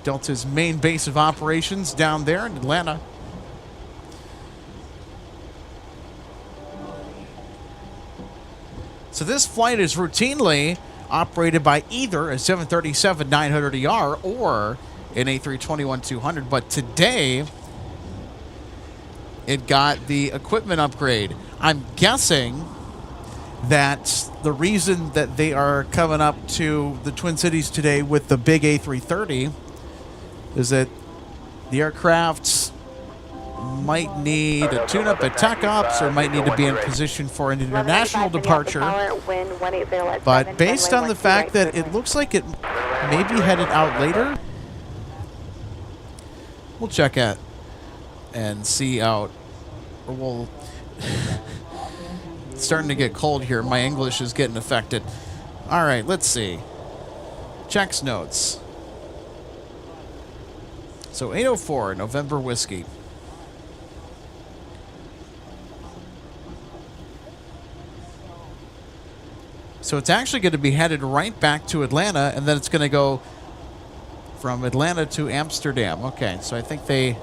Delta's main base of operations down there in Atlanta. So this flight is routinely operated by either a 737-900ER or an A321-200, but today it got the equipment upgrade. I'm guessing that the reason that they are coming up to the Twin Cities today with the big A330 is that the aircraft might need a tune-up at tech ops or might need to be in position for an international departure. But based on the fact that it looks like it may be headed out later, we'll check it and see out. Or we'll... It's starting to get cold here. My English is getting affected. All right, let's see. Checks notes. So 804 November Whiskey. So it's actually going to be headed right back to Atlanta, and then it's going to go from Atlanta to Amsterdam. Okay, so I think they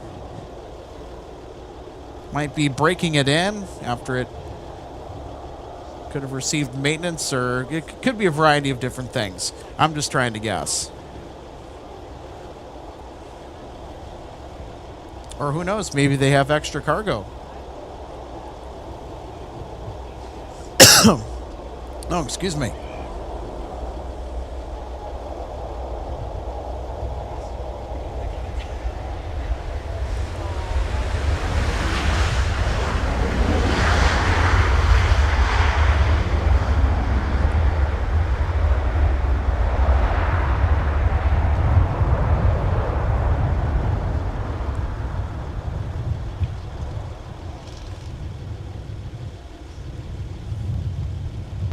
might be breaking it in after it could have received maintenance, or it could be a variety of different things. I'm just trying to guess. Or who knows, maybe they have extra cargo. Oh, excuse me.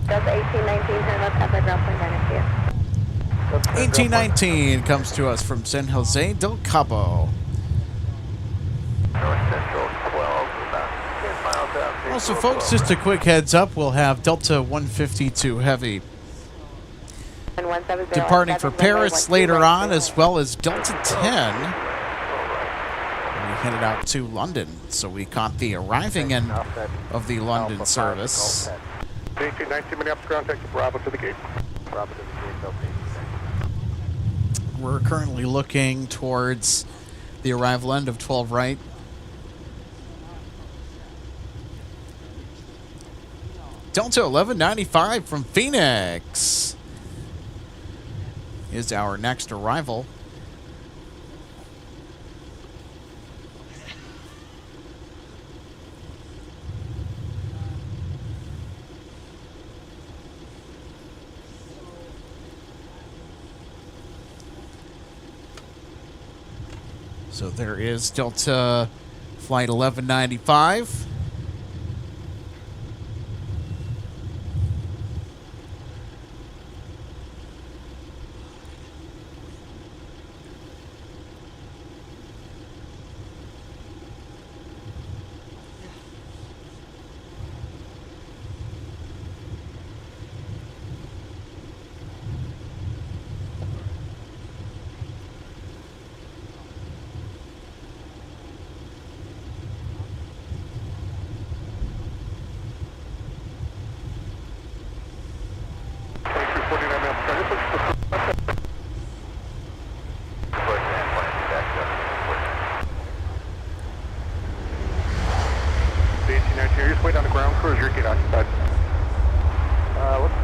Delta 1819, turn left, contact ground point 9 1819 comes to us from San Jose del Cabo. North Central 12, about 10 miles out. Also, folks, just a quick heads up, we'll have Delta 152 Heavy departing for Paris later on, as well as Delta 10. We headed out to London, so we caught the arriving end of the London service. 1819 Minneapolis ground, take the Bravo to the gate. Bravo to the gate, Delta 1819. We're currently looking towards the arrival end of 12 right. Delta 1195 from Phoenix is our next arrival. So there is Delta Flight 1195.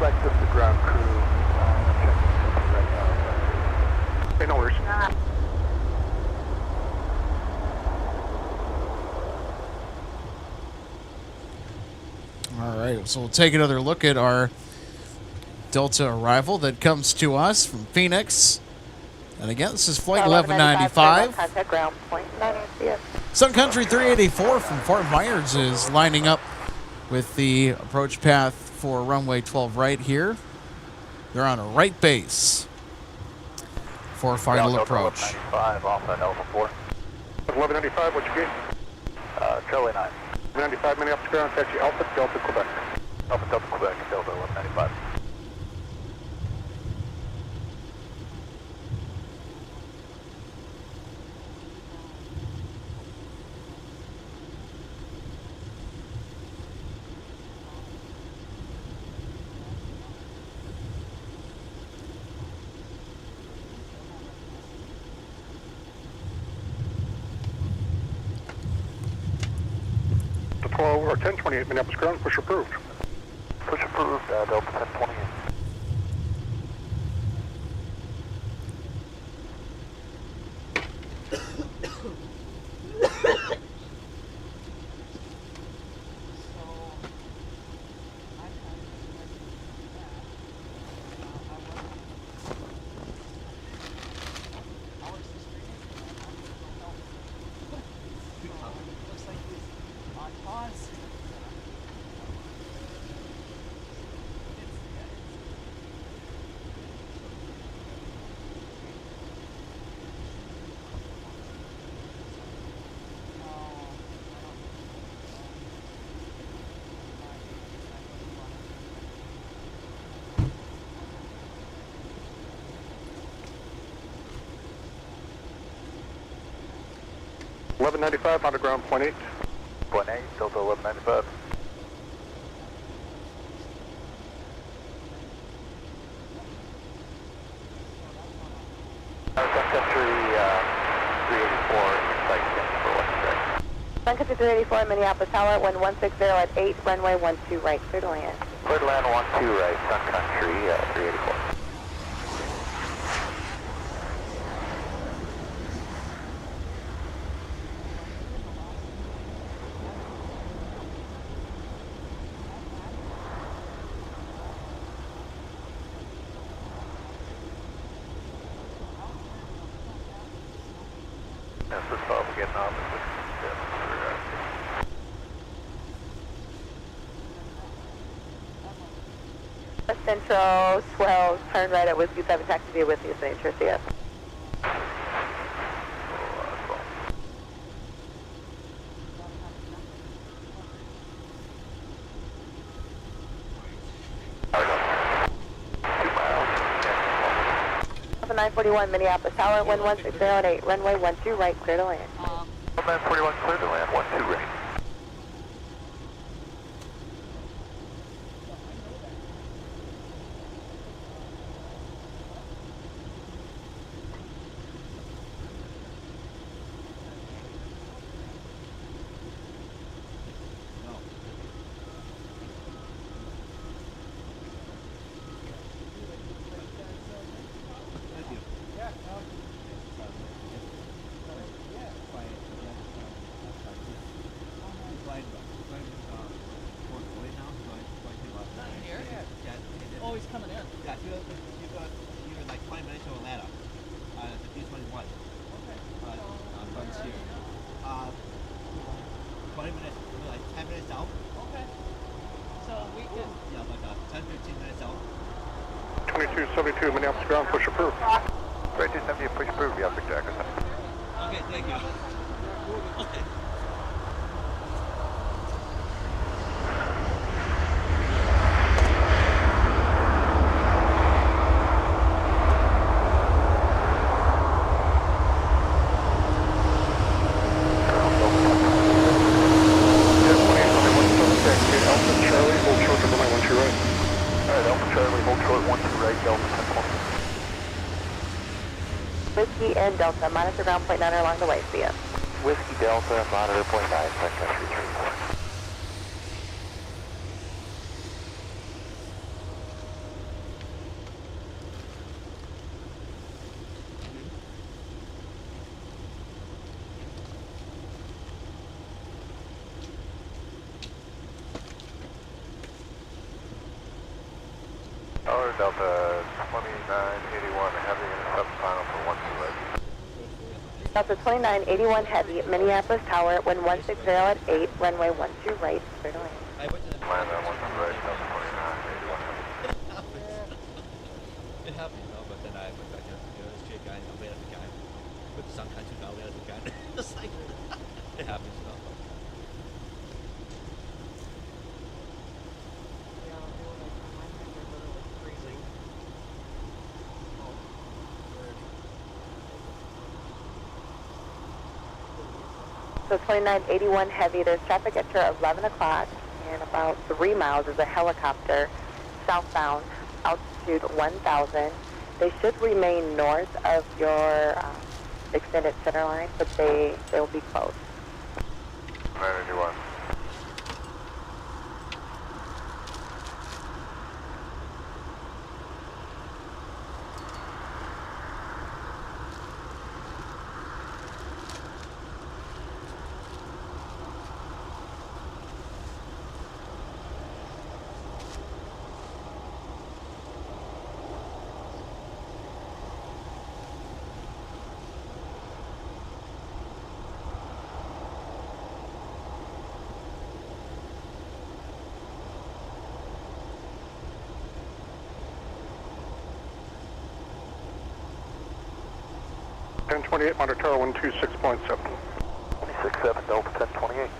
flag just the ground crew. Checking right now. Okay, no worries. All right, so we'll take another look at our Delta arrival that comes to us from Phoenix. And again, this is Flight 1195. Contact ground point 9 CS. Sun Country 384 from Fort Myers is lining up with the approach path for runway 12 right here. They're on a right base for final approach. 1195 off at Alpha 4. 1195, what's your gate? Charlie 9. 95 Minneapolis ground, taxi Alpha, Delta, Quebec. Alpha Delta Quebec, Delta 1195. The 12 or 1028 Minneapolis ground, push approved. Push approved, Delta 1028. $11.95 on the ground, point 8. Point 8, Delta 1195. Sun Country 384, insight for West Track. Sun Country 384, Minneapolis Tower, 1160 at 8, runway 12 right, clear to land. Clear to land 12 right, Sun Country 384. Central 12, turn right at Whiskey 7, taxi via Whiskey, signature CS. Alpha 941, Minneapolis Tower, 1160 at 8, runway 12 right, clear to land. 941, clear to land, 12 right. Minneapolis ground, push approved. Right, 270, push approved, yeah, Big Jack. Okay, thank you. Okay. Whiskey and Delta, monitor ground point 9 along the way, see ya. Whiskey Delta, monitor point 9, Sun Country 34. Delta 2981 Heavy in the subfinal for 12 right. Delta 2981 Heavy, Minneapolis Tower, wind 160 at 8, runway 12 right, straight away. I went to the Land on 12 right, Delta 2981. It happened, you know, but then I went back to this chick guy, I waited at the guy with the Sun Country, I waited at the guy. It's like, it happens, you know. So 2981 Heavy, there's traffic at your 11 o'clock, and about 3 miles is a helicopter southbound, altitude 1,000. They should remain north of your extended center line, but they'll be close. 981. Ten 28, Monitor Tower 126.7. 267 Delta 1028.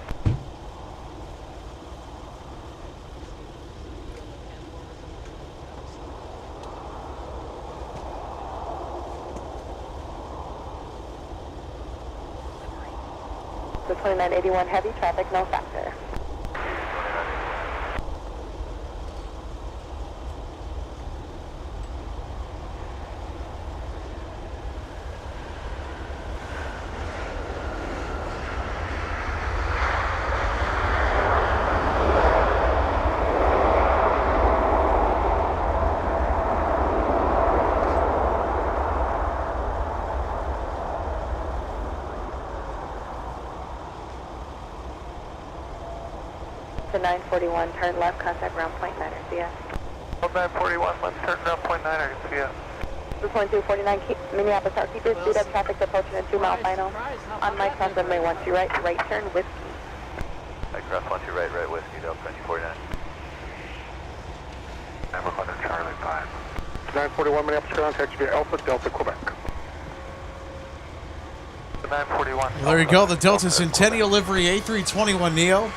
So 2981 Heavy, traffic no factor. To 941, turn left, contact ground point 9er, see ya. 941, let's turn ground point 9er, see ya. This is 1249, Minneapolis Tower, keep your speed up, traffic approaching a 2-mile final. On Mike, on runway 12 right turn, whiskey. Mike, cross 12 right, whiskey, Delta 2049. Number 100 Charlie 5. 941 Minneapolis ground, taxi via Alpha, Delta, Quebec. 941. Well, there you go, the Delta Centennial livery A321neo.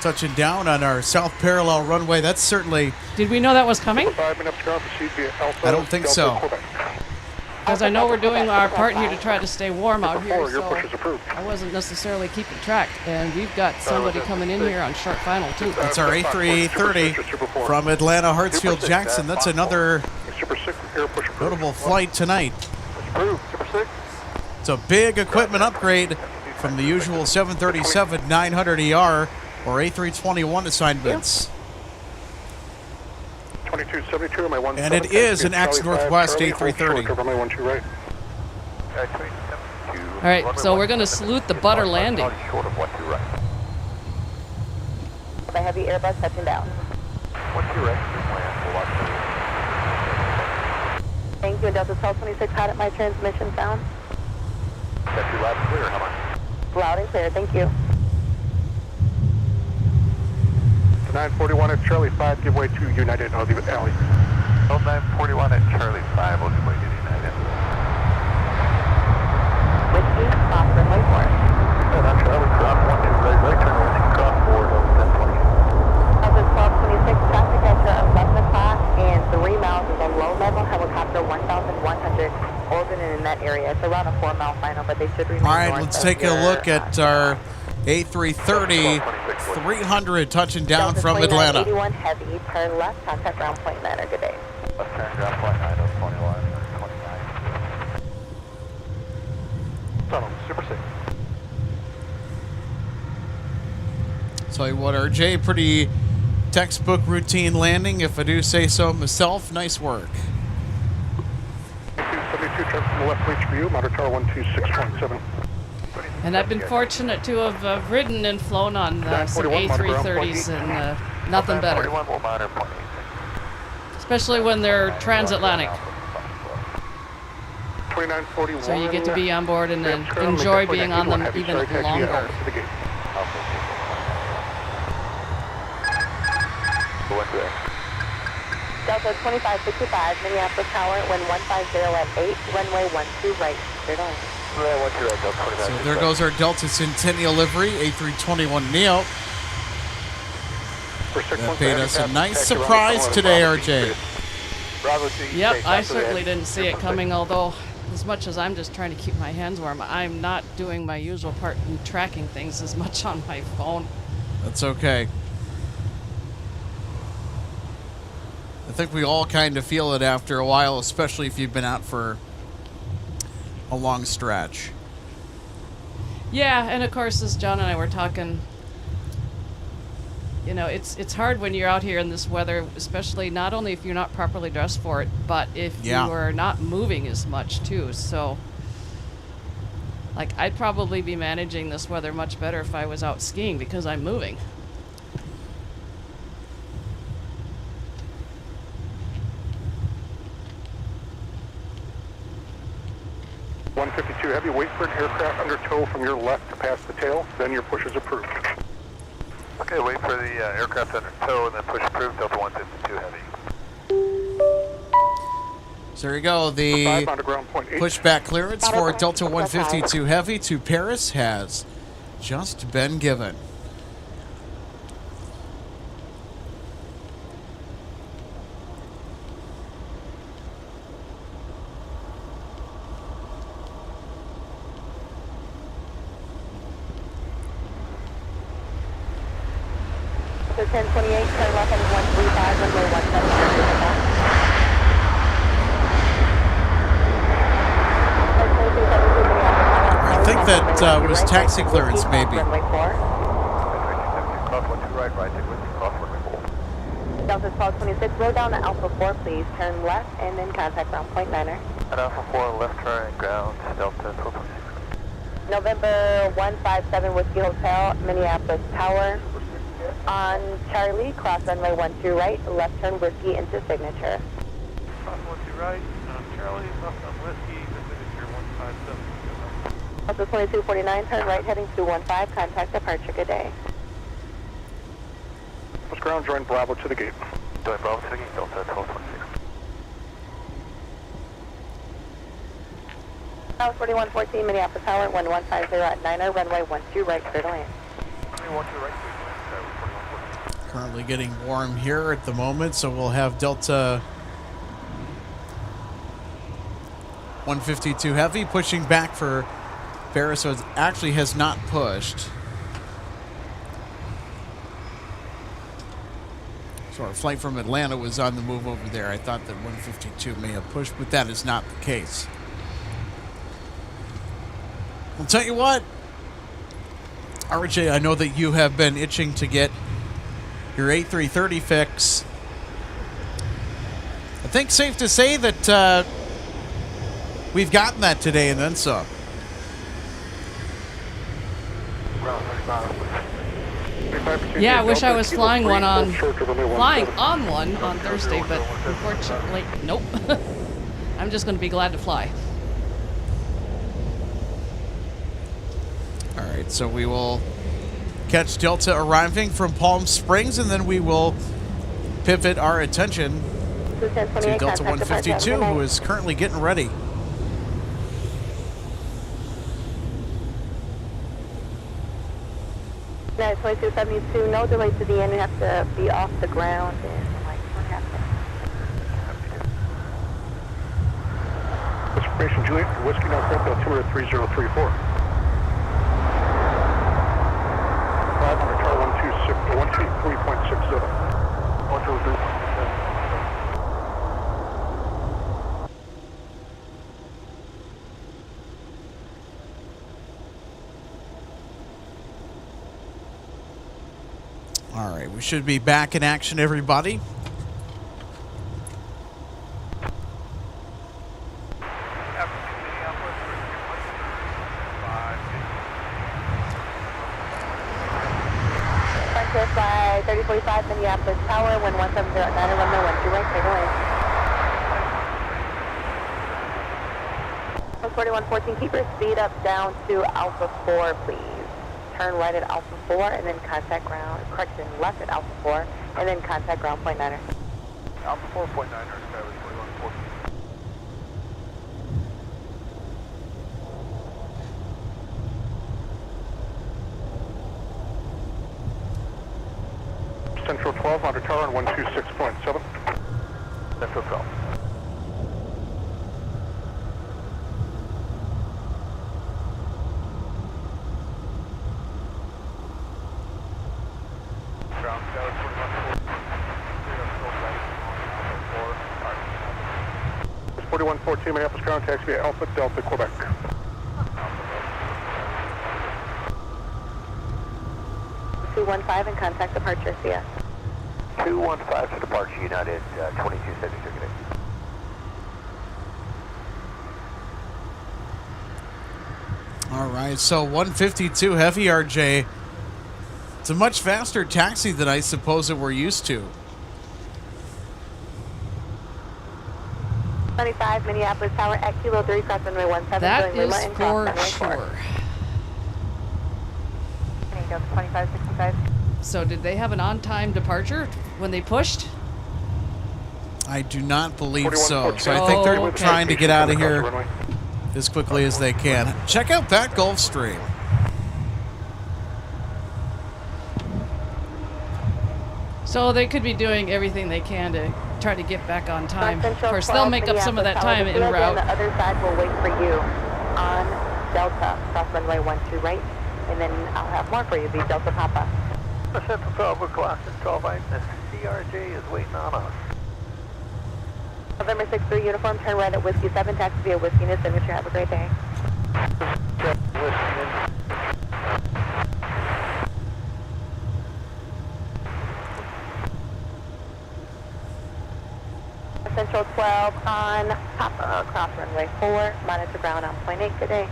Touching down on our south parallel runway. That's certainly... Did we know that was coming? 5 minutes ground, proceed via Alpha, I don't think Delta, so. Quebec. Because I know we're doing our part here to try to stay warm out here, Your push is so approved. I wasn't necessarily keeping track. And we've got somebody coming in here on short final, too. That's our A330 from Atlanta, Hartsfield, Jackson. That's another Super 6, air push approved. notable flight tonight. Approved, Super 6. It's a big equipment upgrade from the usual 737-900ER or A321 assignments. 2272, my 17. And it is an Axe Northwest A330. Runway 12 right. All right, so we're going to salute the butter landing. Short of 12 right. The heavy Airbus touching down. 12 right, land, Thank you, Delta 1226, how did my transmission sound? That's your loud and clear, how much? Loud and clear, thank you. To 941 at Charlie 5, give way to United, I'll leave it alley. 941 at Charlie 5, we'll give way to United. Whiskey, off runway 4. And on Charlie, cross 12 right turn, whiskey, cross 4, Delta 1020. Delta 1226, traffic at your 11 o'clock and 3 miles is a low-level helicopter 1,100 orbiting in that area. It's around a 4-mile final, but they should remain All right, north let's of take a your, look at our A330 300 touching down Delta from Atlanta. 2981 heavy, turn left, contact ground point 9er, good day. Left turn, ground point 9, 21, 29. Tunnel, Super 6. Tell you what, RJ, pretty textbook routine landing, if I do say so myself. Nice work. 272, turn from the left reach view, Monitor Tower 126.7. And I've been fortunate to have ridden and flown on some A330s and nothing better. 41 will monitor point 86. especially when they're transatlantic. 2941. So you get to be on board and then Square, enjoy make being that on them heavy even start, taxi longer. out to the gate. Delta 2565, Minneapolis Tower, wind 150 at 8, runway 12 right, cleared on. So there goes our Delta Centennial livery, A321neo. That paid us a nice surprise today, RJ. Yep, I certainly didn't see it coming, although as much as I'm just trying to keep my hands warm, I'm not doing my usual part in tracking things as much on my phone. That's okay. I think we all kind of feel it after a while, especially if you've been out for a long stretch. Yeah, and of course, as John and I were talking, you know, it's hard when you're out here in this weather, especially not only if you're not properly dressed for it, but if you are not moving as much too. So, like, I'd probably be managing this weather much better if I was out skiing because I'm moving. $152 heavy, wait for an aircraft under tow from your left to pass the tail, then your push is approved. Okay, wait for the aircraft under tow and then push approved, Delta 152 heavy. So there you go. The pushback clearance for Delta 152 Heavy to Paris has just been given. So 1028, turn left and 135, runway 17. I think that was taxi clearance, maybe. Delta 1226, roll down to Alpha 4, please. Turn left and then contact ground point 9er. At Alpha 4, left turn, ground, Delta 1226. November 157, Whiskey Hotel, Minneapolis Tower. On Charlie, cross runway 12 right, left turn Whiskey into signature. Cross 12 right, on Charlie, left on Whiskey, the signature 157. Delta 2249, turn right heading 215, contact departure, good day. West ground, join Bravo to the gate. Join Bravo to the gate, Delta 1226. South 4114, Minneapolis Tower, 1150 at 9er, runway 12 right, clear to land. Runway 12 right, Currently getting warm here at the moment, so we'll have Delta 152 Heavy pushing back for Paris, so it actually has not pushed. So our flight from Atlanta was on the move over there. I thought that 152 may have pushed, but that is not the case. I'll tell you what, RJ, I know that you have been itching to get your A330 fix. I think safe to say that we've gotten that today and then some. Yeah, I wish I was flying on one on Thursday, but unfortunately, nope. I'm just going to be glad to fly. All right, so we will catch Delta arriving from Palm Springs, and then we will pivot our attention to Delta 152, who is currently getting ready. No, 2272, no delay to the end. You have to be off the ground. And like, what happened? Information Juliet, Whiskey North Delta 23034. 500 car 123.60. 123.60. All right, we should be back in action, everybody. Frontier flag 3045 Minneapolis Tower, wind 1709, runway 12 right, clear to land. 4114, keep your speed up down to Alpha 4, please. Turn right at Alpha 4 and then contact ground, correction, left at Alpha 4 and then contact ground point 9er. Alpha 4.9er, Skyway 4114. Central 12, under tower on 126.7. Central 12. Ground, Skyway 4114. 4114, Minneapolis ground, taxi via Alpha Delta, Quebec. 215 and contact departure, see ya. 215 to departure United, 2270 circuit. All right, so 152 heavy, RJ. It's a much faster taxi than I suppose that we're used to. 25 Minneapolis Tower at Kilo 3, cross runway 17. That Lima is and cross for runway 4. sure. There you go, 2565. So did they have an on-time departure when they pushed? I do not believe so. 4114. So I think they're Okay. trying to get out of Across the here runway. as quickly as they can. Check out that Gulf Stream. So they could be doing everything they can to try to get back on time. Of Central course, 12, they'll make up some of that Minneapolis time Tower. en The field route. on the other side will wait for you on Delta, cross runway 12 right, and then I'll have more for you, the Delta Papa. Central 12, we're Glasgow 12, the CRJ is waiting on us. November 63 uniform, turn right at Whiskey 7, taxi via Whiskey and his signature. Have a great day. Central 12 on Papa, cross runway 4, monitor ground on point 8. Good day.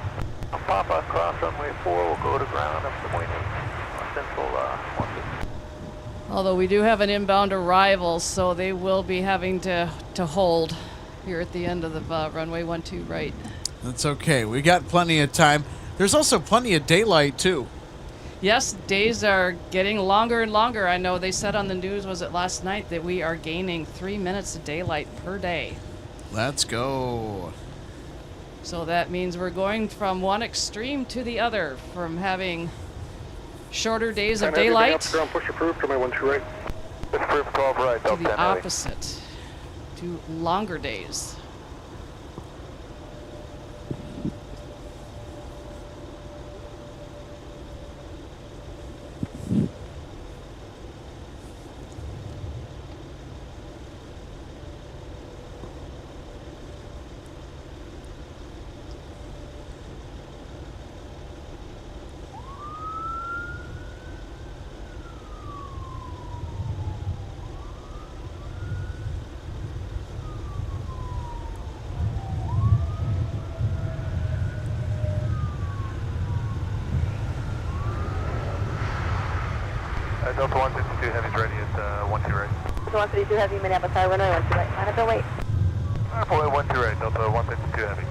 Papa, cross runway 4, we'll go to ground up to point 8. Central 150. Although we do have an inbound arrival, so they will be having to hold here at the end of the runway 12 right. That's okay. We got plenty of time. There's also plenty of daylight, too. Yes, days are getting longer and longer. I know they said on the news, was it last night, that we are gaining 3 minutes of daylight per day. Let's go. So that means we're going from one extreme to the other, from having shorter days of daylight Ground push approved, runway 12 right. It's approved 12 right, to Delta the 10 heavy. opposite, to longer days. Delta 152 heavy's ready at 12 right. Delta 152 heavy, Minneapolis Tower, runway 12 right. Monitor wait. Runway 12 right, Delta 152 heavy.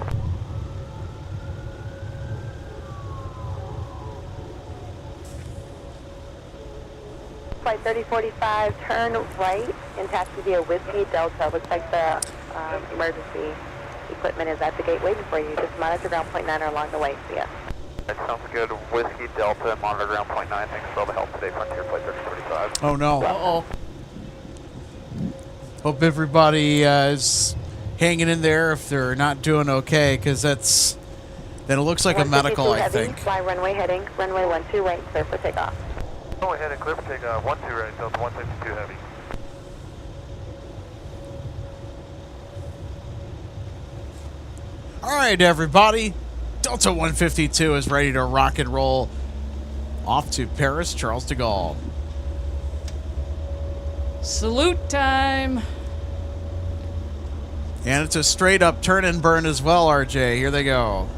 Flight 3045, turn right and taxi via Whiskey Delta. Looks like the emergency equipment is at the gate waiting for you. Just monitor ground point 9 along the way. See ya. That sounds good. Whiskey Delta, monitor ground point 9. Thanks for all the help today, Frontier Flight 3045. Oh, no. Uh-oh. Hope everybody is hanging in there if they're not doing okay, because then it looks like a medical, I heavy, think. fly runway heading, runway 12 right, clear for takeoff. Runway heading clear for takeoff, 12 right, Delta 152 heavy. All right, everybody. Delta 152 is ready to rock and roll off to Paris, Charles de Gaulle. Salute time. And it's a straight up turn and burn as well, RJ. Here they go.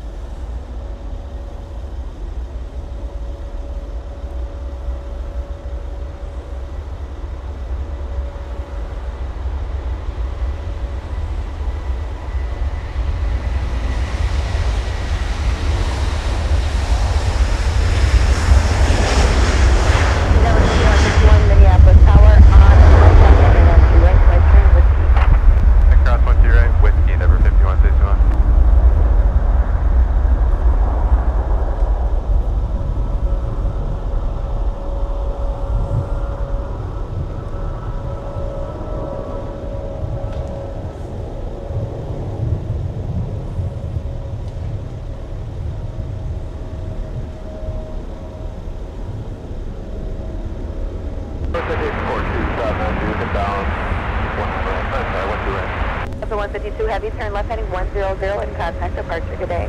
152 Heavy, turn left heading 100 and contact departure. Good day.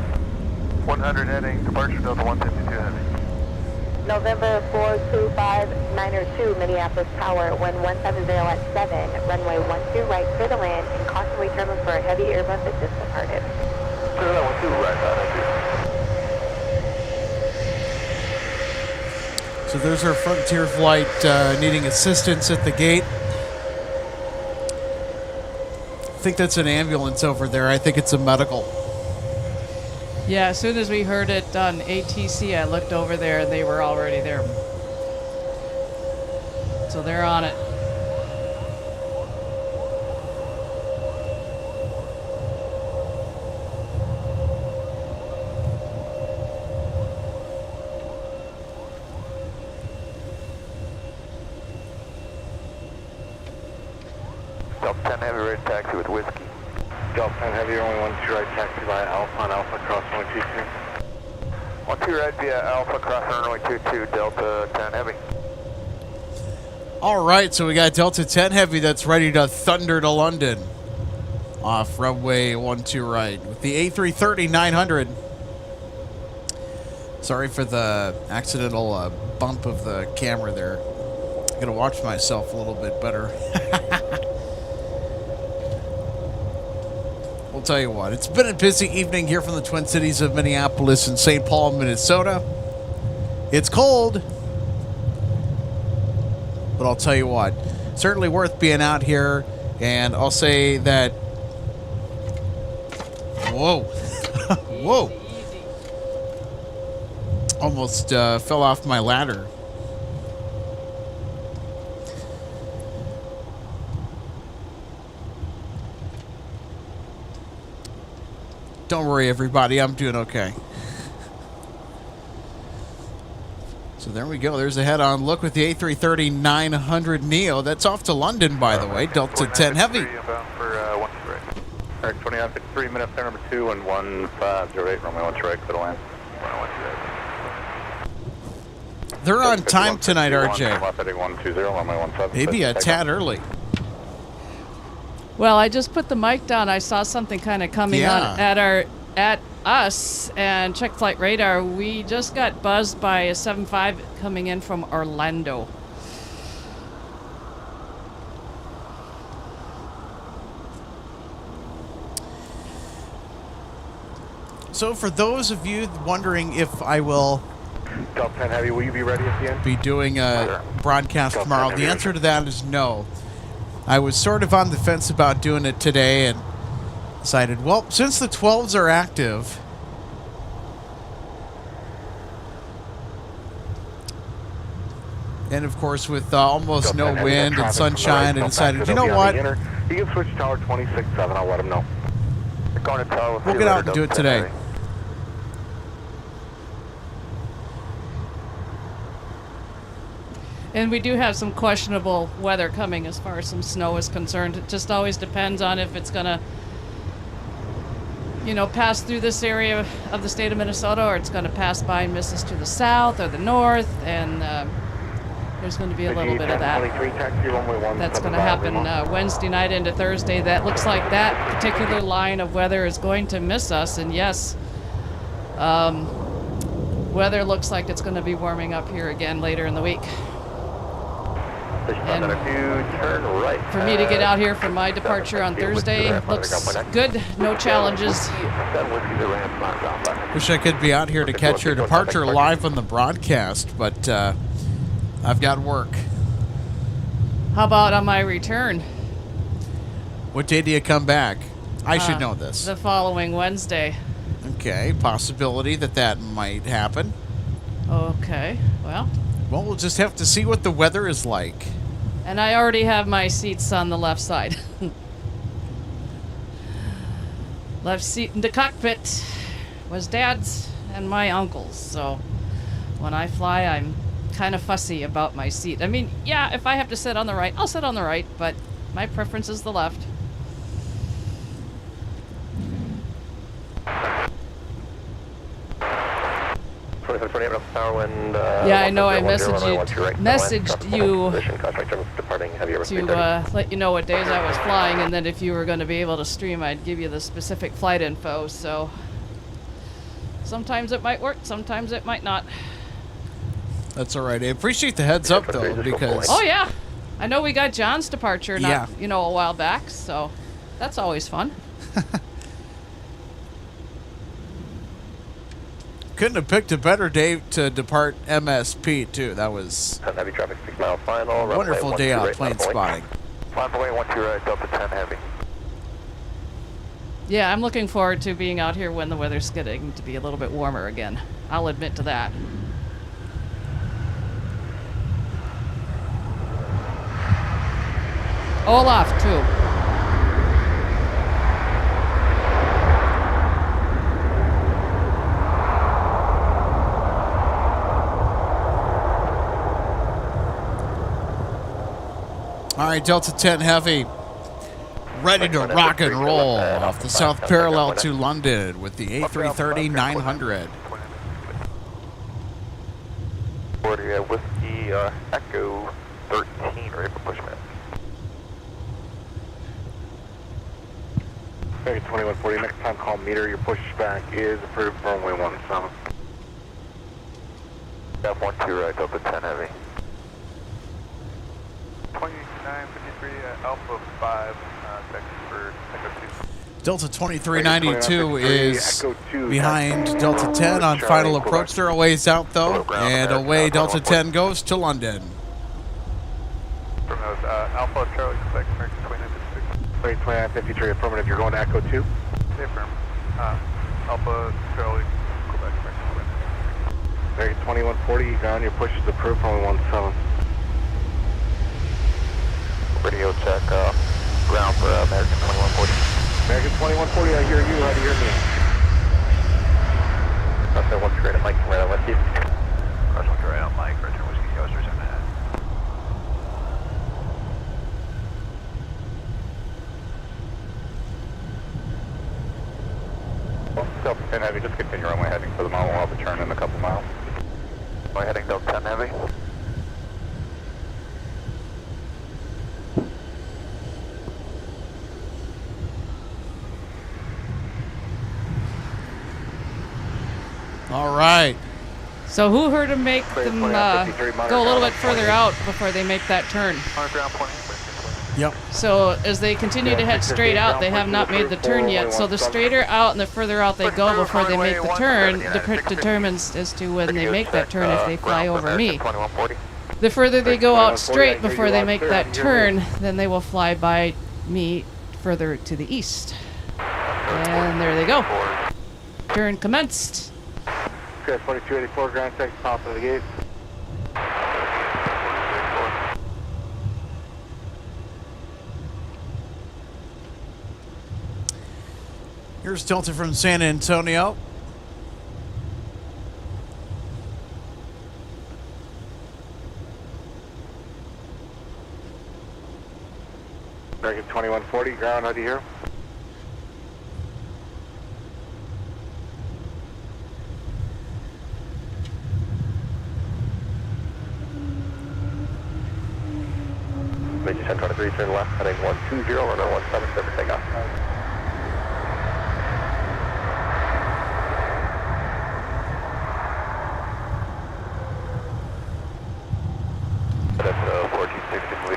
100 heading, departure Delta 152 Heavy. November 42592 Minneapolis Tower, wind 170 at 7, runway 12 right, clear to land, and caution we determined for a heavy airbus that just departed. Clear that 12 right, So there's our Frontier flight needing assistance at the gate. I think that's an ambulance over there. I think it's a medical. Yeah, as soon as we heard it on ATC, I looked over there and they were already there. So they're on it. Delta 10 Heavy, ready to taxi with whiskey. Delta 10 Heavy, only 12 right, taxi via Alpha on Alpha, cross runway 22. 12 right via Alpha, cross runway 22, Delta 10 Heavy. All right, so we got Delta 10 Heavy that's ready to thunder to London off runway 12 right with the A330-900. Sorry for the accidental bump of the camera there. I gotta watch myself a little bit better. We'll tell you what, it's been a busy evening here from the Twin Cities of Minneapolis and St. Paul, Minnesota. It's cold, but I'll tell you what, certainly worth being out here. And I'll say that, whoa, whoa, almost fell off my ladder. Don't worry, everybody. I'm doing okay. So there we go. There's a head-on look with the A330-900 Neo. That's off to London, by the way. Delta 10 Heavy. Eric 2953, minute center number 2 and 1508, runway 12 right, clear to land. They're on time tonight, RJ. 120, runway 17. Maybe a tad early. Well, I just put the mic down. I saw something kind of coming on at us and check flight radar. We just got buzzed by a 75 coming in from Orlando. So for those of you wondering if I will Delta 10 Heavy, will you be ready at the end? be doing a broadcast tomorrow, the answer to that is no. I was sort of on the fence about doing it today and decided, well, since the 12s are active, and of course with almost no wind and sunshine, I decided, you know what? You can switch to tower 26-7, I'll let them know. We'll get out and do it today. And we do have some questionable weather coming as far as some snow is concerned. It just always depends on if it's going to, you know, pass through this area of the state of Minnesota, or it's going to pass by and miss us to the south or the north. And there's going to be a little bit of that. That's going to happen Wednesday night into Thursday. That looks like that particular line of weather is going to miss us. And yes, weather looks like it's going to be warming up here again later in the week. And for me to get out here for my departure on Thursday looks good. No challenges. Wish I could be out here to catch your departure live on the broadcast, but I've got work. How about on my return? What day do you come back? I should know this. The following Wednesday. Okay, possibility that might happen. Okay, well, we'll just have to see what the weather is like. And I already have my seats on the left side. Left seat in the cockpit was Dad's and my uncle's, so when I fly, I'm kind of fussy about my seat. I mean, yeah, if I have to sit on the right, I'll sit on the right, but my preference is the left. 2528 miles per hour, wind. Yeah, I know. I messaged you departing heavy over to let you know what days I was flying, and then if you were going to be able to stream, I'd give you the specific flight info. So sometimes it might work, sometimes it might not. That's all right. I appreciate the heads up, though, because... Oh, yeah. I know we got John's departure a while back, so that's always fun. Couldn't have picked a better day to depart MSP, too. That was heavy traffic, 6 mile final. Wonderful day out plane spotting. 5.8, 12 right, Delta 10 heavy. Yeah, I'm looking forward to being out here when the weather's getting to be a little bit warmer again. I'll admit to that. Olaf, too. All right, Delta 10 Heavy, ready to rock and roll off the south parallel to London with the A330-900. 40 Whiskey Echo 13, ready for pushback. American 2140, next time call meter, your pushback is approved for runway 17. F12 right, Delta 10 heavy. 2953 Alpha 5, text for Echo 2. Delta 2392 is behind Delta 10 on final approach. They're a ways out, though, and away Delta 10 goes to London. From those, Alpha Charlie, Quebec, American 2953. 2953, affirmative, you're going to Echo 2? Stay firm. Alpha Charlie, Quebec, American 2953. American 2140, you got your push is approved, runway 17. Radio check, ground for American 2140. American 2140, I hear you, how do you hear me? Cross 1 straight at Mike, right on Whiskey. Cross 1 straight at Mike, return Whiskey, Coasters in that. Delta 10 Heavy, just continue runway heading for the mile, we'll have a turn in a couple miles. Runway heading Delta 10 Heavy. All right. So who heard them make them go a little bit further out before they make that turn? Yep. So as they continue to head straight out, they have not made the turn yet. So the straighter out and the further out they go before they make the turn determines as to when they make that turn if they fly over me. The further they go out straight before they make that turn, then they will fly by me further to the east. And there they go. Turn commenced. Okay, 4284, ground check, top of the gate. Here's Delta from San Antonio. American 2140, ground, how do you hear? Major 1023, turn left, heading 120, runway 17, service takeoff.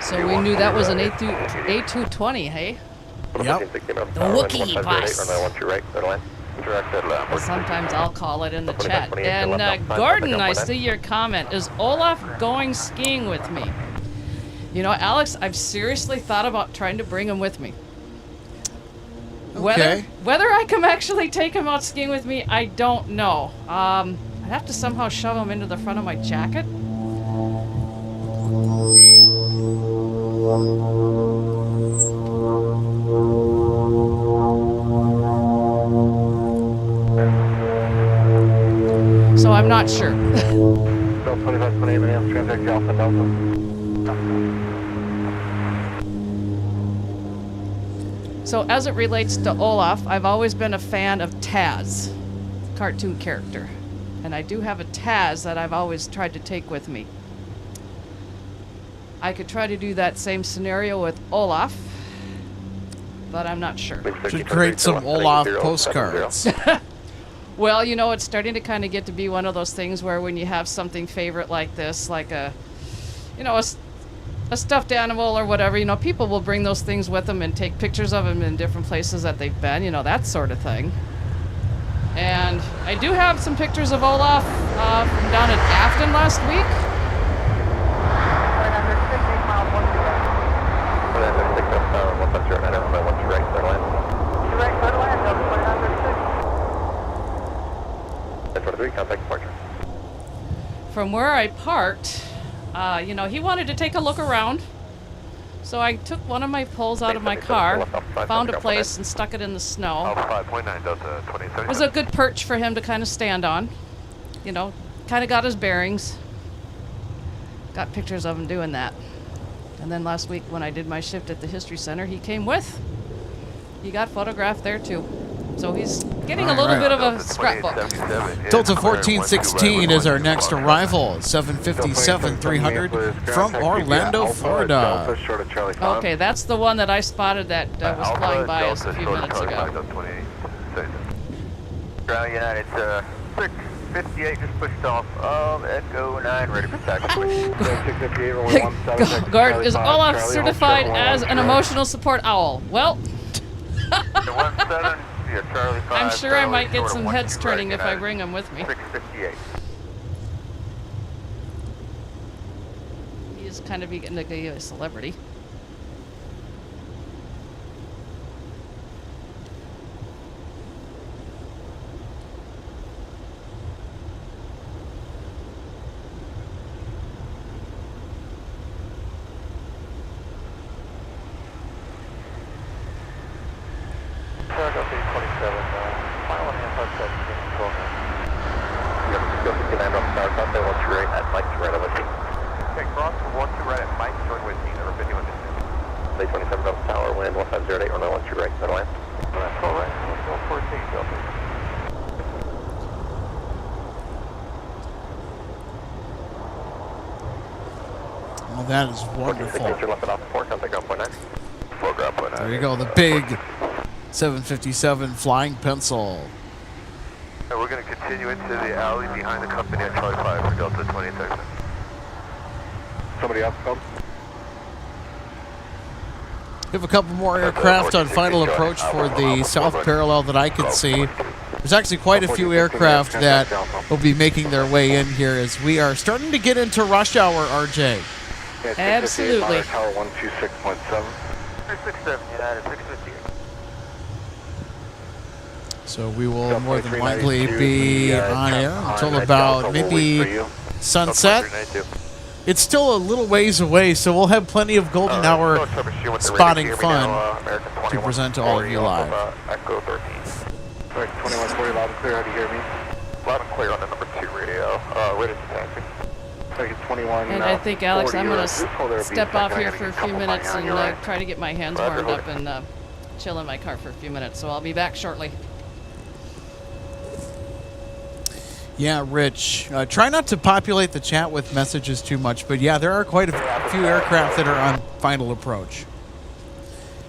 So we knew that was an A220, hey? Yep. The Wookiee bus. Sometimes I'll call it in the chat. And Gordon, I see your comment. Is Olaf going skiing with me? You know, Alex, I've seriously thought about trying to bring him with me. Okay. Whether I can actually take him out skiing with me, I don't know. I'd have to somehow shove him into the front of my jacket. So I'm not sure. Delta 2528, Minneapolis, transact Alpha Delta. So as it relates to Olaf, I've always been a fan of Taz, cartoon character. And I do have a Taz that I've always tried to take with me. I could try to do that same scenario with Olaf, but I'm not sure. Should create some Olaf postcards. Well, you know, it's starting to kind of get to be one of those things where when you have something favorite like this, like a stuffed animal or whatever, you know, people will bring those things with them and take pictures of them in different places that they've been, you know, that sort of thing. And I do have some pictures of Olaf from down at Afton last week. From where I parked, you know, he wanted to take a look around. So I took one of my poles out of my car, found a place and stuck it in the snow. It was a good perch for him to kind of stand on. You know, kind of got his bearings. Got pictures of him doing that. And then last week when I did my shift at the History Center, he came with. He got photographed there too. So he's getting a little bit of a scrapbook. Delta 1416 is our next arrival. 757-300 from Orlando, Florida. Okay, that's the one that I spotted that was flying by us a few minutes ago. Ground United 658 just pushed off of Echo 9, ready for taxi. Guard, is Olaf certified as an emotional support owl? Well, I'm sure I might get some heads turning if I bring him with me. 658. He is kind of getting to be a celebrity. Oh, that is wonderful. There you go, the big 757 flying pencil. And we're going to continue into the alley behind the company at Charlie 5 for Delta 2036. Somebody else come? We have a couple more aircraft on final approach for the south parallel that I can see. There's actually quite a few aircraft that will be making their way in here as we are starting to get into rush hour, RJ. Absolutely. Tower 126.7. 367 United 658. So we will more than likely be on air until about maybe sunset. It's still a little ways away, so we'll have plenty of golden hour spotting fun to present to all of you live. Echo 13. 2140, loud and clear. How do you hear me? Loud and clear on the number 2 radio. Ready to taxi. 21. And I think, Alex, I'm going to step off here for a few minutes and try to get my hands warmed up and chill in my car for a few minutes. So I'll be back shortly. Yeah, Rich. Try not to populate the chat with messages too much, but yeah, there are quite a few aircraft that are on final approach.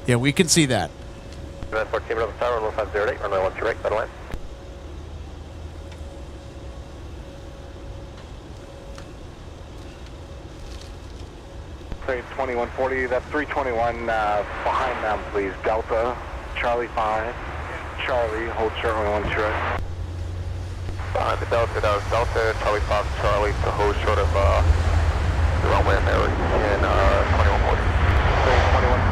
Yeah, we can see that. 14 on the tower, 1508, runway 12 right, settle in. Say 2140, that's 321 behind them, please. Delta, Charlie 5, Charlie, hold short runway 12 right. Behind the Delta, that was Delta, Charlie 5, Charlie, to hold short of the runway American 2140. Say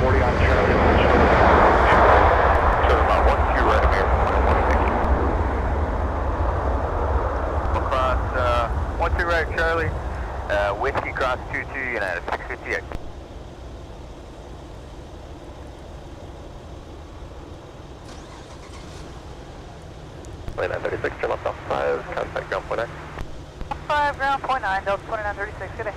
2140 on Charlie, hold short of about 1-2 right American 2140. Across 1-2 right Charlie, Whiskey cross 22 United 658. Lane 936, turn left off 5, contact ground point 9. 5, ground point 9, Delta 2936, good day.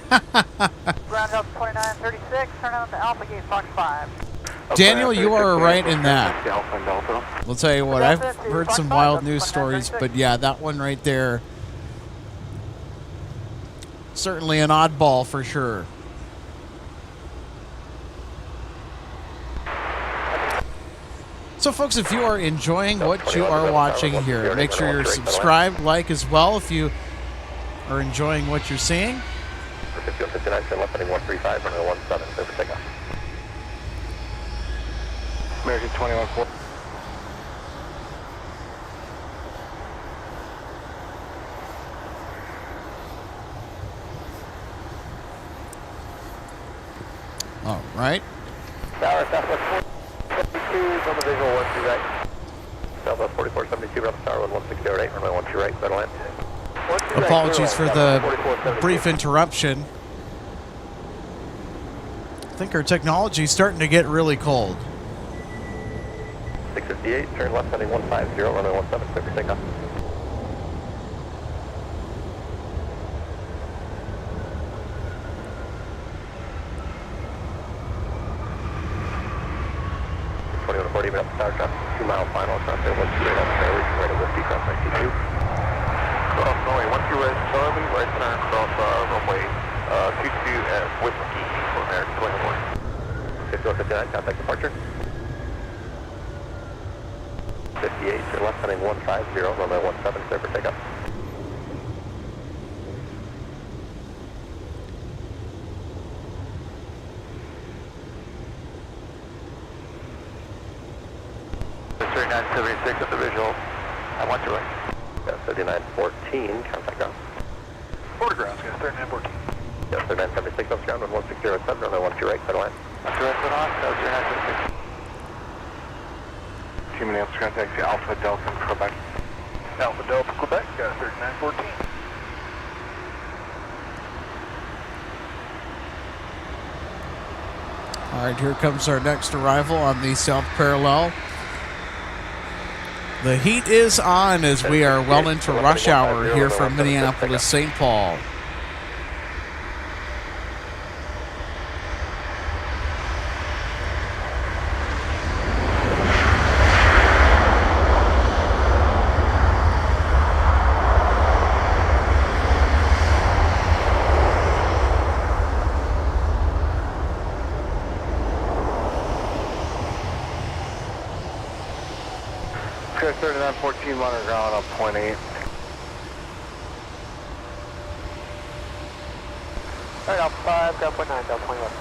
Ground Delta 2936, turn out to Alpha Gate Fox 5. Daniel, you are right in that. I'll tell you what, I've heard some wild news stories, but yeah, that one right there, certainly an oddball for sure. So, folks, if you are enjoying what you are watching here, make sure you're subscribed, like as well if you are enjoying what you're seeing. 5159, turn left heading 135, runway 17, clear for takeoff. American 214. All right. Tower, Southwest 472, on the visual 12 right. Southwest 4472, ground tower 1608, runway 12 right, clear to land. Apologies for the brief interruption. I think our technology is starting to get really cold. 658, turn left heading 150, runway 17, clear for takeoff. Tower traffic, 2 mile final, traffic 12 right on Charlie, right at Whiskey, cross 92. Cross runway 12 right Charlie, right turn cross runway 22 at Whiskey for American 21. 5159, contact departure. 58, turn left heading 150, runway 17, clear for takeoff. At the visual, I want you right. Yeah, 3914, contact ground. Border grounds, guys, 3914. Yeah, 3976, on ground, 1607, runway 12 right, clear line. 12 right, clear on, that was your 976. Team Minneapolis, contact the Alpha Delta Quebec. Alpha Delta Quebec, 3914. All right, here comes our next arrival on the South Parallel. The heat is on as we are well into rush hour here from Minneapolis, St. Paul. Okay, 3914, monitor ground up 0.8. Alright, Alpha 5, ground 0.9, Delta 21.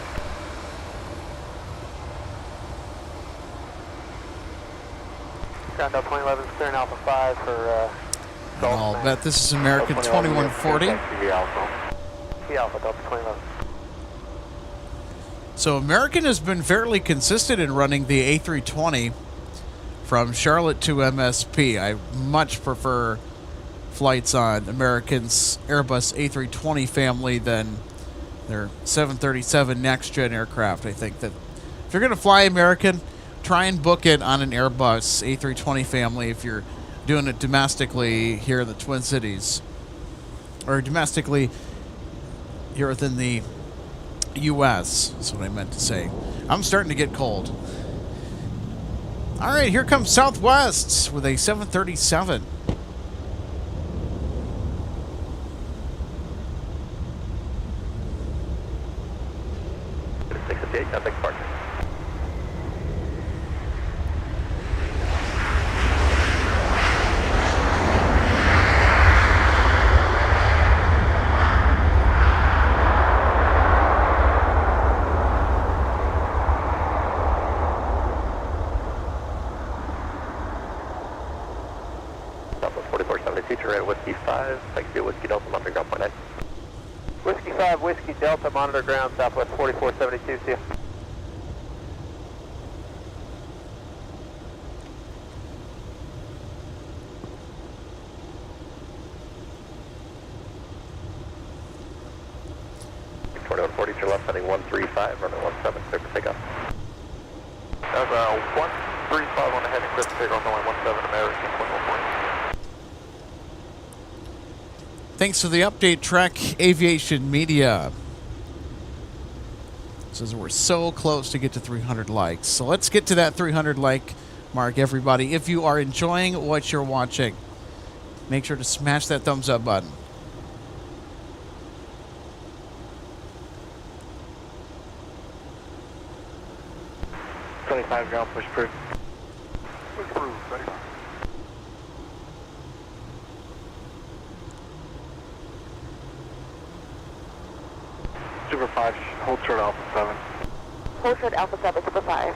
Ground Delta 2011, clearing Alpha 5 for I'll bet this is American 2140. Sea Alpha, Delta 2011. So American has been fairly consistent in running the A320 from Charlotte to MSP. I much prefer flights on American's Airbus A320 family than their 737 next-gen aircraft. I think that if you're going to fly American, try and book it on an Airbus A320 family if you're doing it domestically here in the Twin Cities. Or domestically here within the U.S. That's what I meant to say. I'm starting to get cold. All right, here comes Southwest with a 737. Contact departure. Southwest 4472, turn right at Whiskey 5, taxi at Whiskey Delta, monitor ground 0.9. Whiskey 5, Whiskey Delta, monitor ground, Southwest 4472, see you. Turn left heading 135, runway 17, clear for takeoff. That was 135 on the heading, clear for takeoff, runway 17, American 2140. Thanks for the update, Trek Aviation Media. Says we're so close to get to 300 likes. So let's get to that 300 like mark, everybody. If you are enjoying what you're watching, make sure to smash that thumbs up button. Ground push approved. Push approved, 75. Super 5, hold short Alpha 7. Hold short Alpha 7, Super 5.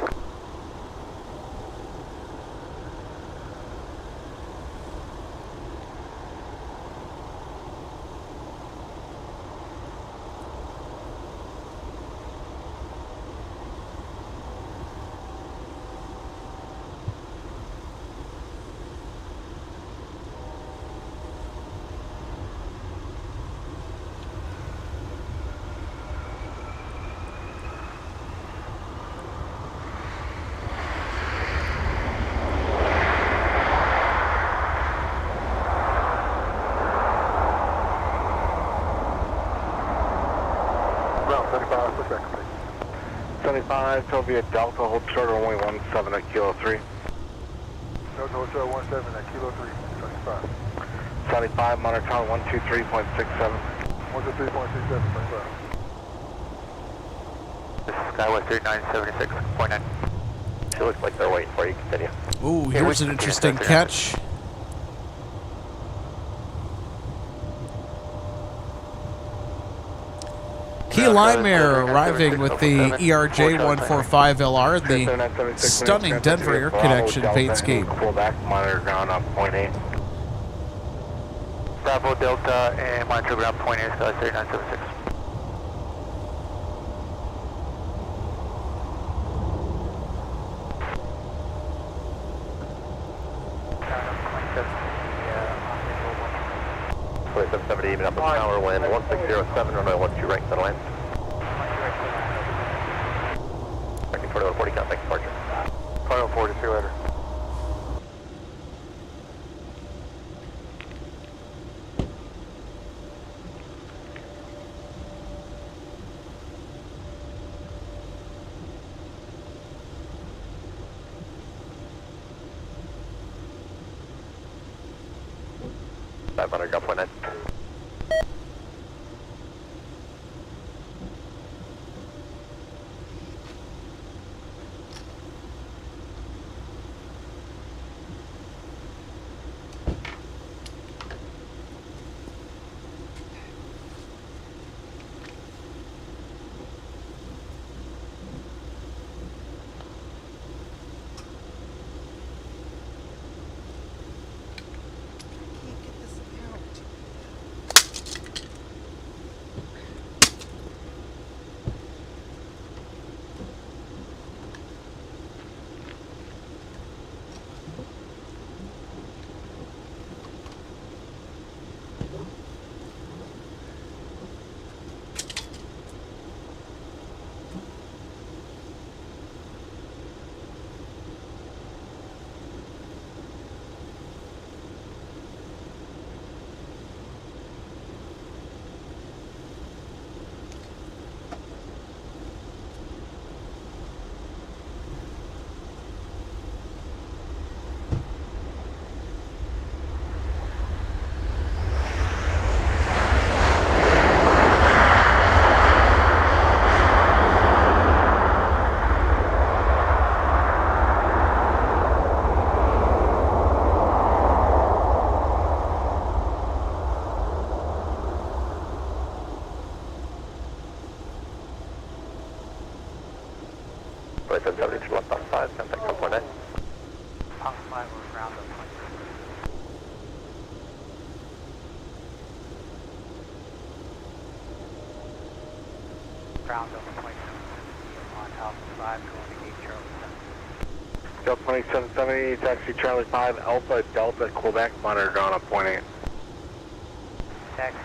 Ground 75, push back complete. 75, Sylvia Delta, hold short runway 17 at Kilo 3. Delta, hold short 17 at Kilo 3, 75. 75, monitor tower 123.67. 123.67, 25. This is Skywest 3976.9. It looks like they're waiting for you. Continue. Ooh, here's an interesting catch. Key Limere arriving with the ERJ-145LR, the stunning Denver Air Connection paintscape. Pull back, monitor ground on point 8. Bravo Delta and monitor ground point 8, Skywest 3976. Yeah, 2770, even up on tower wind 1607, runway 12 right, settle in. Tracking 4140, contact departure. 4140, see you later. Ground point 9. Ground over point 7 on Alpha 5 going to gate Charlie 7. Delta 2770, taxi Charlie 5, Alpha Delta, Quebec, monitor ground on point 8. Taxi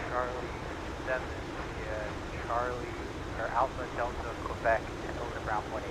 Charlie 7, Charlie, or Alpha Delta, Quebec, and over to ground point 8.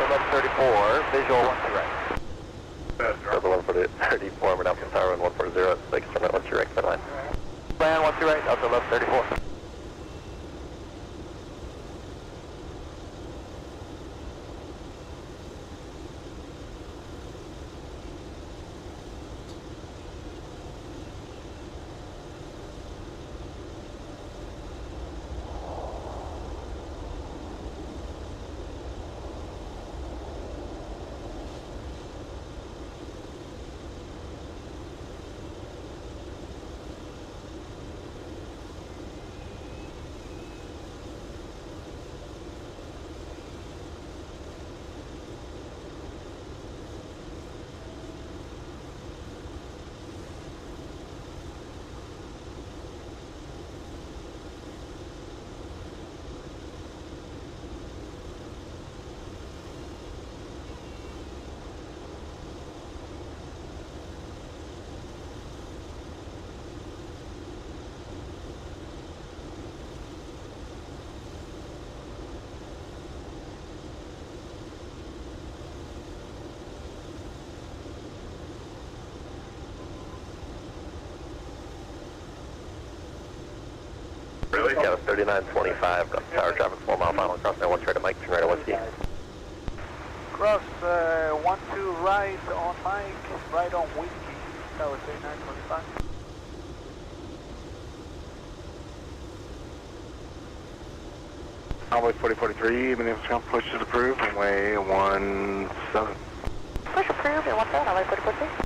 1134, visual 12 right. Delta 134, we're now from Tower 140 at 6, terminal 12 right, center line. Plan 12 right, Delta 1134. Yeah, 3925, tower traffic 4 mile final, cross now 1 straight to Mike, turn right at 1 ski. Cross 12 right on Mike, right on Whiskey, tower 3925. Runway 4043, Minneapolis push is approved, runway 17. Push approved and 17, runway 4043.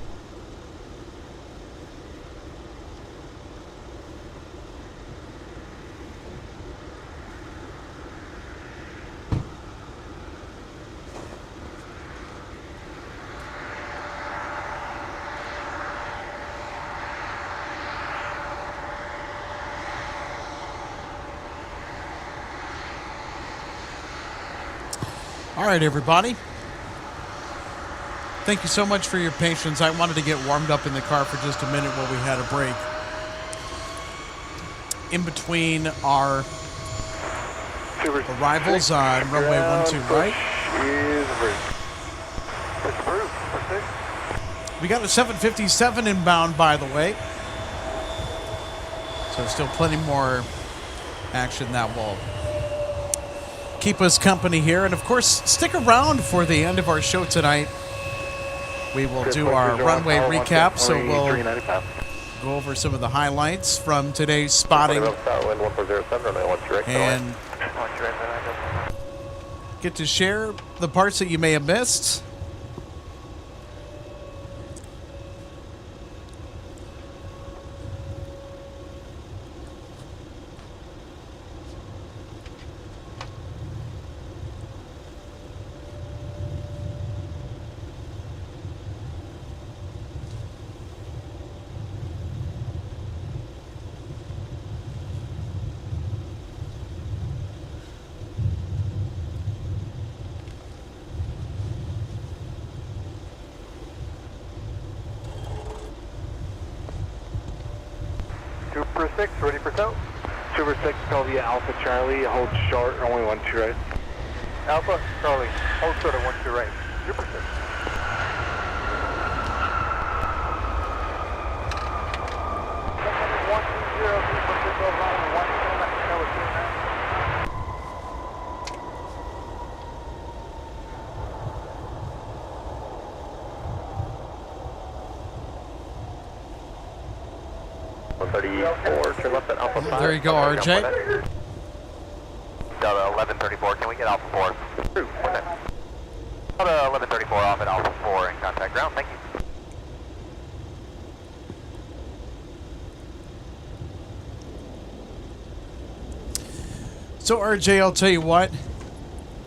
All right, everybody. Thank you so much for your patience. I wanted to get warmed up in the car for just a minute while we had a break. In between our arrivals on runway 12 right. We got a 757 inbound, by the way. So still plenty more action that will keep us company here. And of course, stick around for the end of our show tonight. We will do our runway recap, so we'll go over some of the highlights from today's spotting and get to share the parts that you may have missed. Super 6, ready for tow. Super 6, Columbia Alpha Charlie, hold short, only 12 right. Alpha Charlie, hold short at 12 right. Super 6. There you go, RJ. Delta 1134, can we get Alpha 4? Delta 1134 off at Alpha 4 in contact ground, thank you. So RJ, I'll tell you what,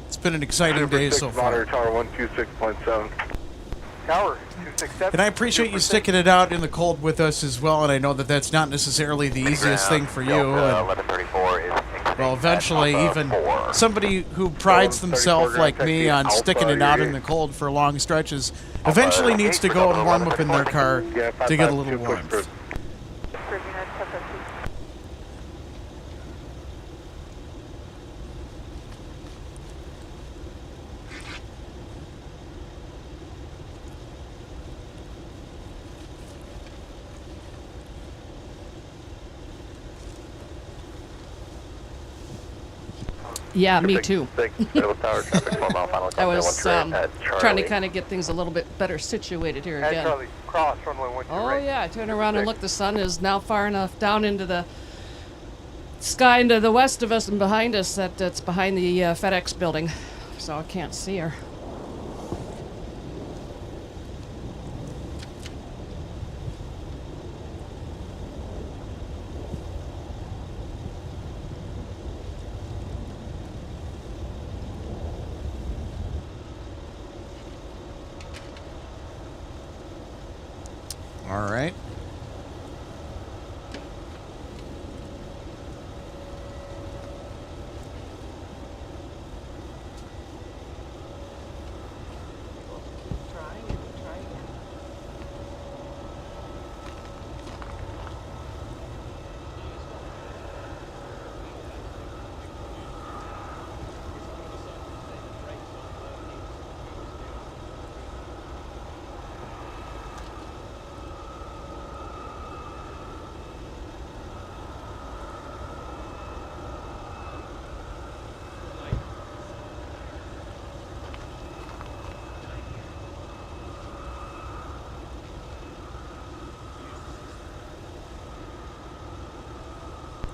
it's been an exciting day so far. Tower 126.7. Tower 267. And I appreciate you sticking it out in the cold with us as well, and I know that that's not necessarily the easiest thing for you. And, 1134 is well, eventually, even somebody who prides themselves like me on sticking it out in the cold for long stretches eventually needs to go and warm up in their car to get a little warmth. Yeah, me too. I was trying to kind of get things a little bit better situated here At again. Charlie, cross runway 12 Oh right. yeah, I turn around and look. The sun is now far enough down into the sky into the west of us and behind us that it's behind the FedEx building, so I can't see her. All right.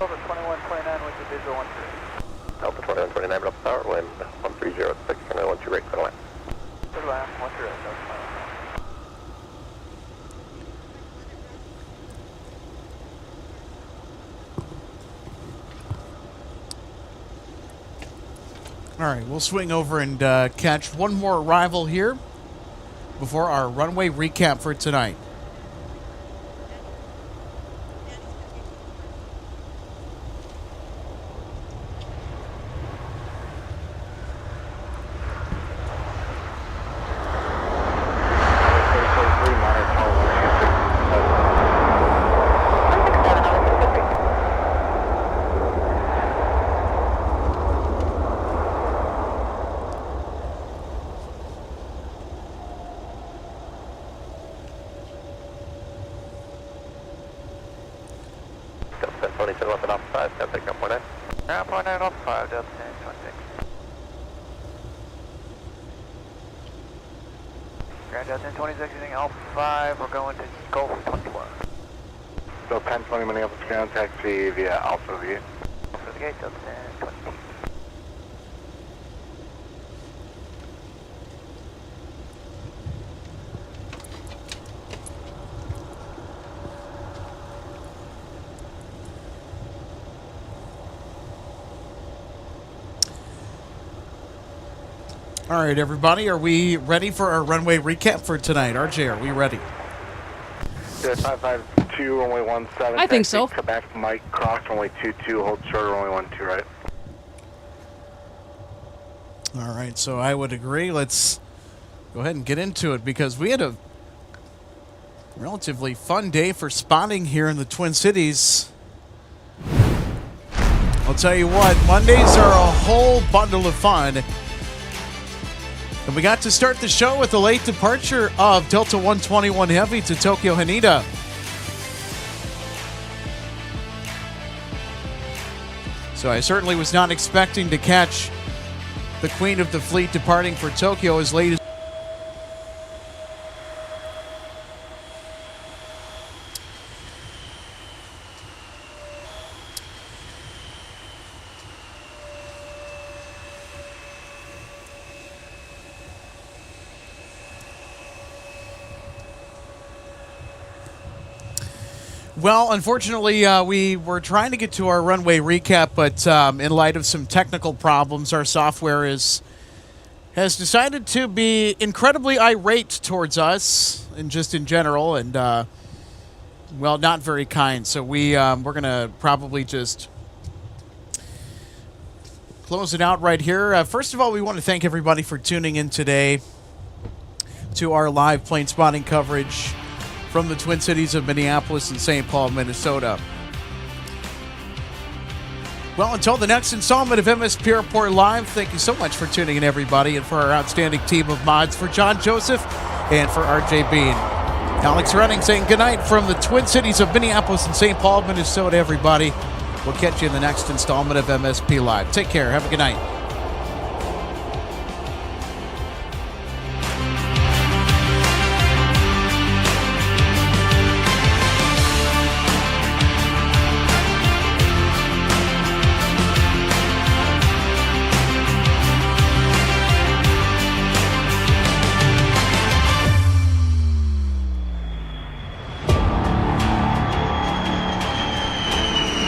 Over 2129 with the visual 13. Delta 2129 Delta Tower, wind 1306, runway 12 right, center line. Good line, 13, that's fine. All right, we'll swing over and catch one more arrival here before our runway recap for tonight. Delta 27 left and off 5, Delta 9.9. 9.9 off 5, Delta 1026. Grand Delta 1026 using Alpha 5, we're going to Gulf 21. So 1020 Minneapolis ground taxi via Alpha V. Alpha the gate, Delta 1028. All right, everybody, are we ready for our runway recap for tonight? RJ, are we ready? Yeah, 552, runway 17. I think so. Quebec, Mike, cross, runway 22, hold short, runway 12 right. All right, so I would agree. Let's go ahead and get into it because we had a relatively fun day for spotting here in the Twin Cities. I'll tell you what, Mondays are a whole bundle of fun. And we got to start the show with the late departure of Delta 121 Heavy to Tokyo Haneda. So I certainly was not expecting to catch the Queen of the Fleet departing for Tokyo as late as... Well, unfortunately, we were trying to get to our runway recap, but in light of some technical problems, our software has decided to be incredibly irate towards us, and just in general, and well, not very kind. So we're gonna probably just close it out right here. First of all, we want to thank everybody for tuning in today to our live plane spotting coverage from the Twin Cities of Minneapolis and St. Paul, Minnesota. Well, until the next installment of MSP Airport Live, thank you so much for tuning in, everybody, and for our outstanding team of mods, for John Joseph and for RJ Bean. Alex Running saying goodnight from the Twin Cities of Minneapolis and St. Paul, Minnesota, everybody. We'll catch you in the next installment of MSP Live. Take care. Have a good night.